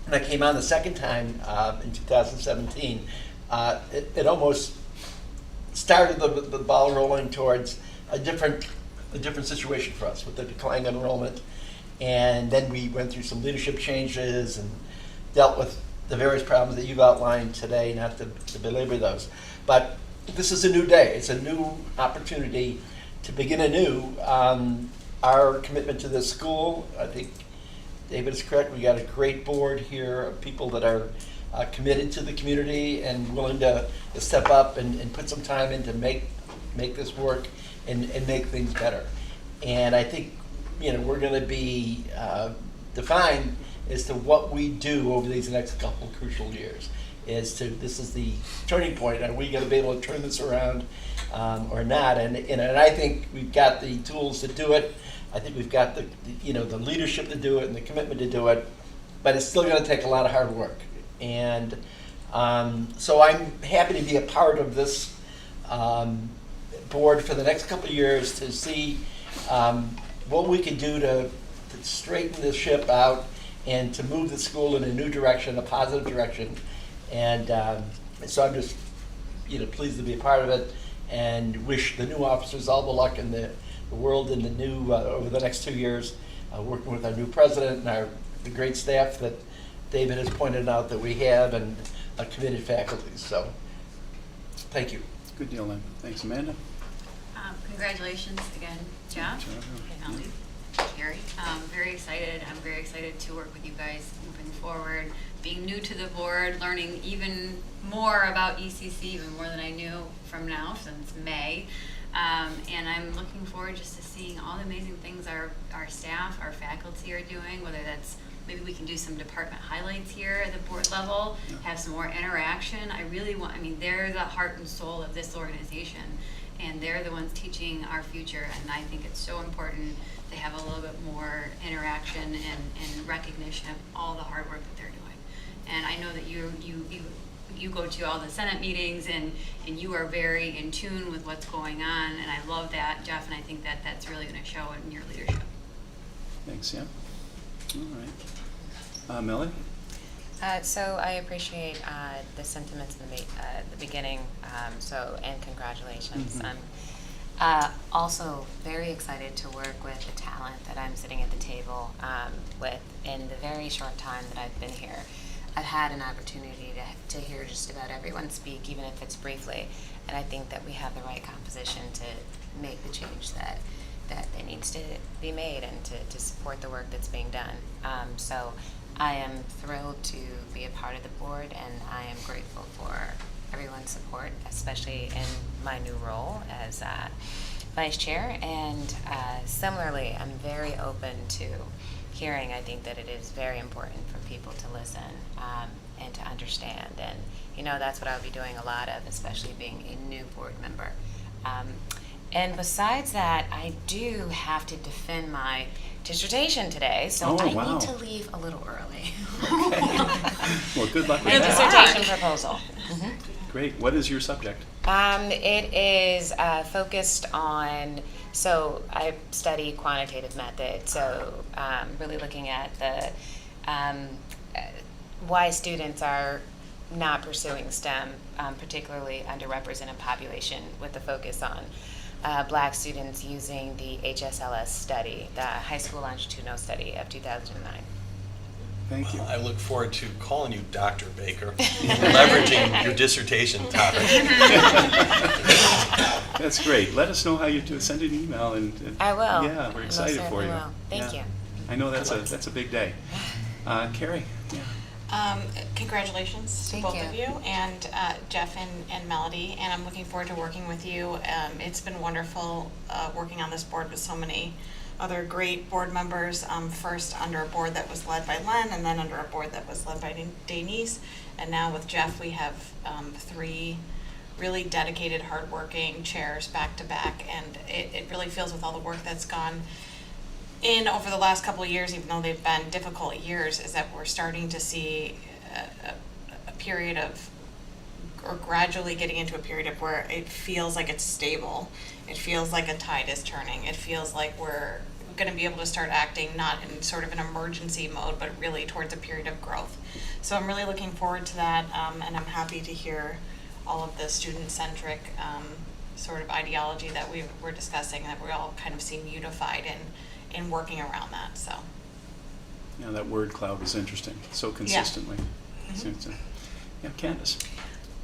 when I came on the second time in 2017, it almost started the ball rolling towards a different situation for us with the declining enrollment. And then we went through some leadership changes and dealt with the various problems that you've outlined today, not to belabor those. But this is a new day. It's a new opportunity to begin anew. Our commitment to this school, I think David is correct. We got a great board here of people that are committed to the community and willing to step up and put some time in to make this work and make things better. And I think, you know, we're going to be defined as to what we do over these next couple of crucial years. This is the turning point. Are we going to be able to turn this around or not? And I think we've got the tools to do it. I think we've got the leadership to do it and the commitment to do it. But it's still going to take a lot of hard work. And so I'm happy to be a part of this board for the next couple of years to see what we can do to straighten this ship out and to move the school in a new direction, a positive direction. And so I'm just, pleased to be a part of it and wish the new officers all the luck in the world in the new over the next 2 years, working with our new president and the great staff that David has pointed out that we have and committed faculty. So, thank you. Good deal, Len. Thanks, Amanda. Congratulations again, Jeff, Ellie, Carrie. Very excited. I'm very excited to work with you guys moving forward. Being new to the board, learning even more about ECC, even more than I knew from now since May. And I'm looking forward just to seeing all the amazing things our staff, our faculty are doing, whether that's maybe we can do some department highlights here at the board level, have some more interaction. They're the heart and soul of this organization, and they're the ones teaching our future, and I think it's so important to have a little bit more interaction and recognition of all the hard work that they're doing. And I know that you go to all the Senate meetings and you are very in tune with what's going on, and I love that, Jeff, and I think that that's really going to show in your leadership. Thanks, yeah. All right. Melanie? So I appreciate the sentiments in the beginning, and congratulations. Mm-hmm. I'm also very excited to work with the talent that I'm sitting at the table with in the very short time that I've been here. I've had an opportunity to hear just about everyone speak, even if it's briefly, and I think that we have the right composition to make the change that needs to be made and to support the work that's being done. So I am thrilled to be a part of the board, and I am grateful for everyone's support, especially in my new role as vice chair. And similarly, I'm very open to hearing. I think that it is very important for people to listen and to understand. And, that's what I'll be doing a lot of, especially being a new board member. And besides that, I do have to defend my dissertation today, so I need to leave a little early. Okay. Well, good luck with The that. dissertation proposal. Mm-hmm. Great. What is your subject? It is focused on, so I study quantitative methods, so really looking at the why students are not pursuing STEM, particularly underrepresented population, with the focus on Black students using the HSLS study, the High School Longitudinal Study of 2009. Thank you. I look forward to calling you Dr. Baker, leveraging your dissertation topic. That's great. Let us know how you do. Send an email and I will. Yeah, we're excited for you. Will. Thank you. I know that's a big day. Carrie, yeah. Congratulations to Thank both you. of you, and Jeff and Melody, and I'm looking forward to working with you. It's been wonderful working on this board with so many other great board members, first under a board that was led by Len, and then under a board that was led by Denise, and now with Jeff we have 3 really dedicated, hardworking chairs back to back, and it really feels with all the work that's gone in over the last couple of years, even though they've been difficult years, is that we're starting to see a period of, or gradually getting into a period of where it feels like it's stable. It feels like a tide is turning. It feels like we're going to be able to start acting not in sort of an emergency mode, but really towards a period of growth. So I'm really looking forward to that, and I'm happy to hear all of the student-centric sort of ideology that we're discussing, that we all kind of seem unified in working around that, so. Yeah, that word cloud was interesting, so consistently. Yeah, Candace.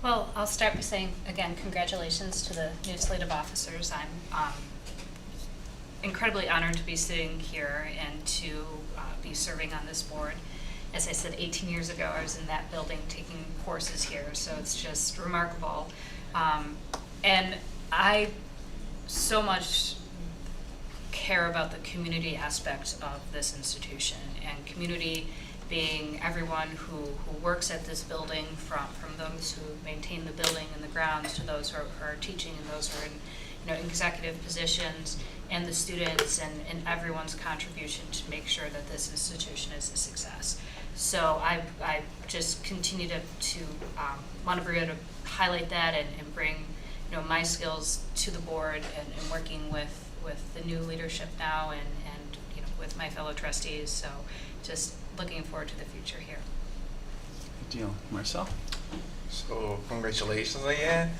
Well, I'll start by saying, again, congratulations to the new slate of officers. I'm incredibly honored to be sitting here and to be serving on this board. As I said, 18 years ago, I was in that building taking courses here, so it's just remarkable. And I so much care about the community aspect of this institution, and community being everyone who works at this building, from those who maintain the building and the grounds to those who are teaching and those who are in executive positions, and the students and everyone's contribution to make sure that this institution is a success. So I just continue to want to be able to highlight that and bring my skills to the board and working with the new leadership now and with my fellow trustees. So just looking forward to the future here. Good deal. Marcel? So congratulations again.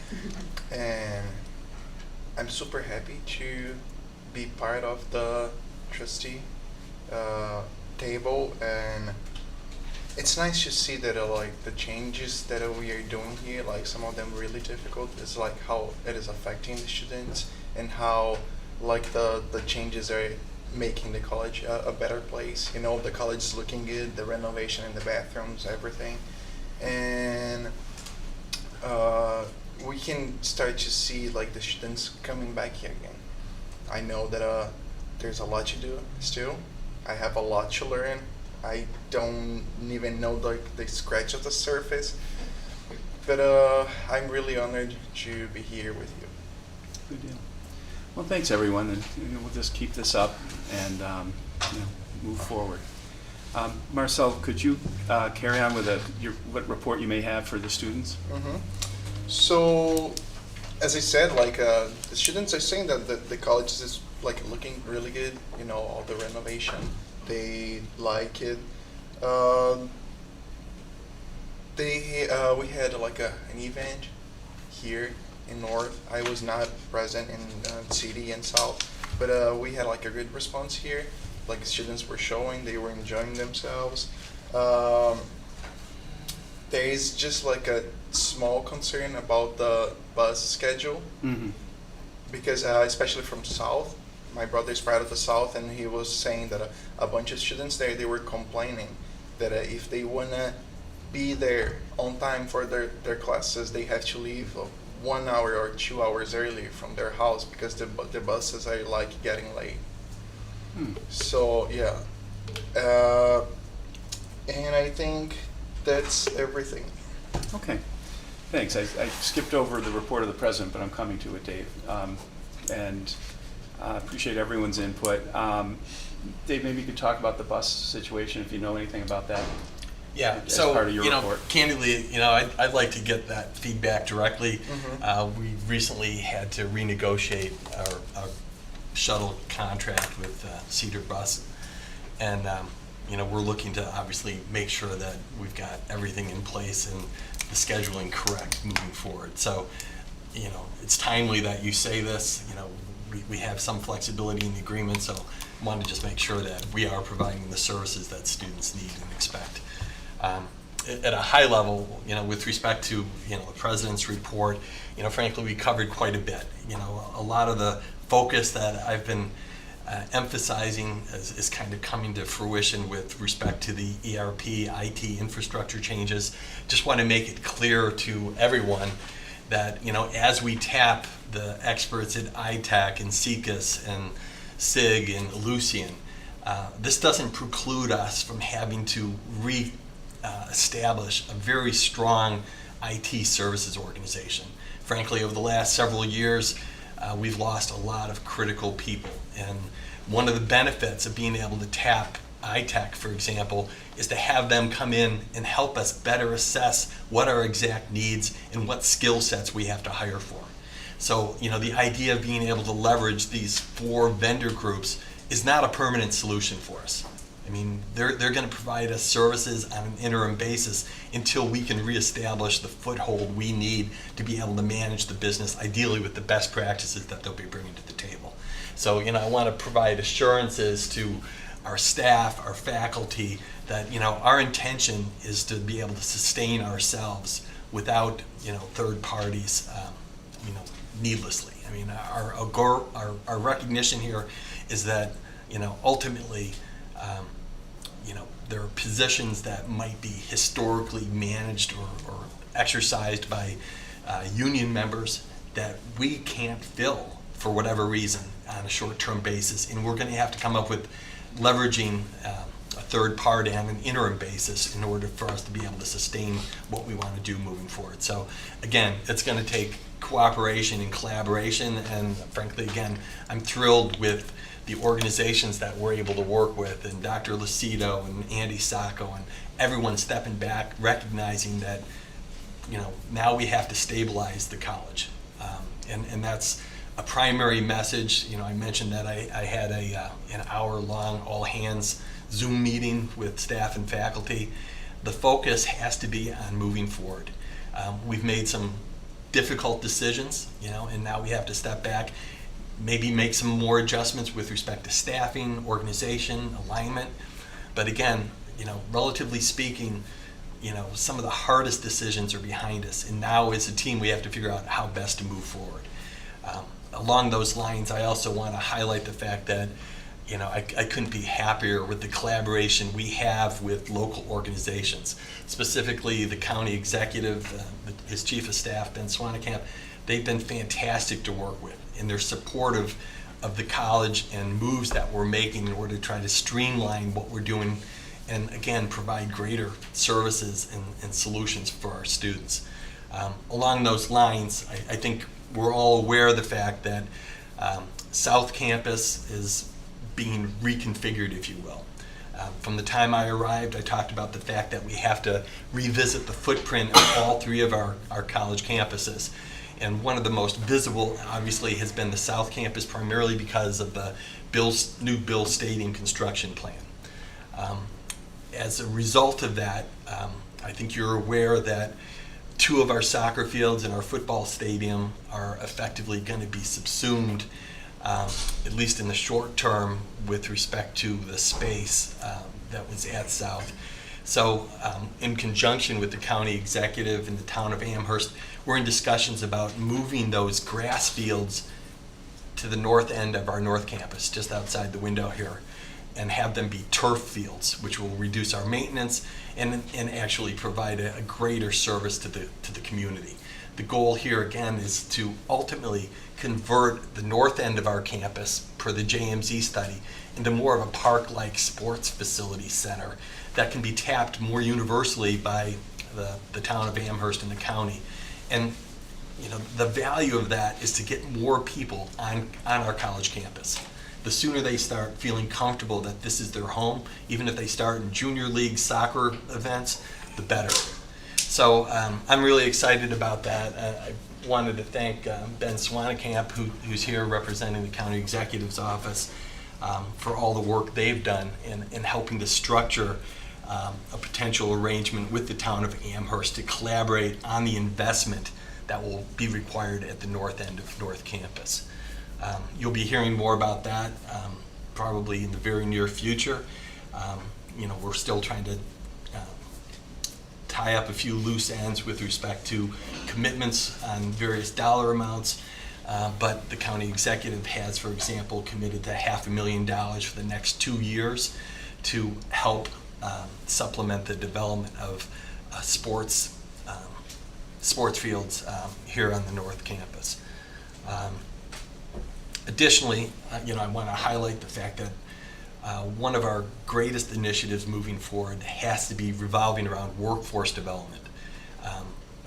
And I'm super happy to be part of the trustee table, and it's nice to see that like the changes that we are doing here, like some of them really difficult, is like how it is affecting the students and how like the changes are making the college a better place. The college is looking good, the renovation in the bathrooms, everything. And we can start to see like the students coming back here again. I know that there's a lot to do still. I have a lot to learn. I don't even know the scratch of the surface. But I'm really honored to be here with you. Good deal. Well, thanks everyone, and we'll just keep this up and move forward. Marcel, could you carry on with what report you may have for the students? So, as I said, like the students are saying that the college is like looking really good. All the renovation, they like it. We had like an event here in North. I was not present in City and South, but we had like a good response here. Like students were showing, they were enjoying themselves. There is just like a small concern about the bus schedule, because especially from South, my brother is part of the South, and he was saying that a bunch of students there, they were complaining that if they wanna be there on time for their classes, they have to leave 1 hour or 2 hours early from their house because the buses are like getting late. So yeah, and I think that's everything. Okay, thanks. I skipped over the report of the president, but I'm coming to it, Dave. And appreciate everyone's input. Dave, maybe you could talk about the bus situation if you know anything about that. Yeah, as so part of your report. candidly, I'd like to get that feedback directly. We recently had to renegotiate our shuttle contract with Cedar Bus, and we're looking to obviously make sure that we've got everything in place and the scheduling correct moving forward. So, it's timely that you say this. We have some flexibility in the agreement, so I want to just make sure that we are providing the services that students need and expect. At a high level, with respect to, the president's report, frankly, we covered quite a bit. A lot of the focus that I've been emphasizing is kind of coming to fruition with respect to the ERP, IT infrastructure changes. Just want to make it clear to everyone that, as we tap the experts at ITAC and CECAS and SIG and Lucian, this doesn't preclude us from having to establish a very strong IT services organization. Frankly, over the last several years, we've lost a lot of critical people. And one of the benefits of being able to tap ITAC, for example, is to have them come in and help us better assess what our exact needs and what skill sets we have to hire for. So, the idea of being able to leverage these 4 vendor groups is not a permanent solution for us. I mean, they're going to provide us services on an interim basis until we can reestablish the foothold we need to be able to manage the business, ideally with the best practices that they'll be bringing to the table. So, I want to provide assurances to our staff, our faculty, that, our intention is to be able to sustain ourselves without, third parties, needlessly. I mean, our recognition here is that, ultimately, there are positions that might be historically managed or exercised by union members that we can't fill for whatever reason on a short-term basis, and we're going to have to come up with leveraging a third party on an interim basis in order for us to be able to sustain what we want to do moving forward. So again, it's going to take cooperation and collaboration, and frankly, again, I'm thrilled with the organizations that we're able to work with, and Dr. Lucido and Andy Sacco and everyone stepping back, recognizing that, now we have to stabilize the college. And that's a primary message. I mentioned that I had an hour-long all-hands Zoom meeting with staff and faculty. The focus has to be on moving forward. We've made some difficult decisions, and now we have to step back, maybe make some more adjustments with respect to staffing, organization, alignment. But again, relatively speaking, some of the hardest decisions are behind us, and now as a team we have to figure out how best to move forward. Along those lines, I also want to highlight the fact that I couldn't be happier with the collaboration we have with local organizations, specifically the county executive, his chief of staff, Ben Swanekamp. They've been fantastic to work with, and they're supportive of the college and moves that we're making in order to try to streamline what we're doing and, again, provide greater services and solutions for our students. Along those lines, I think we're all aware of the fact that South Campus is being reconfigured, if you will. From the time I arrived, I talked about the fact that we have to revisit the footprint of all 3 of our college campuses. And one of the most visible, obviously, has been the South Campus, primarily because of the new Bill Stadium construction plan. As a result of that, I think you're aware that 2 of our soccer fields and our football stadium are effectively going to be subsumed, at least in the short term, with respect to the space that was at South. So in conjunction with the county executive and the town of Amherst, we're in discussions about moving those grass fields to the north end of our north campus, just outside the window here, and have them be turf fields, which will reduce our maintenance and actually provide a greater service to the community. The goal here, again, is to ultimately convert the north end of our campus, per the JMZ study, into more of a park-like sports facility center that can be tapped more universally by the town of Amherst and the county. And the value of that is to get more people on our college campus. The sooner they start feeling comfortable that this is their home, even if they start in junior league soccer events, the better. So I'm really excited about that. I wanted to thank Ben Swanekamp, who's here representing the county executive's office, for all the work they've done in helping to structure a potential arrangement with the town of Amherst to collaborate on the investment that will be required at the north end of North Campus. You'll be hearing more about that probably in the very near future. We're still trying to tie up a few loose ends with respect to commitments on various dollar amounts. But the county executive has, for example, committed to $500,000 for the next 2 years to help supplement the development of sports fields here on the North Campus. Additionally, I want to highlight the fact that one of our greatest initiatives moving forward has to be revolving around workforce development.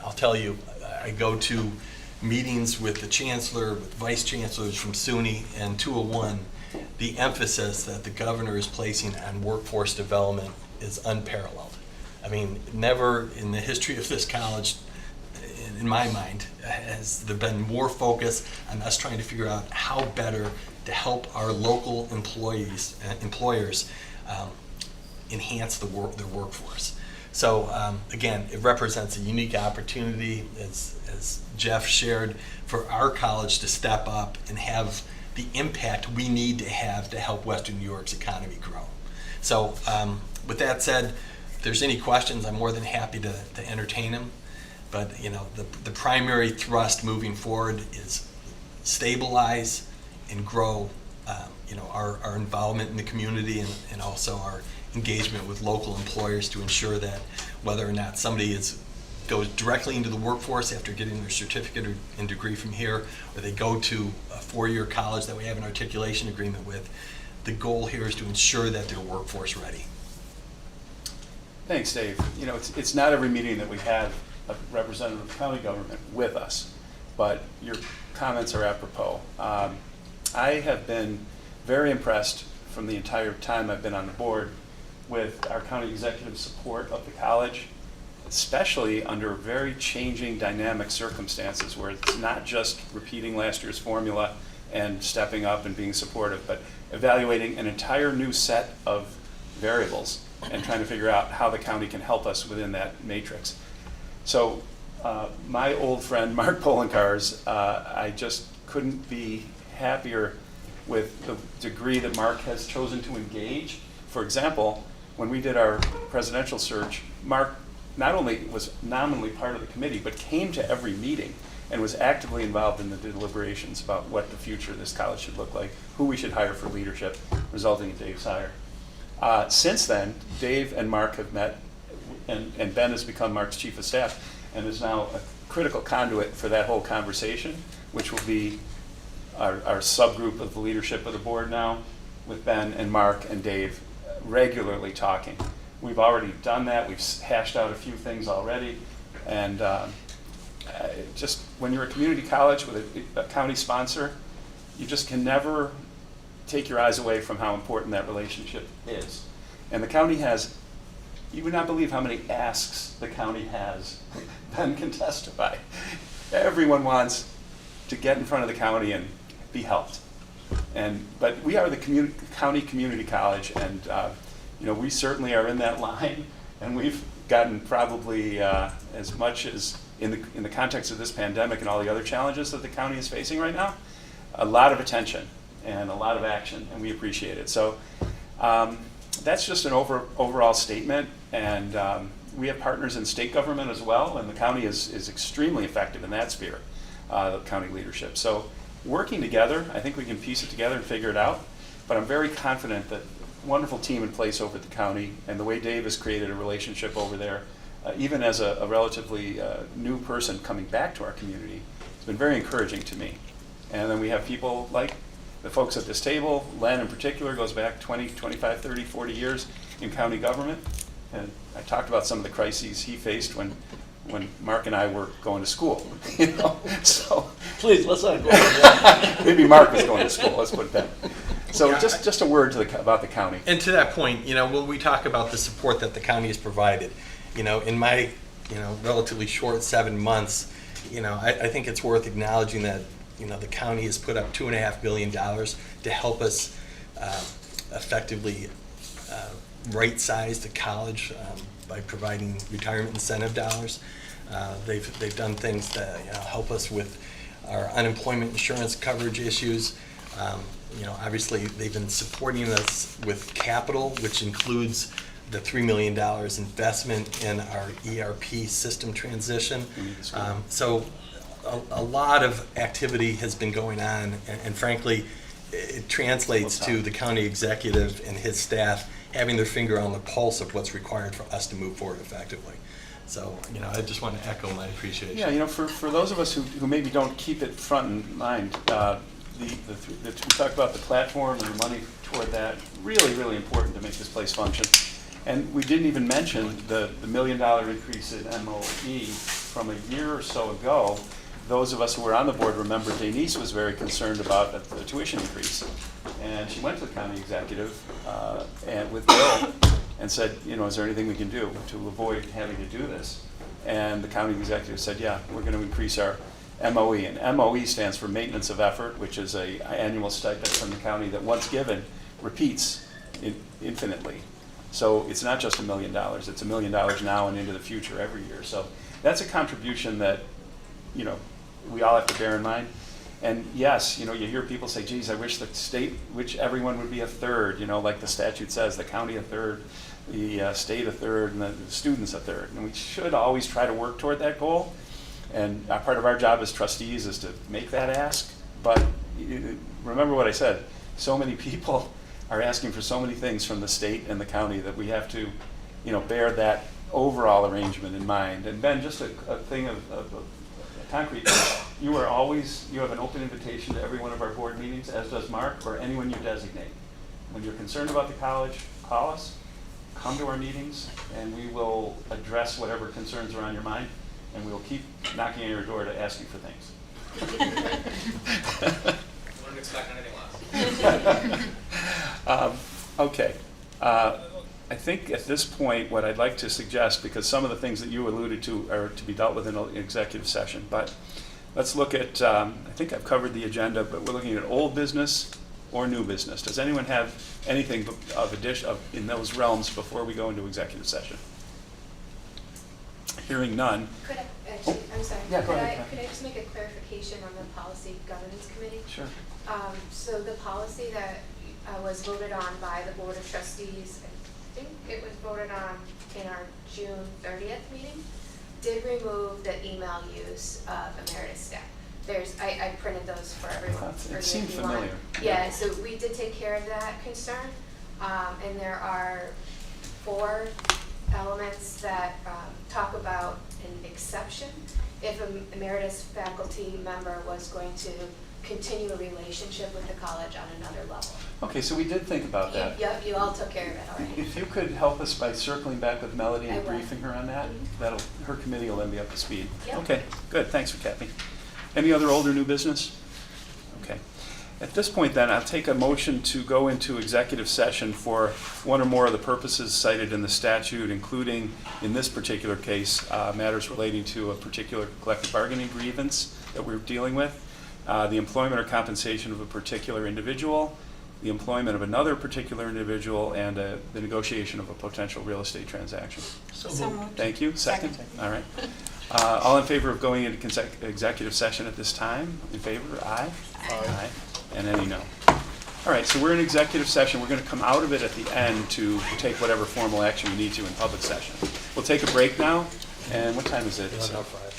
I'll tell you, I go to meetings with the chancellor, with vice chancellors from SUNY and 201. The emphasis that the governor is placing on workforce development is unparalleled. I mean, never in the history of this college, in my mind, has there been more focus on us trying to figure out how better to help our local employers enhance their workforce. So again, it represents a unique opportunity, as Jeff shared, for our college to step up and have the impact we need to have to help Western New York's economy grow. So with that said, if there's any questions, I'm more than happy to entertain them. But the primary thrust moving forward is stabilize and grow our involvement in the community and also our engagement with local employers to ensure that whether or not somebody goes directly into the workforce after getting their certificate and degree from here, or they go to a 4-year college that we have an articulation agreement with, the goal here is to ensure that they're workforce ready. Thanks, Dave. It's not every meeting that we have a representative of county government with us, but your comments are apropos. I have been very impressed from the entire time I've been on the board with our county executive's support of the college, especially under very changing dynamic circumstances where it's not just repeating last year's formula and stepping up and being supportive, but evaluating an entire new set of variables and trying to figure out how the county can help us within that matrix. So my old friend Mark Polenkar's, I just couldn't be happier with the degree that Mark has chosen to engage. For example, when we did our presidential search, Mark not only was nominally part of the committee, but came to every meeting and was actively involved in the deliberations about what the future of this college should look like, who we should hire for leadership, resulting in Dave's hire. Since then, Dave and Mark have met, and Ben has become Mark's chief of staff and is now a critical conduit for that whole conversation, which will be our subgroup of the leadership of the board now, with Ben and Mark and Dave regularly talking. We've already done that. We've hashed out a few things already. And just when you're a community college with a county sponsor, you just can never take your eyes away from how important that relationship is. And the county has, you would not believe how many asks the county has. Ben can testify. Everyone wants to get in front of the county and be helped. But we are the county community college, and we certainly are in that line, and we've gotten probably as much as in the context of this pandemic and all the other challenges that the county is facing right now, a lot of attention and a lot of action, and we appreciate it. So that's just an overall statement, and we have partners in state government as well, and the county is extremely effective in that sphere, the county leadership. So working together, I think we can piece it together and figure it out, but I'm very confident that wonderful team in place over at the county, and the way Dave has created a relationship over there, even as a relatively new person coming back to our community, it's been very encouraging to me. And then we have people like the folks at this table. Len in particular goes back 20, 25, 30, 40 years in county government. And I talked about some of the crises he faced when Mark and I were going to school. So please, let's not go there. Maybe Mark was going to school, let's put that. So just a word about the county. And to that point, when we talk about the support that the county has provided, in my relatively short 7 months, I think it's worth acknowledging that the county has put up $2.5 million to help us effectively right-size the college by providing retirement incentive dollars. They've done things to help us with our unemployment insurance coverage issues. Obviously they've been supporting us with capital, which includes the $3 million investment in our ERP system transition. So a lot of activity has been going on, and frankly, it translates to the county executive and his staff having their finger on the pulse of what's required for us to move forward effectively. So, I just want to echo my appreciation. Yeah, for those of us who maybe don't keep it front in mind, we talked about the platform and the money toward that, really, really important to make this place function. And we didn't even mention the $1 million increase in MOE from a year or so ago. Those of us who were on the board remember Denise was very concerned about the tuition increase. And she went to the county executive and with Bill and said, is there anything we can do to avoid having to do this? And the county executive said, yeah, we're going to increase our MOE. And MOE stands for Maintenance of Effort, which is an annual stipend from the county that once given repeats infinitely. So it's not just $1 million, it's $1 million now and into the future every year. So that's a contribution that, we all have to bear in mind. And yes, you hear people say, geez, I wish the state, which everyone would be a third, like the statute says, the county a third, the state a third, and the students a third. And we should always try to work toward that goal. And part of our job as trustees is to make that ask. But remember what I said, so many people are asking for so many things from the state and the county that we have to, bear that overall arrangement in mind. And Ben, just a thing of concrete thing. You have an open invitation to every one of our board meetings, as does Mark, or anyone you designate. When you're concerned about the college, call us, come to our meetings, and we will address whatever concerns are on your mind, and we will keep knocking on your door to ask you for things. Wouldn't expect anything less. Okay. I think at this point, what I'd like to suggest, because some of the things that you alluded to are to be dealt with in an executive session, but let's look at, I think I've covered the agenda, but we're looking at old business or new business. Does anyone have anything in those realms before we go into executive session? Hearing none. I'm sorry. Yeah, go ahead. Could I just make a clarification on the Policy Governance Committee? Sure. So the policy that was voted on by the Board of Trustees, I think it was voted on in our June 30th meeting, did remove the email use of emeritus staff. I printed those for everyone. It seemed familiar. Yeah, so we did take care of that concern. And there are 4 elements that talk about an exception if an emeritus faculty member was going to continue a relationship with the college on another level. Okay, so we did think about that. Yep, you all took care of it already. If you could help us by circling back with Melody and I will. briefing her on that, her committee will then be up to speed. Yep. Okay, good, thanks for Kathy. Any other old or new business? Okay. At this point then, I'll take a motion to go into executive session for one or more of the purposes cited in the statute, including, in this particular case, matters relating to a particular collective bargaining grievance that we're dealing with, the employment or compensation of a particular individual, the employment of another particular individual, and the negotiation of a potential real estate transaction. So moved. Thank you. Second? All right. All in favor of going into executive session at this time? In favor? Aye? Aye. And any no? All right, so we're in executive session. We're going to come out of it at the end to take whatever formal action we need to in public session. We'll take a break now. And what time is it? 11:05.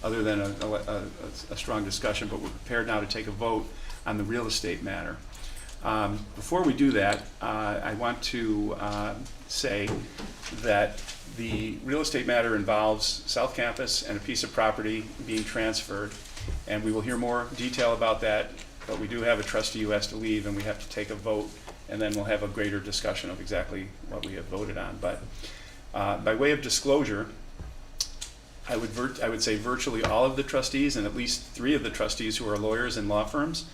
other than a strong discussion, but we're prepared now to take a vote on the real estate matter. Before we do that, I want to say that the real estate matter involves South Campus and a piece of property being transferred, and we will hear more detail about that, but we do have a trustee who has to leave, and we have to take a vote, and then we'll have a greater discussion of exactly what we have voted on. But by way of disclosure, I would say virtually all of the trustees, and at least 3 of the trustees who are lawyers in law firms,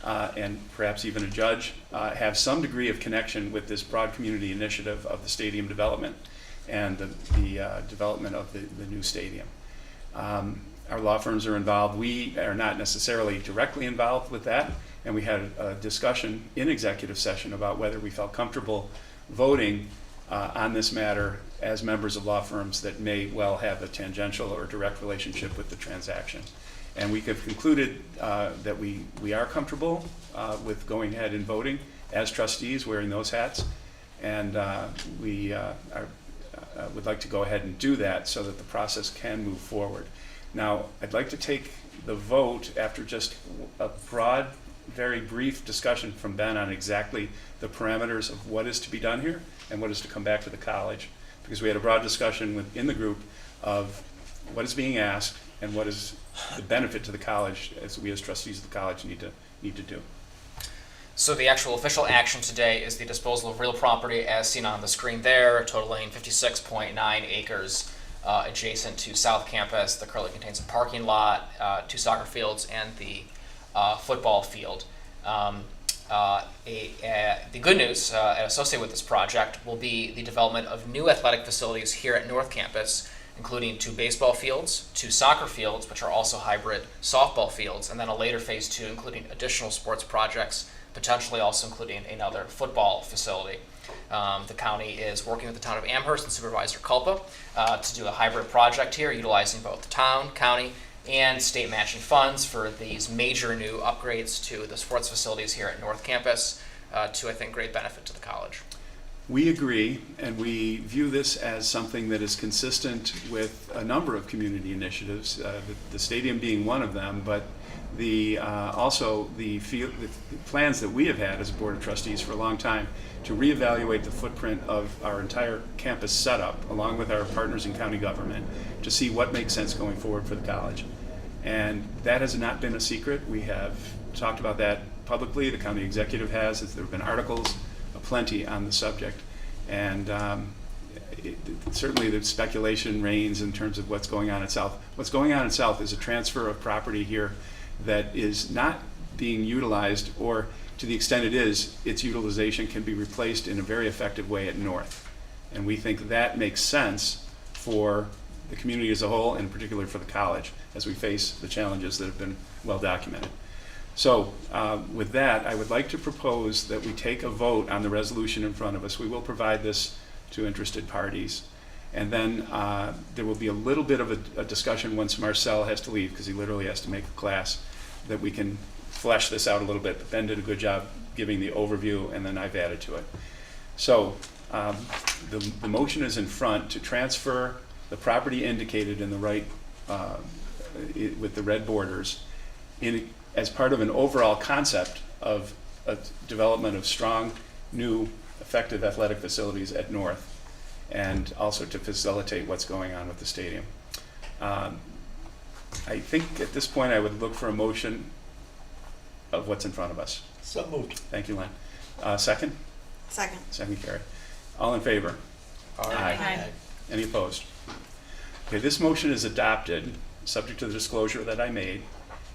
and perhaps even a judge, have some degree of connection with this broad community initiative of the stadium development and the development of the new stadium. Our law firms are involved. We are not necessarily directly involved with that, and we had a discussion in executive session about whether we felt comfortable voting on this matter as members of law firms that may well have a tangential or direct relationship with the transaction. And we have concluded that we are comfortable with going ahead and voting as trustees, wearing those hats, and we would like to go ahead and do that so that the process can move forward. Now, I'd like to take the vote after just a broad, very brief discussion from Ben on exactly the parameters of what is to be done here and what is to come back to the college, because we had a broad discussion within the group of what is being asked and what is the benefit to the college as we as trustees of the college need to do. So the actual official action today is the disposal of real property as seen on the screen there, totaling 56.9 acres adjacent to South Campus that currently contains a parking lot, 2 soccer fields, and the football field. The good news associated with this project will be the development of new athletic facilities here at North Campus, including 2 baseball fields, 2 soccer fields, which are also hybrid softball fields, and then a later phase 2 including additional sports projects, potentially also including another football facility. The county is working with the town of Amherst and Supervisor Culpa to do a hybrid project here, utilizing both the town, county, and state matching funds for these major new upgrades to the sports facilities here at North Campus to, I think, great benefit to the college. We agree, and we view this as something that is consistent with a number of community initiatives, the stadium being one of them, but also the plans that we have had as a Board of Trustees for a long time to reevaluate the footprint of our entire campus setup, along with our partners in county government, to see what makes sense going forward for the college. And that has not been a secret. We have talked about that publicly. The county executive has. There have been articles aplenty on the subject. And certainly the speculation reigns in terms of what's going on at South. What's going on at South is a transfer of property here that is not being utilized, or to the extent it is, its utilization can be replaced in a very effective way at North. And we think that makes sense for the community as a whole, and in particular for the college, as we face the challenges that have been well documented. So with that, I would like to propose that we take a vote on the resolution in front of us. We will provide this to interested parties. And then there will be a little bit of a discussion once Marcel has to leave, because he literally has to make a class, that we can flesh this out a little bit. But Ben did a good job giving the overview, and then I've added to it. So the motion is in front to transfer the property indicated in the right with the red borders as part of an overall concept of a development of strong, new, effective athletic facilities at North, and also to facilitate what's going on with the stadium. I think at this point I would look for a motion of what's in front of us. So moved. Thank you, Len. Second? Second. Second, Carrie. All in favor? Aye. Any opposed? Okay, this motion is adopted, subject to the disclosure that I made,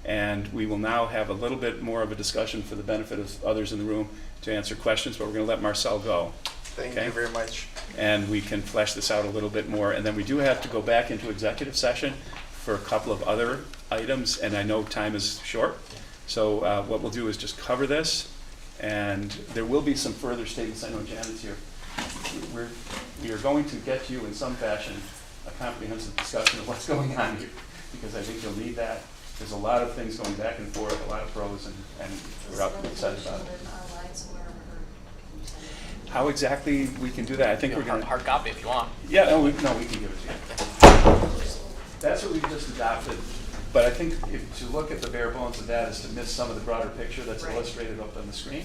and we will now have a little bit more of a discussion for the benefit of others in the room to answer questions, but we're going to let Marcel go. Thank you very much. And we can flesh this out a little bit more, and then we do have to go back into executive session for a couple of other items, and I know time is short, so what we'll do is just cover this, and there will be some further statements. I know Janet's here. We are going to get you in some fashion a comprehensive discussion of what's going on here, because I think you'll need that. There's a lot of things going back and forth, a lot of pros, and we're up excited about it. How exactly we can do that? I think we're going to hard copy if you want. Yeah, no, we can give it to you. That's what we just adopted But I think if to look at the bare bones of that is to miss some of the broader picture that's Right. illustrated up on the screen.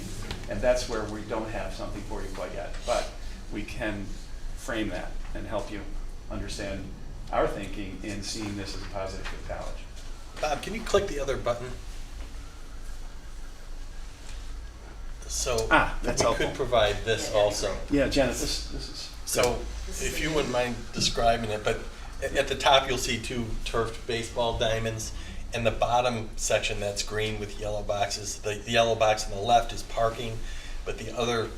And that's where we don't have something for you quite yet. But we can frame that and help you understand our thinking in seeing this as a positive for the college. Bob, can you click the other button? So that's we helpful. could provide this also. Yeah, Janet, this is. So if you wouldn't mind describing it, but at the top you'll see 2 turfed baseball diamonds, and the bottom section that's green with yellow boxes. The yellow box on the left is parking, but the other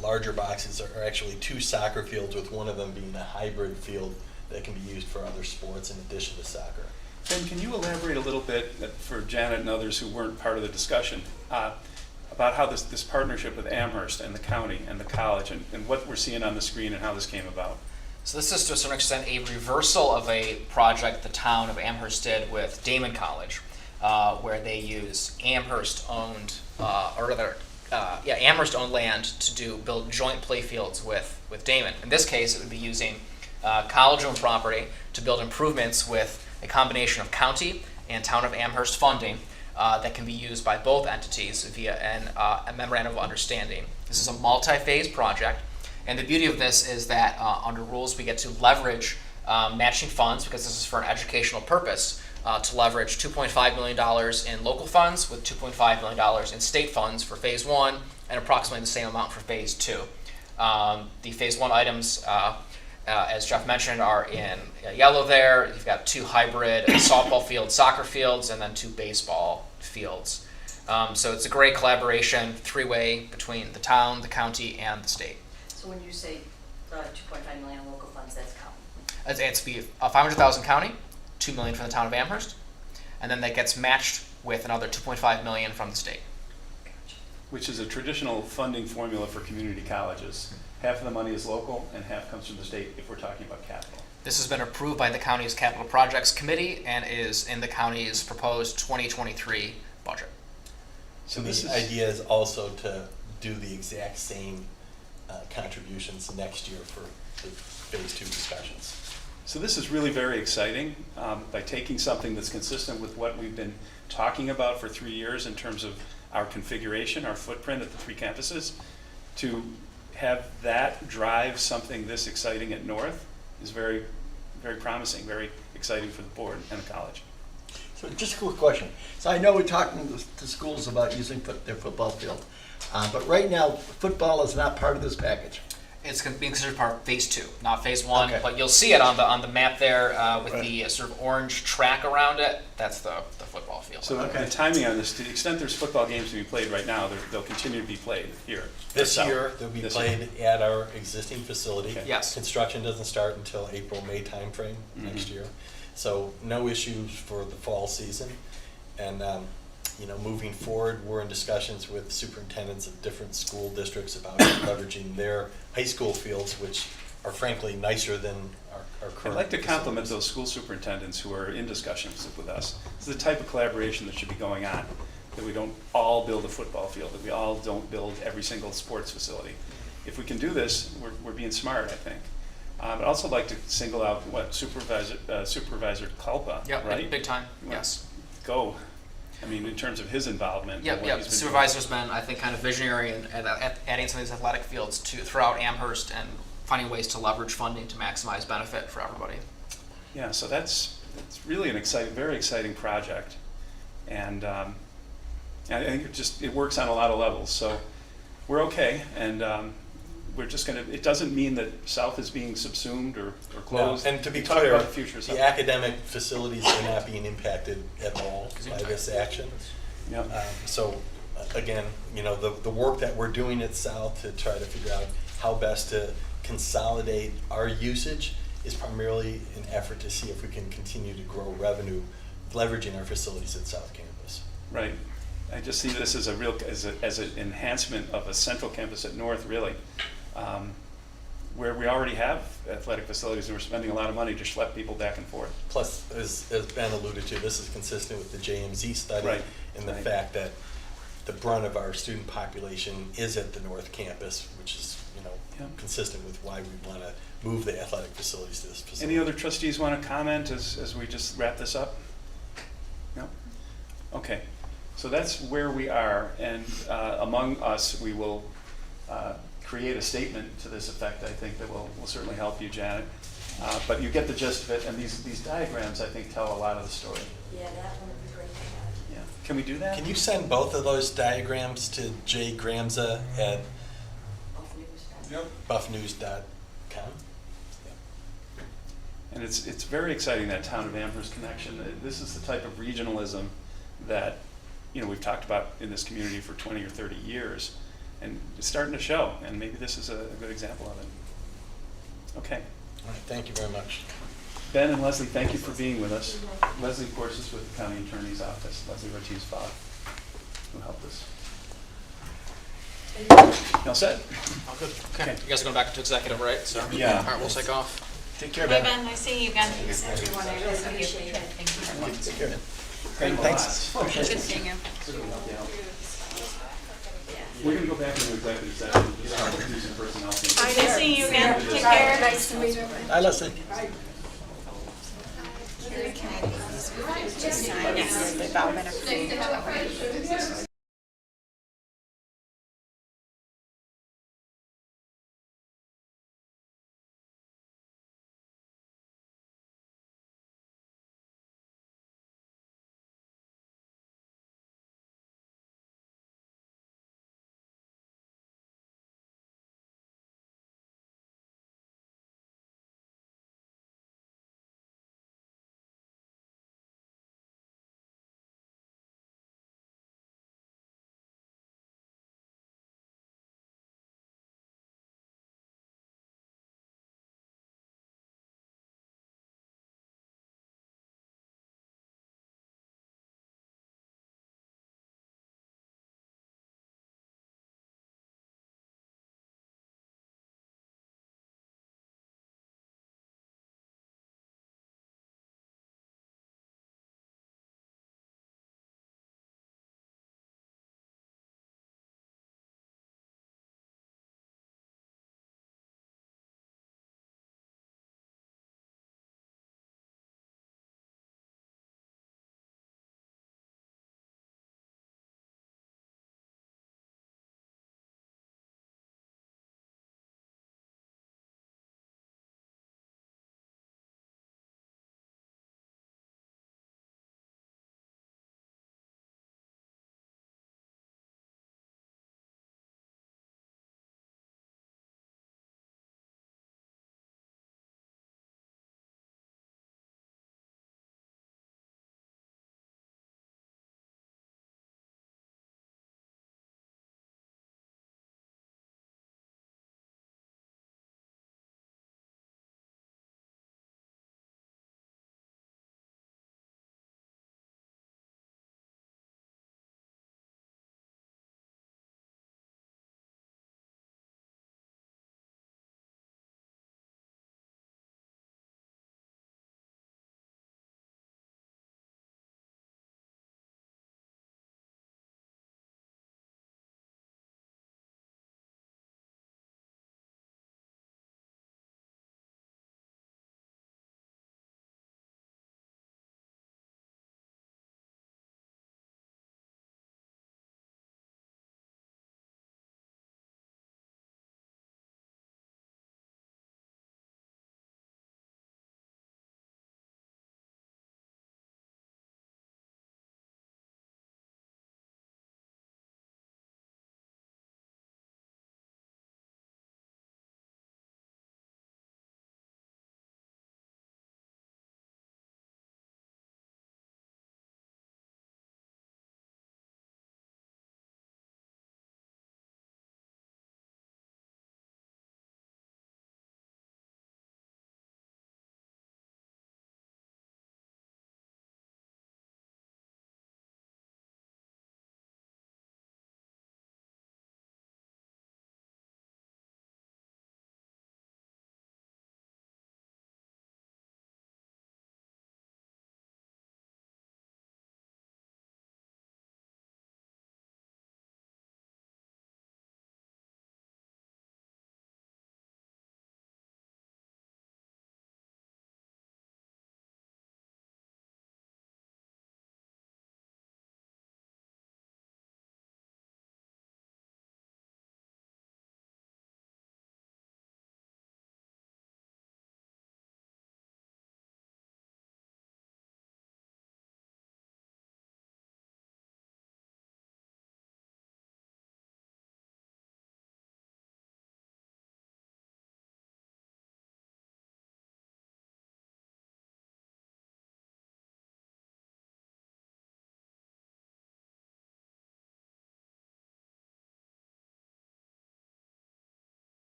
larger boxes are actually 2 soccer fields, with one of them being a hybrid field that can be used for other sports in addition to soccer. Ben, can you elaborate a little bit for Janet and others who weren't part of the discussion about how this partnership with Amherst and the county and the college and what we're seeing on the screen and how this came about? So this is to a certain extent a reversal of a project the town of Amherst did with Damon College, where they use Amherst-owned, Amherst-owned land to build joint play fields with Damon. In this case, it would be using college-owned property to build improvements with a combination of county and town of Amherst funding that can be used by both entities via a memorandum of understanding. This is a multi-phase project. And the beauty of this is that under rules we get to leverage matching funds, because this is for an educational purpose, to leverage $2.5 million in local funds with $2.5 million in state funds for phase 1 and approximately the same amount for phase 2. The phase 1 items, as Jeff mentioned, are in yellow there. You've got 2 hybrid softball fields, soccer fields, and then 2 baseball fields. So it's a great collaboration, 3-way between the town, the county, and the state. So when you say 2.5 million in local funds, that's county? It's be $500,000 county, $2 million from the town of Amherst, and then that gets matched with another $2.5 million from the state. Which is a traditional funding formula for community colleges. Half of the money is local and half comes from the state if we're talking about capital. This has been approved by the county's capital projects committee and is in the county's proposed 2023 budget. So the idea is also to do the exact same contributions next year for the phase 2 discussions. So this is really very exciting by taking something that's consistent with what we've been talking about for 3 years in terms of our configuration, our footprint at the 3 campuses, to have that drive something this exciting at North is very, very promising, very exciting for the board and the college. So just a quick question. So I know we're talking to schools about using their football field, but right now football is not part of this package. It's being considered part of phase 2, not phase 1, Okay. but you'll see it on the map there with the sort of orange track around it. That's the football field. So the timing on this, to the extent there's football games to be played right now, they'll continue to be played here. This South. year, they'll be This played year. at our existing facility. Okay. Yes. Construction doesn't start until April, May timeframe next year. So no issues for the fall season. And, moving forward, we're in discussions with superintendents of different school districts about leveraging their high school fields, which are frankly nicer than our current. I'd like to compliment facilities. those school superintendents who are in discussions with us. It's the type of collaboration that should be going on, that we don't all build a football field, that we all don't build every single sports facility. If we can do this, we're being smart, I think. I'd also like to single out Supervisor Kalpa, Yep, right? big time, yes. Go. I mean, in terms of his involvement. and Yep, what yep. he's The been supervisor's been, I think, kind of visionary in adding some of these athletic fields throughout Amherst and finding ways to leverage funding to maximize benefit for everybody. Yeah, so it's really an very exciting project, and I think it works on a lot of levels. So we're okay, and we're just gonna. It doesn't mean that South is being subsumed or closed. No, and to be We talk clear, about the future of South. the academic facilities are not being impacted at all by this action. Yep. So again, the work that we're doing at South to try to figure out how best to consolidate our usage is primarily an effort to see if we can continue to grow revenue leveraging our facilities at South Campus. Right. I just see this as as an enhancement of a central campus at North, really, where we already have athletic facilities and we're spending a lot of money to schlep people back and forth. Plus, as Ben alluded to, this is consistent with the JMZ study Right. and the Right. fact that the brunt of our student population is at the North Campus, which is, Yep. consistent with why we want to move the athletic facilities to this facility. Any other trustees want to comment as we just wrap this up? Okay, so that's where we are, and among us, we will create a statement to this effect, I think, that will certainly help you, Janet. But you get the gist of it, and these diagrams, I think, tell a lot of the story. Yeah, that one would be great to have. Yeah. Can we do that? Can you send both of those diagrams to Jay Gramza at buffnews.com? And it's very exciting, that town of Amherst connection. This is the type of regionalism that, you know, we've talked about in this community for 20 or 30 years, and it's starting to show, and maybe this is a good example of it. Okay. All right, thank you very much. Ben and Leslie, thank you for being with us. Leslie, of course, is with the County Attorney's Office, Leslie Ortiz-Fogg, who helped us. You all set? All good. Okay. You guys are going back to executive, right? So Yeah. All right, we'll take off. Take care, Hey, Ben. Ben, nice seeing you again. Everyone, I really appreciate it. Thank you very much. Take care. Great, Thanks. Good seeing you. We're going to go back into executive session, do some personnel things. Nice seeing you again. Take care. Nice to meet you. Hi, Leslie. Just sign it. Development approved.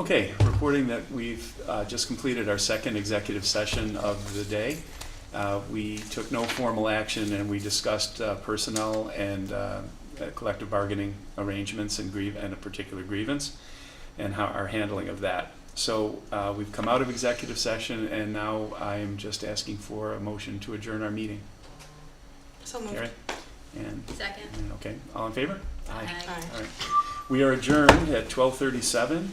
Okay, reporting that we've just completed our second executive session of the day. We took no formal action, and we discussed personnel and collective bargaining arrangements and a particular grievance and how our handling of that. So we've come out of executive session, and now I'm just asking for a motion to adjourn our meeting. So moved. Carrie? And Second. okay, all in favor? Aye. Aye. All right. We are adjourned at 12:37.